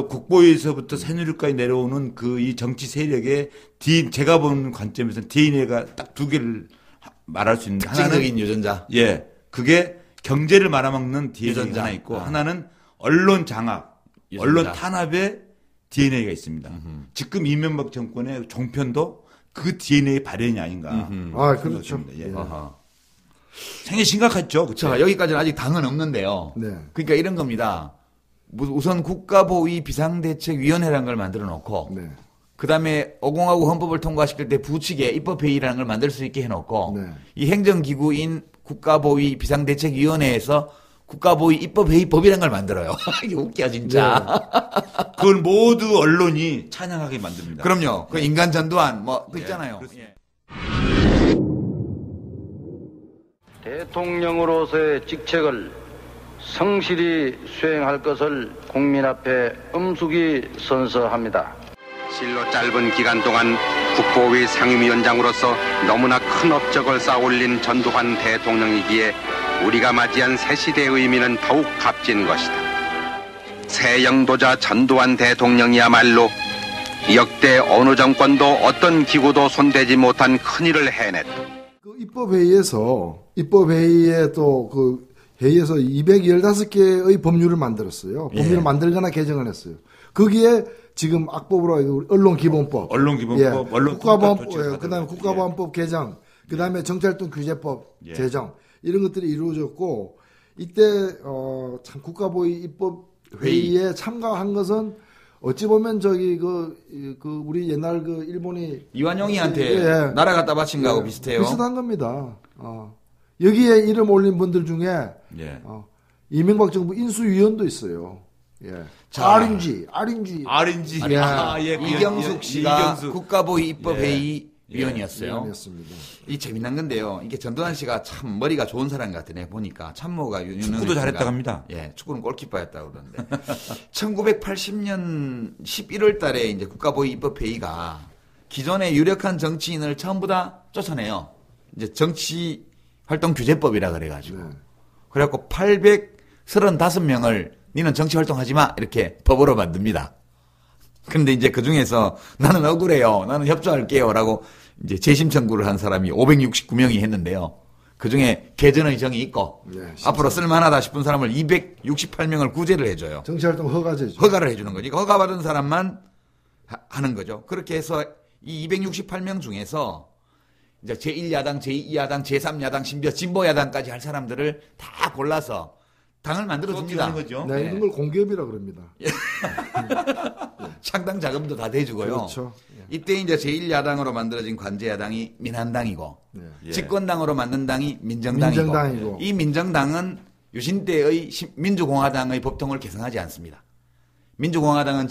국보에서부터 새누리까지 내려오는 이 정치 세력의 제가 보는 관점에서는 DNA가 딱 두 개를 말할 수 있는데
하나는 유전자.
예. 그게 경제를 말아먹는 DNA가 하나 있고 하나는 언론 장악, 유전자. 언론 탄압의 DNA가 있습니다. 지금 이명박 정권의 종편도 그 DNA 발현이 아닌가.
그렇죠.
예. 상당히 심각했죠. 그쵸?
자, 여기까지는 아직 당은 없는데요.
네.
그러니까 이런 겁니다. 우선 국가보위 비상대책위원회라는 걸 만들어 놓고, 그 다음에 5공화국 헌법을 통과시킬 때 부칙에 입법회의라는 걸 만들 수 있게 해놓고, 이 행정기구인 국가보위 비상대책위원회에서 국가보위 입법회의법이라는 걸 만들어요. 이게 웃겨, 진짜.
그걸 모두 언론이 찬양하게 만듭니다.
그럼요. 그 인간 전두환, 또 있잖아요.
대통령으로서의 직책을 성실히 수행할 것을 국민 앞에 엄숙히 선서합니다. 실로 짧은 기간 동안 국보위 상임위원장으로서 너무나 큰 업적을 쌓아올린 전두환 대통령이기에 우리가 맞이한 새 시대의 의미는 더욱 값진 것이다. 새 영도자 전두환 대통령이야말로 역대 어느 정권도 어떤 기구도 손대지 못한 큰일을 해냈다.
그 입법회의에 또 그 회의에서 215개의 법률을 만들었어요. 법률을 만들거나 개정을 했어요. 거기에 지금 악법으로 언론기본법, 국가보안법, 그다음에 국가보안법 개정, 그다음에 정치활동 규제법 제정 이런 것들이 이루어졌고 이때 참 국가보위 입법 회의에 참가한 것은 어찌 보면 우리 옛날 일본이
이완용이한테 나라 갖다 바친 거하고 비슷해요.
비슷한 겁니다. 여기에 이름 올린 분들 중에 이명박 정부 인수위원도 있어요. RNG.
이경숙 씨가 국가보위 입법회의 위원이었어요. 이 재미난 건데요. 이게 전두환 씨가 참 머리가 좋은 사람 같으네 보니까 참모가
축구도 잘했다고 합니다.
예, 축구는 골키퍼였다고 그러는데 1980년 11월 달에 이제 국가보위 입법회의가 기존의 유력한 정치인을 전부 다 쫓아내요. 이제 정치 활동 규제법이라 그래가지고 그래갖고 835명을 니는 정치 활동하지 마 이렇게 법으로 만듭니다. 근데 이제 그 중에서 나는 억울해요. 나는 협조할게요라고 이제 재심 청구를 한 사람이 569명이 했는데요. 그 중에 개전 의정이 있고 앞으로 쓸만하다 싶은 사람을 268명을 구제를 해줘요.
정치활동 허가제죠.
허가를 해주는 거지. 허가받은 사람만 하는 거죠. 그렇게 해서 이 268명 중에서 이제 제1야당, 제2야당, 제3야당, 심지어 진보야당까지 할 사람들을 다 골라서 당을 만들어줍니다.
네, 이런 걸 공기업이라 그럽니다.
창당 자금도 다 대주고요.
그렇죠.
이때 이제 제1야당으로 만들어진 관제야당이 민한당이고, 집권당으로 만든 당이 민정당이고, 이 민정당은 유신 때의 민주공화당의 법통을 개선하지 않습니다. 민주공화당은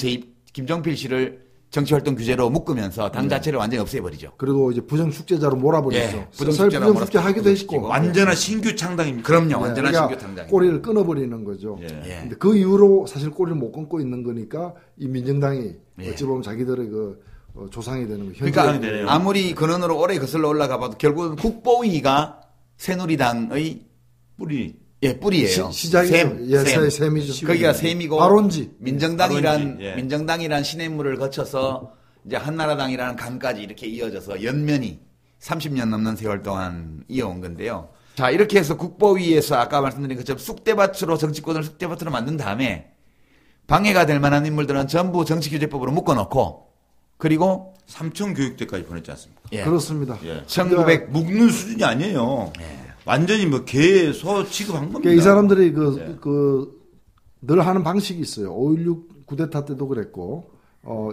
김종필 씨를 정치활동 규제로 묶으면서 당 자체를 완전히 없애버리죠.
그리고 이제 부정축제자로 몰아버리죠.
부정축제
하기도 했고.
완전한 신규 창당입니다.
그럼요. 완전한 신규 창당.
꼬리를 끊어버리는 거죠. 근데 그 이후로 사실 꼬리를 못 끊고 있는 거니까 이 민정당이 어찌 보면 자기들의 조상이 되는 거예요.
그러니까 아무리 근원으로 오래 거슬러 올라가 봐도 결국은 국보위가 새누리당의 뿌리예요.
셈이죠.
거기가 셈이고
발원지.
민정당이란 시냇물을 거쳐서 이제 한나라당이라는 강까지 이렇게 이어져서 연면이 30년 넘는 세월 동안 이어온 건데요. 자, 이렇게 해서 국보위에서 아까 말씀드린 것처럼 정치권을 쑥대밭으로 만든 다음에 방해가 될 만한 인물들은 전부 정치규제법으로 묶어놓고 그리고
삼청교육대까지 보냈지 않습니까?
예. 그렇습니다.
예. 1900 묶는 수준이 아니에요. 예. 완전히 뭐 개소 취급한 겁니다.
이 사람들이 늘 하는 방식이 있어요. 5.16 쿠데타 때도 그랬고,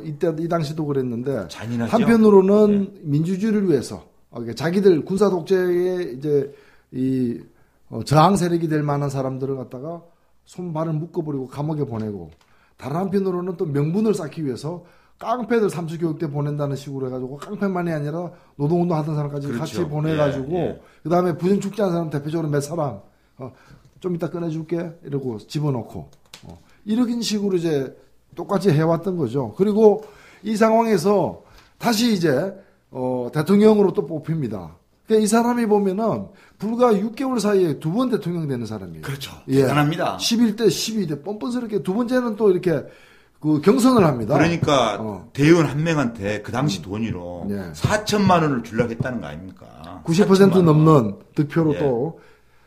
이 당시도 그랬는데,
잔인하죠?
한편으로는 민주주의를 위해서, 자기들 군사 독재에 이제 저항 세력이 될 만한 사람들을 갖다가 손발을 묶어버리고 감옥에 보내고, 다른 한편으로는 또 명분을 쌓기 위해서 깡패들 삼수교육대 보낸다는 식으로 해가지고 깡패만이 아니라 노동운동 하던 사람까지
그렇죠.
같이 보내가지고 그 다음에 부정축제한 사람 대표적으로 몇 사람 좀 이따 꺼내줄게 이러고 집어넣고 이런 식으로 이제 똑같이 해왔던 거죠. 그리고 이 상황에서 다시 이제 대통령으로 또 뽑힙니다. 그러니까 이 사람이 보면은 불과 6개월 사이에 2번 대통령 되는 사람이에요.
그렇죠. 대단합니다.
11대 12대 뻔뻔스럽게 두 번째는 또 이렇게 경선을 합니다.
그러니까 대의원 한 명한테 그 당시 돈으로 4천만 원을 주려고 했다는 거 아닙니까?
90% 넘는 득표로 또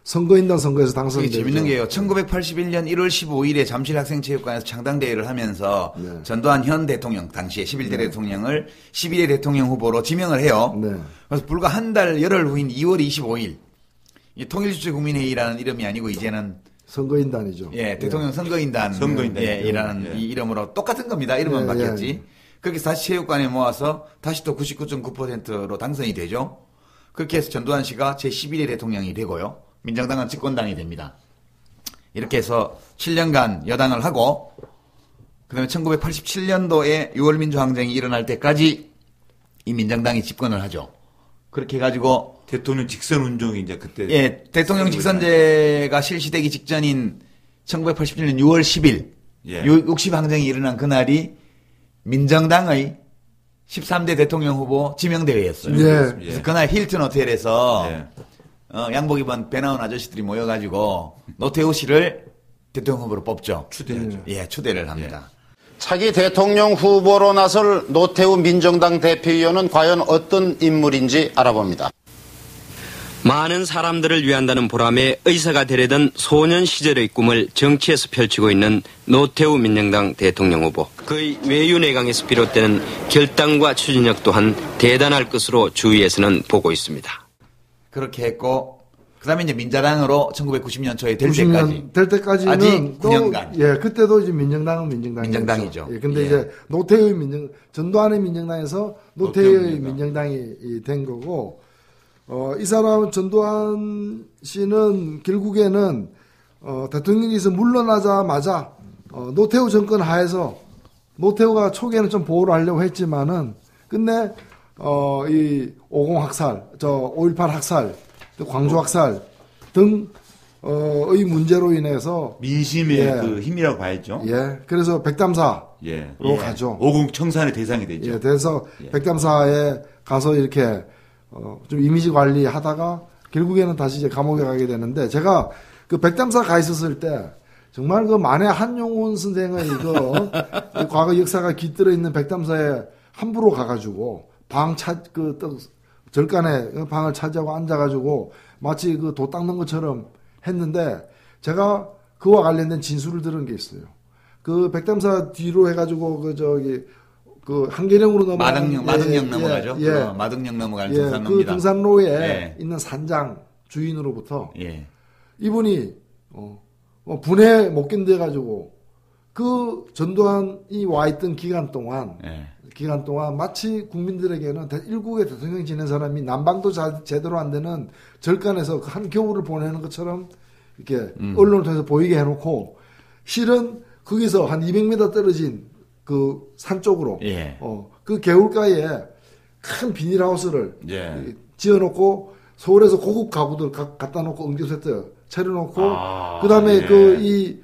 선거인단 선거에서 당선되죠.
재밌는 게요. 1981년 1월 15일에 잠실학생체육관에서 창당대회를 하면서 전두환 현 대통령 당시에 11대 대통령을 12대 대통령 후보로 지명을 해요. 그래서 불과 한 달 열흘 후인 2월 25일 이 통일주체국민회의라는 이름이 아니고 이제는
선거인단이죠.
예, 대통령 선거인단. 이라는 이 이름으로 똑같은 겁니다. 이름만 바뀌었지. 그렇게 다시 체육관에 모아서 다시 또 99.9%로 당선이 되죠. 그렇게 해서 전두환 씨가 제11대 대통령이 되고요. 민정당은 집권당이 됩니다. 이렇게 해서 7년간 여당을 하고 그다음에 1987년도에 6월 민주항쟁이 일어날 때까지 이 민정당이 집권을 하죠. 그렇게 해가지고
대통령 직선 운동이 이제 그때
대통령 직선제가 실시되기 직전인 1987년 6월 10일 60 항쟁이 일어난 그날이 민정당의 13대 대통령 후보 지명대회였어요. 그래서 그날 힐튼 호텔에서 양복 입은 배 나온 아저씨들이 모여가지고 노태우 씨를 대통령 후보로 뽑죠.
추대하죠.
추대를 합니다.
차기 대통령 후보로 나설 노태우 민정당 대표위원은 과연 어떤 인물인지 알아봅니다.
많은 사람들을 위한다는 보람에 의사가 되려던 소년 시절의 꿈을 정치에서 펼치고 있는 노태우 민정당 대통령 후보. 그의 외유내강에서 비롯되는 결단과 추진력 또한 대단할 것으로 주위에서는 보고 있습니다.
그렇게 했고 그다음에 이제 민자당으로 1990년 초에 될 때까지는
아직
9년간.
그때도 이제 민정당은
민정당이죠.
근데 이제 노태우의 전두환의 민정당에서 노태우의 민정당이 된 거고, 이 사람은 전두환 씨는 결국에는 대통령에서 물러나자마자 노태우 정권 하에서 노태우가 초기에는 좀 보호를 하려고 했지만은 끝내 이 50 학살, 5.18 학살, 광주 학살 등의 문제로 인해서
민심의 그 힘이라고 봐야죠.
그래서 백담사로 가죠.
50 청산의 대상이 되죠.
그래서 백담사에 가서 이렇게 좀 이미지 관리하다가 결국에는 다시 이제 감옥에 가게 되는데, 제가 그 백담사 가 있었을 때 정말 그 만해 한용운 선생의 과거 역사가 깃들어 있는 백담사에 함부로 가가지고 절간에 방을 차지하고 앉아가지고 마치 그 도 닦는 것처럼 했는데, 제가 그와 관련된 진술을 들은 게 있어요. 그 백담사 뒤로 해가지고 그 한계령으로 넘어가는
마등령 넘어가죠. 마등령 넘어가는 등산로입니다.
그 등산로에 있는 산장 주인으로부터 이분이 분해 못 견뎌가지고 그 전두환이 와 있던 기간 동안 마치 국민들에게는 일국의 대통령 지낸 사람이 난방도 제대로 안 되는 절간에서 한 겨울을 보내는 것처럼 이렇게 언론을 통해서 보이게 해놓고, 실은 거기서 한 200m 떨어진 그 산 쪽으로 그 개울가에 큰 비닐하우스를 지어놓고 서울에서 고급 가구들 갖다 놓고 응급세트 차려놓고 그다음에 이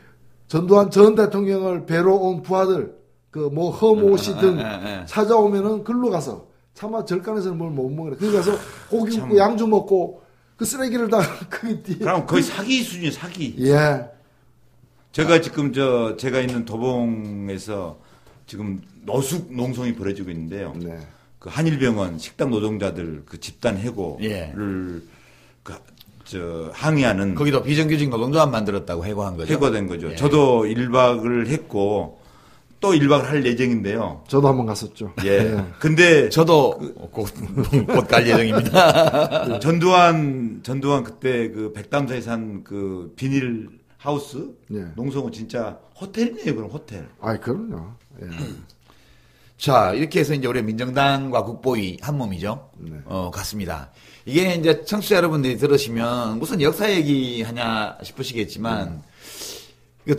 전두환 전 대통령을 뵈러 온 부하들 허모 씨 등 찾아오면은 글로 가서 차마 절간에서는 뭘 못 먹으래. 거기 가서 고기 굽고 양주 먹고 그 쓰레기를 다
그럼 거의 사기 수준이 사기. 제가 지금 제가 있는 도봉에서 지금 노숙 농성이 벌어지고 있는데요. 그 한일병원 식당 노동자들 그 집단 해고를 항의하는.
거기도 비정규직 노동조합 만들었다고 해고한 거죠.
해고된 거죠. 예. 저도 1박을 했고 또 1박을 할 예정인데요.
저도 한번 갔었죠.
예.
예.
근데
저도 곧 갈 예정입니다.
전두환 그때 그 백담사에 산 그 비닐 하우스
예.
농성은 진짜 호텔이네요. 그럼 호텔.
아, 그럼요. 예.
자, 이렇게 해서 이제 우리 민정당과 국보위 한 몸이죠.
네.
같습니다. 이게 이제 청취자 여러분들이 들으시면 무슨 역사 얘기하냐 싶으시겠지만,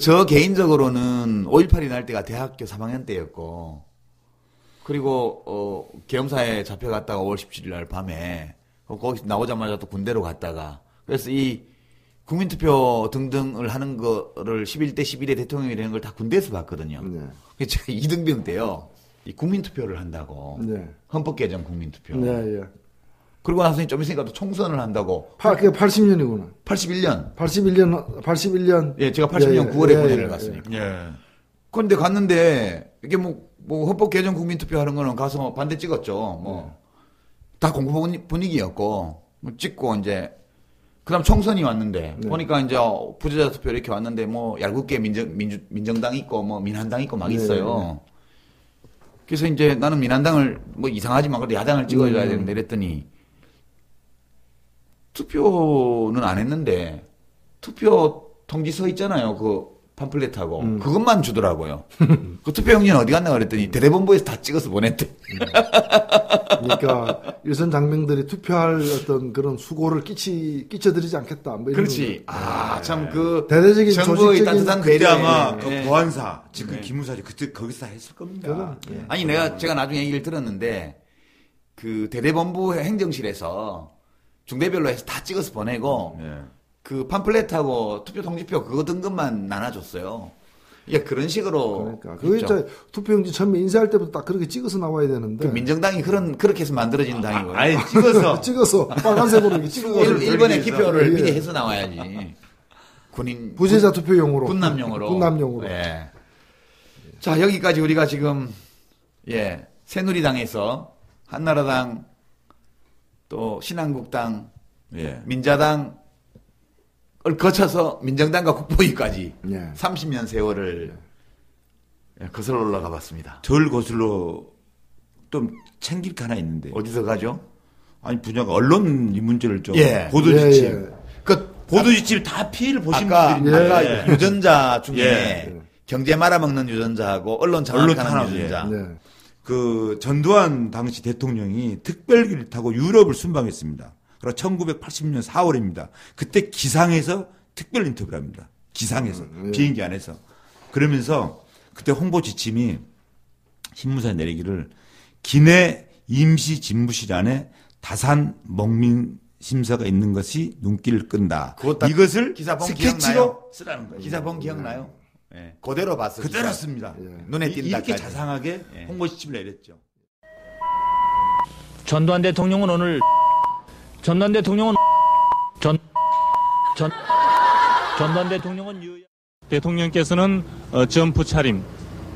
저 개인적으로는 5.18이 날 때가 대학교 3학년 때였고, 그리고, 계엄사에 잡혀갔다가 5월 17일 날 밤에, 거기서 나오자마자 또 군대로 갔다가, 그래서 이 국민투표 등등을 하는 거를 11대 11대 대통령이 되는 걸 다 군대에서 봤거든요.
네.
제가 2등병 때요. 이 국민투표를 한다고.
네.
헌법 개정 국민투표.
네, 예.
그리고 나서 좀 있으니까 또 총선을 한다고.
그게 80년이구나.
81년. 예, 제가 80년 9월에 군대를 갔으니까.
예.
그런데 갔는데, 이게 뭐 헌법 개정 국민투표 하는 거는 가서 반대 찍었죠. 다 공부 분위기였고, 찍고 이제, 그 다음 총선이 왔는데, 보니까 이제 부재자 투표 이렇게 왔는데, 얄궂게 민정당 있고, 민한당 있고 막 있어요. 그래서 이제 나는 민한당을 이상하지만 그래도 야당을 찍어줘야 되는데 이랬더니 투표는 안 했는데 투표 통지서 있잖아요. 그 팜플렛하고 그것만 주더라고요. 그 투표용지는 어디 갔나 그랬더니 대대본부에서 다 찍어서 보냈대.
그러니까 일선 장병들이 투표할 어떤 그런 수고를 끼쳐드리지 않겠다. 뭐 이런
그렇지. 참 그
대대적인
정부의 따뜻한
그때
배려.
아마 그 보안사 지금 기무사지 그때 거기서 다 했을 겁니다.
아니 제가 나중에 얘기를 들었는데 그 대대본부 행정실에서 중대별로 해서 다 찍어서 보내고 그 팜플렛하고 투표 통지표 그거 등급만 나눠줬어요. 예, 그런 식으로.
그러니까. 그게 투표용지 처음에 인쇄할 때부터 딱 그렇게 찍어서 나와야 되는데.
그 민정당이 그렇게 해서 만들어진 당이고요.
아예
찍어서 빨간색으로 이렇게 찍어서.
1번의 기표를 미리 해서 나와야지. 군인.
부재자 투표용으로.
군남용으로. 예. 자, 여기까지 우리가 지금, 새누리당에서 한나라당, 또 신한국당, 민자당, 을 거쳐서 민정당과 국보위까지 30년 세월을 거슬러 올라가 봤습니다.
덜 거슬러 좀 챙길 게 하나 있는데.
어디서 가죠?
아니, 분야가 언론 이 문제를 좀. 보도지침. 보도지침 다 피해를 보신 분들이.
아까 유전자 중에 경제 말아먹는 유전자하고 언론 장악하는 유전자.
그 전두환 당시 대통령이 특별기를 타고 유럽을 순방했습니다. 그리고 1980년 4월입니다. 그때 기상에서 특별 인터뷰를 합니다. 기상에서. 비행기 안에서. 그러면서 그때 홍보 지침이 신문사에 내리기를 기내 임시 집무실 안에 다산 먹민 심사가 있는 것이 눈길을 끈다. 이것을 스케치로 쓰라는 거예요.
기사본 기억나요? 그대로 봤어요.
그대로 씁니다.
눈에 띈다.
이렇게 자상하게 홍보 지침을 내렸죠.
전두환 대통령은 오늘 전두환 대통령은
대통령께서는 점프 차림,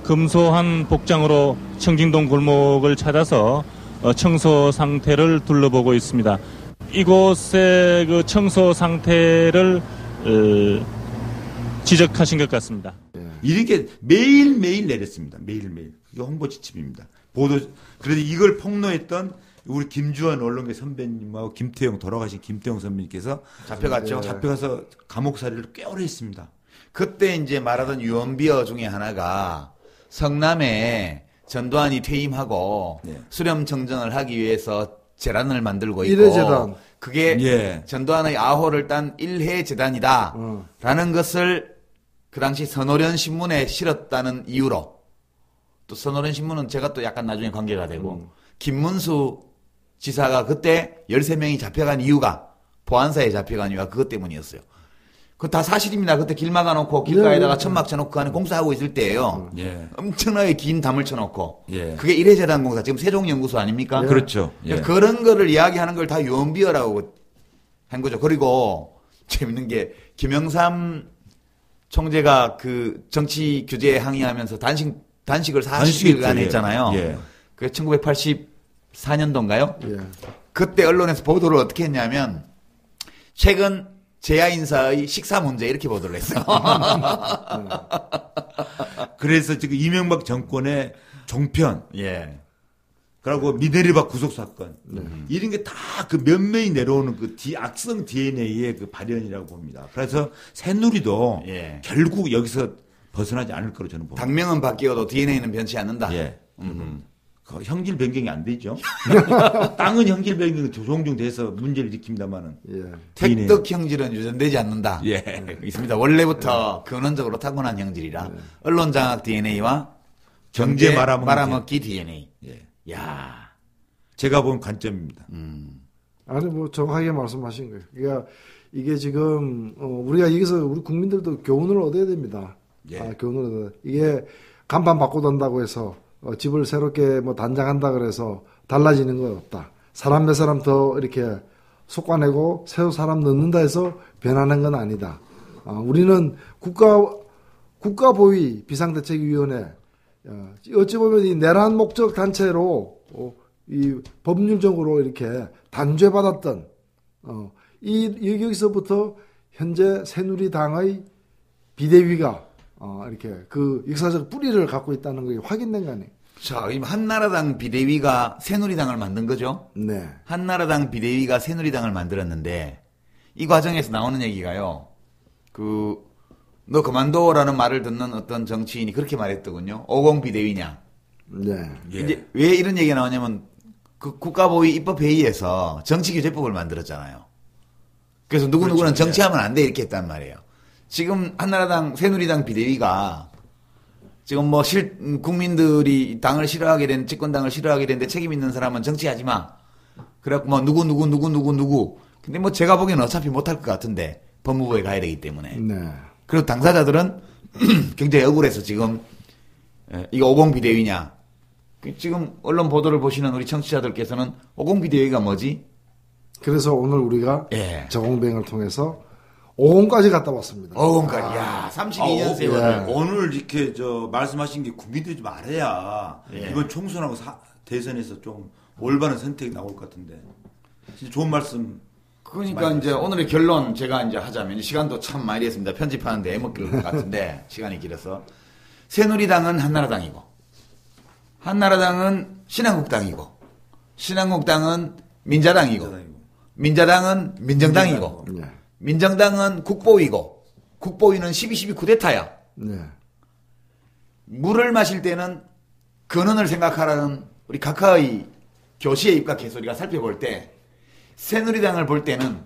금소한 복장으로 청진동 골목을 찾아서 청소 상태를 둘러보고 있습니다. 이곳의 그 청소 상태를 지적하신 것 같습니다.
이렇게 매일매일 내렸습니다. 매일매일. 이게 홍보 지침입니다. 그래서 이걸 폭로했던 우리 김주환 언론계 선배님하고 돌아가신 김태형 선배님께서
잡혀갔죠.
잡혀가서 감옥살이를 꽤 오래 했습니다.
그때 이제 말하던 유언비어 중에 하나가 성남에 전두환이 퇴임하고 수렴 청정을 하기 위해서 재단을 만들고 있고
일회재단.
그게 전두환의 아호를 딴 일회재단이다 라는 것을 그 당시 선오련 신문에 실었다는 이유로 또 선오련 신문은 제가 또 약간 나중에 관계가 되고 김문수 지사가 그때 13명이 잡혀간 이유가 보안사에 잡혀간 이유가 그것 때문이었어요. 그거 다 사실입니다. 그때 길 막아놓고 길가에다가 천막 쳐놓고 그 안에 공사하고 있을 때예요. 엄청나게 긴 담을 쳐놓고 그게 일회재단 공사 지금 세종연구소 아닙니까?
그렇죠.
그런 거를 이야기하는 걸 다 유언비어라고 한 거죠. 그리고 재밌는 게 김영삼 총재가 그 정치 규제에 항의하면서 단식을 40일간 했잖아요. 그게 1984년도인가요? 그때 언론에서 보도를 어떻게 했냐면 최근 재야 인사의 식사 문제 이렇게 보도를 했어요.
그래서 지금 이명박 정권의 종편,
예.
그리고 미네르바 구속 사건 이런 게 다 그 면면이 내려오는 그 악성 DNA의 그 발현이라고 봅니다. 그래서 새누리도
예.
결국 여기서 벗어나지 않을 거로 저는 봅니다.
당명은 바뀌어도 DNA는 변치 않는다.
예. 그 형질 변경이 안 되죠. 땅은 형질 변경이 조종중 돼서 문제를 일으킵니다만은.
예.
택덕 형질은 유전되지 않는다.
예.
있습니다. 원래부터 근원적으로 타고난 형질이라 언론 장악 DNA와
경제
말아먹기 DNA.
예.
야,
제가 본 관점입니다.
아니 뭐 정확하게 말씀하신 거예요. 그러니까 이게 지금 우리가 여기서 우리 국민들도 교훈을 얻어야 됩니다.
예.
교훈을 얻어야 돼. 이게 간판 바꿔둔다고 해서 집을 새롭게 뭐 단장한다 그래서 달라지는 건 없다. 사람 몇 사람 더 이렇게 솎아내고 새로 사람 넣는다 해서 변하는 건 아니다. 우리는 국가보위 비상대책위원회 어찌 보면 이 내란 목적 단체로 이 법률적으로 이렇게 단죄받았던 여기서부터 현재 새누리당의 비대위가 이렇게 그 역사적 뿌리를 갖고 있다는 게 확인된 거 아니에요.
자, 한나라당 비대위가 새누리당을 만든 거죠?
네.
한나라당 비대위가 새누리당을 만들었는데 이 과정에서 나오는 얘기가요. 너 그만둬라는 말을 듣는 어떤 정치인이 그렇게 말했더군요. 50 비대위냐.
네.
이제 왜 이런 얘기가 나오냐면 그 국가보위 입법회의에서 정치규제법을 만들었잖아요. 그래서 누구누구는
그렇죠.
정치하면 안 돼 이렇게 했단 말이에요. 지금 한나라당 새누리당 비대위가 지금 뭐 국민들이 당을 싫어하게 된 집권당을 싫어하게 되는데 책임 있는 사람은 정치하지 마. 그래갖고 뭐 누구. 근데 뭐 제가 보기에는 어차피 못할 것 같은데 법무부에 가야 되기 때문에.
네.
그리고 당사자들은 굉장히 억울해서 지금 이거 50 비대위냐. 지금 언론 보도를 보시는 우리 청취자들께서는 50 비대위가 뭐지?
그래서 오늘 우리가
예.
저공뱅을 통해서 5원까지 갔다 왔습니다.
5원까지. 야, 32년 세월을.
오늘 이렇게 말씀하신 게 국민들이 좀 알아야
예.
이번 총선하고 대선에서 좀 올바른 선택이 나올 것 같은데. 진짜 좋은 말씀.
그러니까 이제 오늘의 결론 제가 이제 하자면 시간도 참 많이 됐습니다. 편집하는데 애먹길 것 같은데 시간이 길어서 새누리당은 한나라당이고 한나라당은 신한국당이고 신한국당은 민자당이고 민자당은 민정당이고 민정당은 국보위고 국보위는 12.12 쿠데타야.
네.
물을 마실 때는 근원을 생각하라는 우리 각하의 교시에 입각해서 우리가 살펴볼 때 새누리당을 볼 때는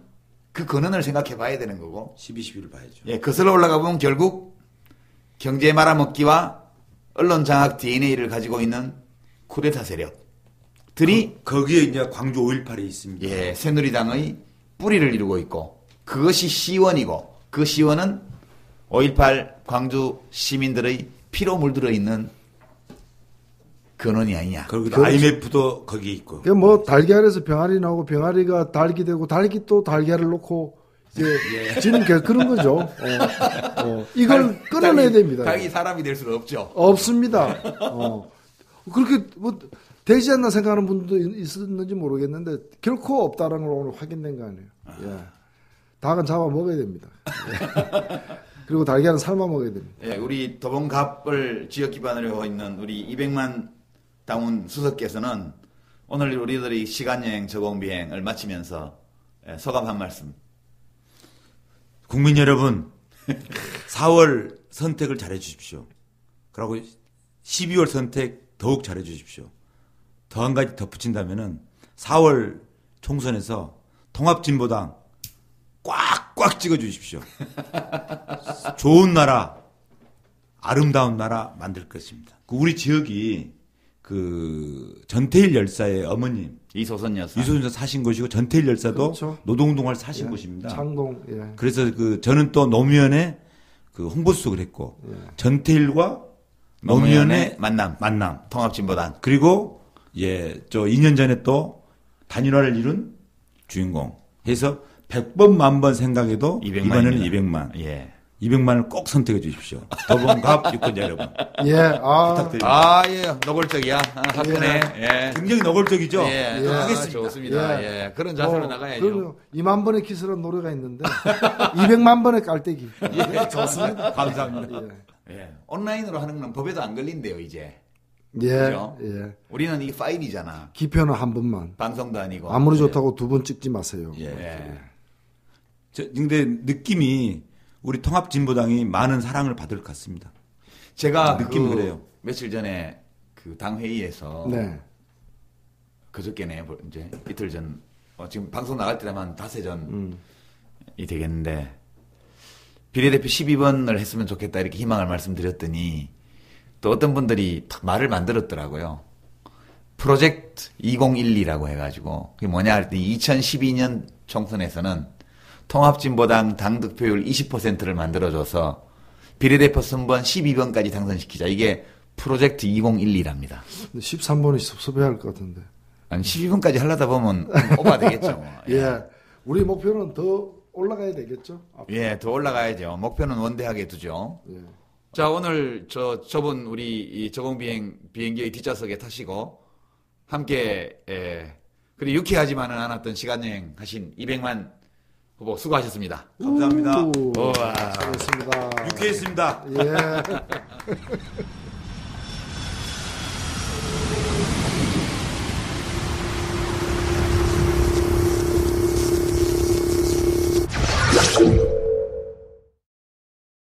그 근원을 생각해 봐야 되는 거고
12.12를 봐야죠.
예, 거슬러 올라가 보면 결국 경제 말아먹기와 언론 장악 DNA를 가지고 있는 쿠데타 세력들이
거기에 이제 광주 5.18이 있습니다.
예, 새누리당의 뿌리를 이루고 있고 그것이 시원이고 그 시원은 5.18 광주 시민들의 피로 물들어 있는 근원이 아니냐.
그리고 IMF도 거기에 있고.
그 뭐 달걀에서 병아리 나오고 병아리가 닭이 되고 닭이 또 달걀을 놓고 이제 지는 그런 거죠. 이걸 끊어내야 됩니다.
닭이 사람이 될 수는 없죠.
없습니다. 그렇게 뭐 되지 않나 생각하는 분도 있었는지 모르겠는데 결코 없다라는 걸 오늘 확인된 거 아니에요. 예. 닭은 잡아 먹어야 됩니다. 그리고 달걀은 삶아 먹어야 됩니다.
예, 우리 도봉갑을 지역 기반으로 하고 있는 우리 200만 당원 수석께서는 오늘 우리들이 시간여행 저공비행을 마치면서 소감 한 말씀.
국민 여러분, 4월 선택을 잘해 주십시오. 그리고 12월 선택 더욱 잘해 주십시오. 더 한 가지 덧붙인다면은 4월 총선에서 통합진보당 꽉꽉 찍어 주십시오. 좋은 나라, 아름다운 나라 만들 것입니다. 우리 지역이 그 전태일 열사의 어머님
이소선 여사
사신 곳이고 전태일 열사도
그렇죠.
노동운동을 사신 곳입니다.
창동. 예.
그래서 저는 또 노무현의 그 홍보수석을 했고 전태일과 노무현의 만남
통합진보당
그리고 저 2년 전에 또 단일화를 이룬 주인공 해서 100번 만번 생각해도 이번에는 200만.
예.
200만을 꼭 선택해 주십시오. 더봉갑 유권자 여러분.
예,
부탁드립니다.
예, 노골적이야. 화끈해. 예.
굉장히 노골적이죠?
예,
하겠습니다.
좋습니다. 예. 그런 자세로 나가야죠.
2만 번의 키스라는 노래가 있는데, 200만 번의 깔때기.
예, 좋습니다.
감사합니다.
예. 온라인으로 하는 건 법에도 안 걸린대요, 이제.
예.
그죠?
예.
우리는 이 파일이잖아.
기표는 한 번만.
방송도 아니고.
아무리 좋다고 2번 찍지 마세요.
예.
근데 느낌이 우리 통합진보당이 많은 사랑을 받을 것 같습니다.
제가
느낌 그래요.
며칠 전에 그 당 회의에서
네.
그저께네 이제 이틀 전 지금 방송 나갈 때라면 닷새 전이 되겠는데 비례대표 12번을 했으면 좋겠다 이렇게 희망을 말씀드렸더니 또 어떤 분들이 말을 만들었더라고요. 프로젝트 2012라고 해가지고 그게 뭐냐 할 때 2012년 총선에서는 통합진보당 당득표율 20%를 만들어줘서 비례대표 선번 12번까지 당선시키자. 이게 프로젝트 2012랍니다.
13번이 섭섭해할 것 같은데.
아니 12번까지 하려다 보면 오버되겠죠.
예. 우리 목표는 더 올라가야 되겠죠.
예, 더 올라가야죠. 목표는 원대하게 두죠.
예.
자, 오늘 저분 우리 이 저공비행 비행기의 뒷좌석에 타시고 함께 그리고 유쾌하지만은 않았던 시간여행 하신 200만 후보 수고하셨습니다.
감사합니다.
우와.
수고했습니다.
유쾌했습니다.
예.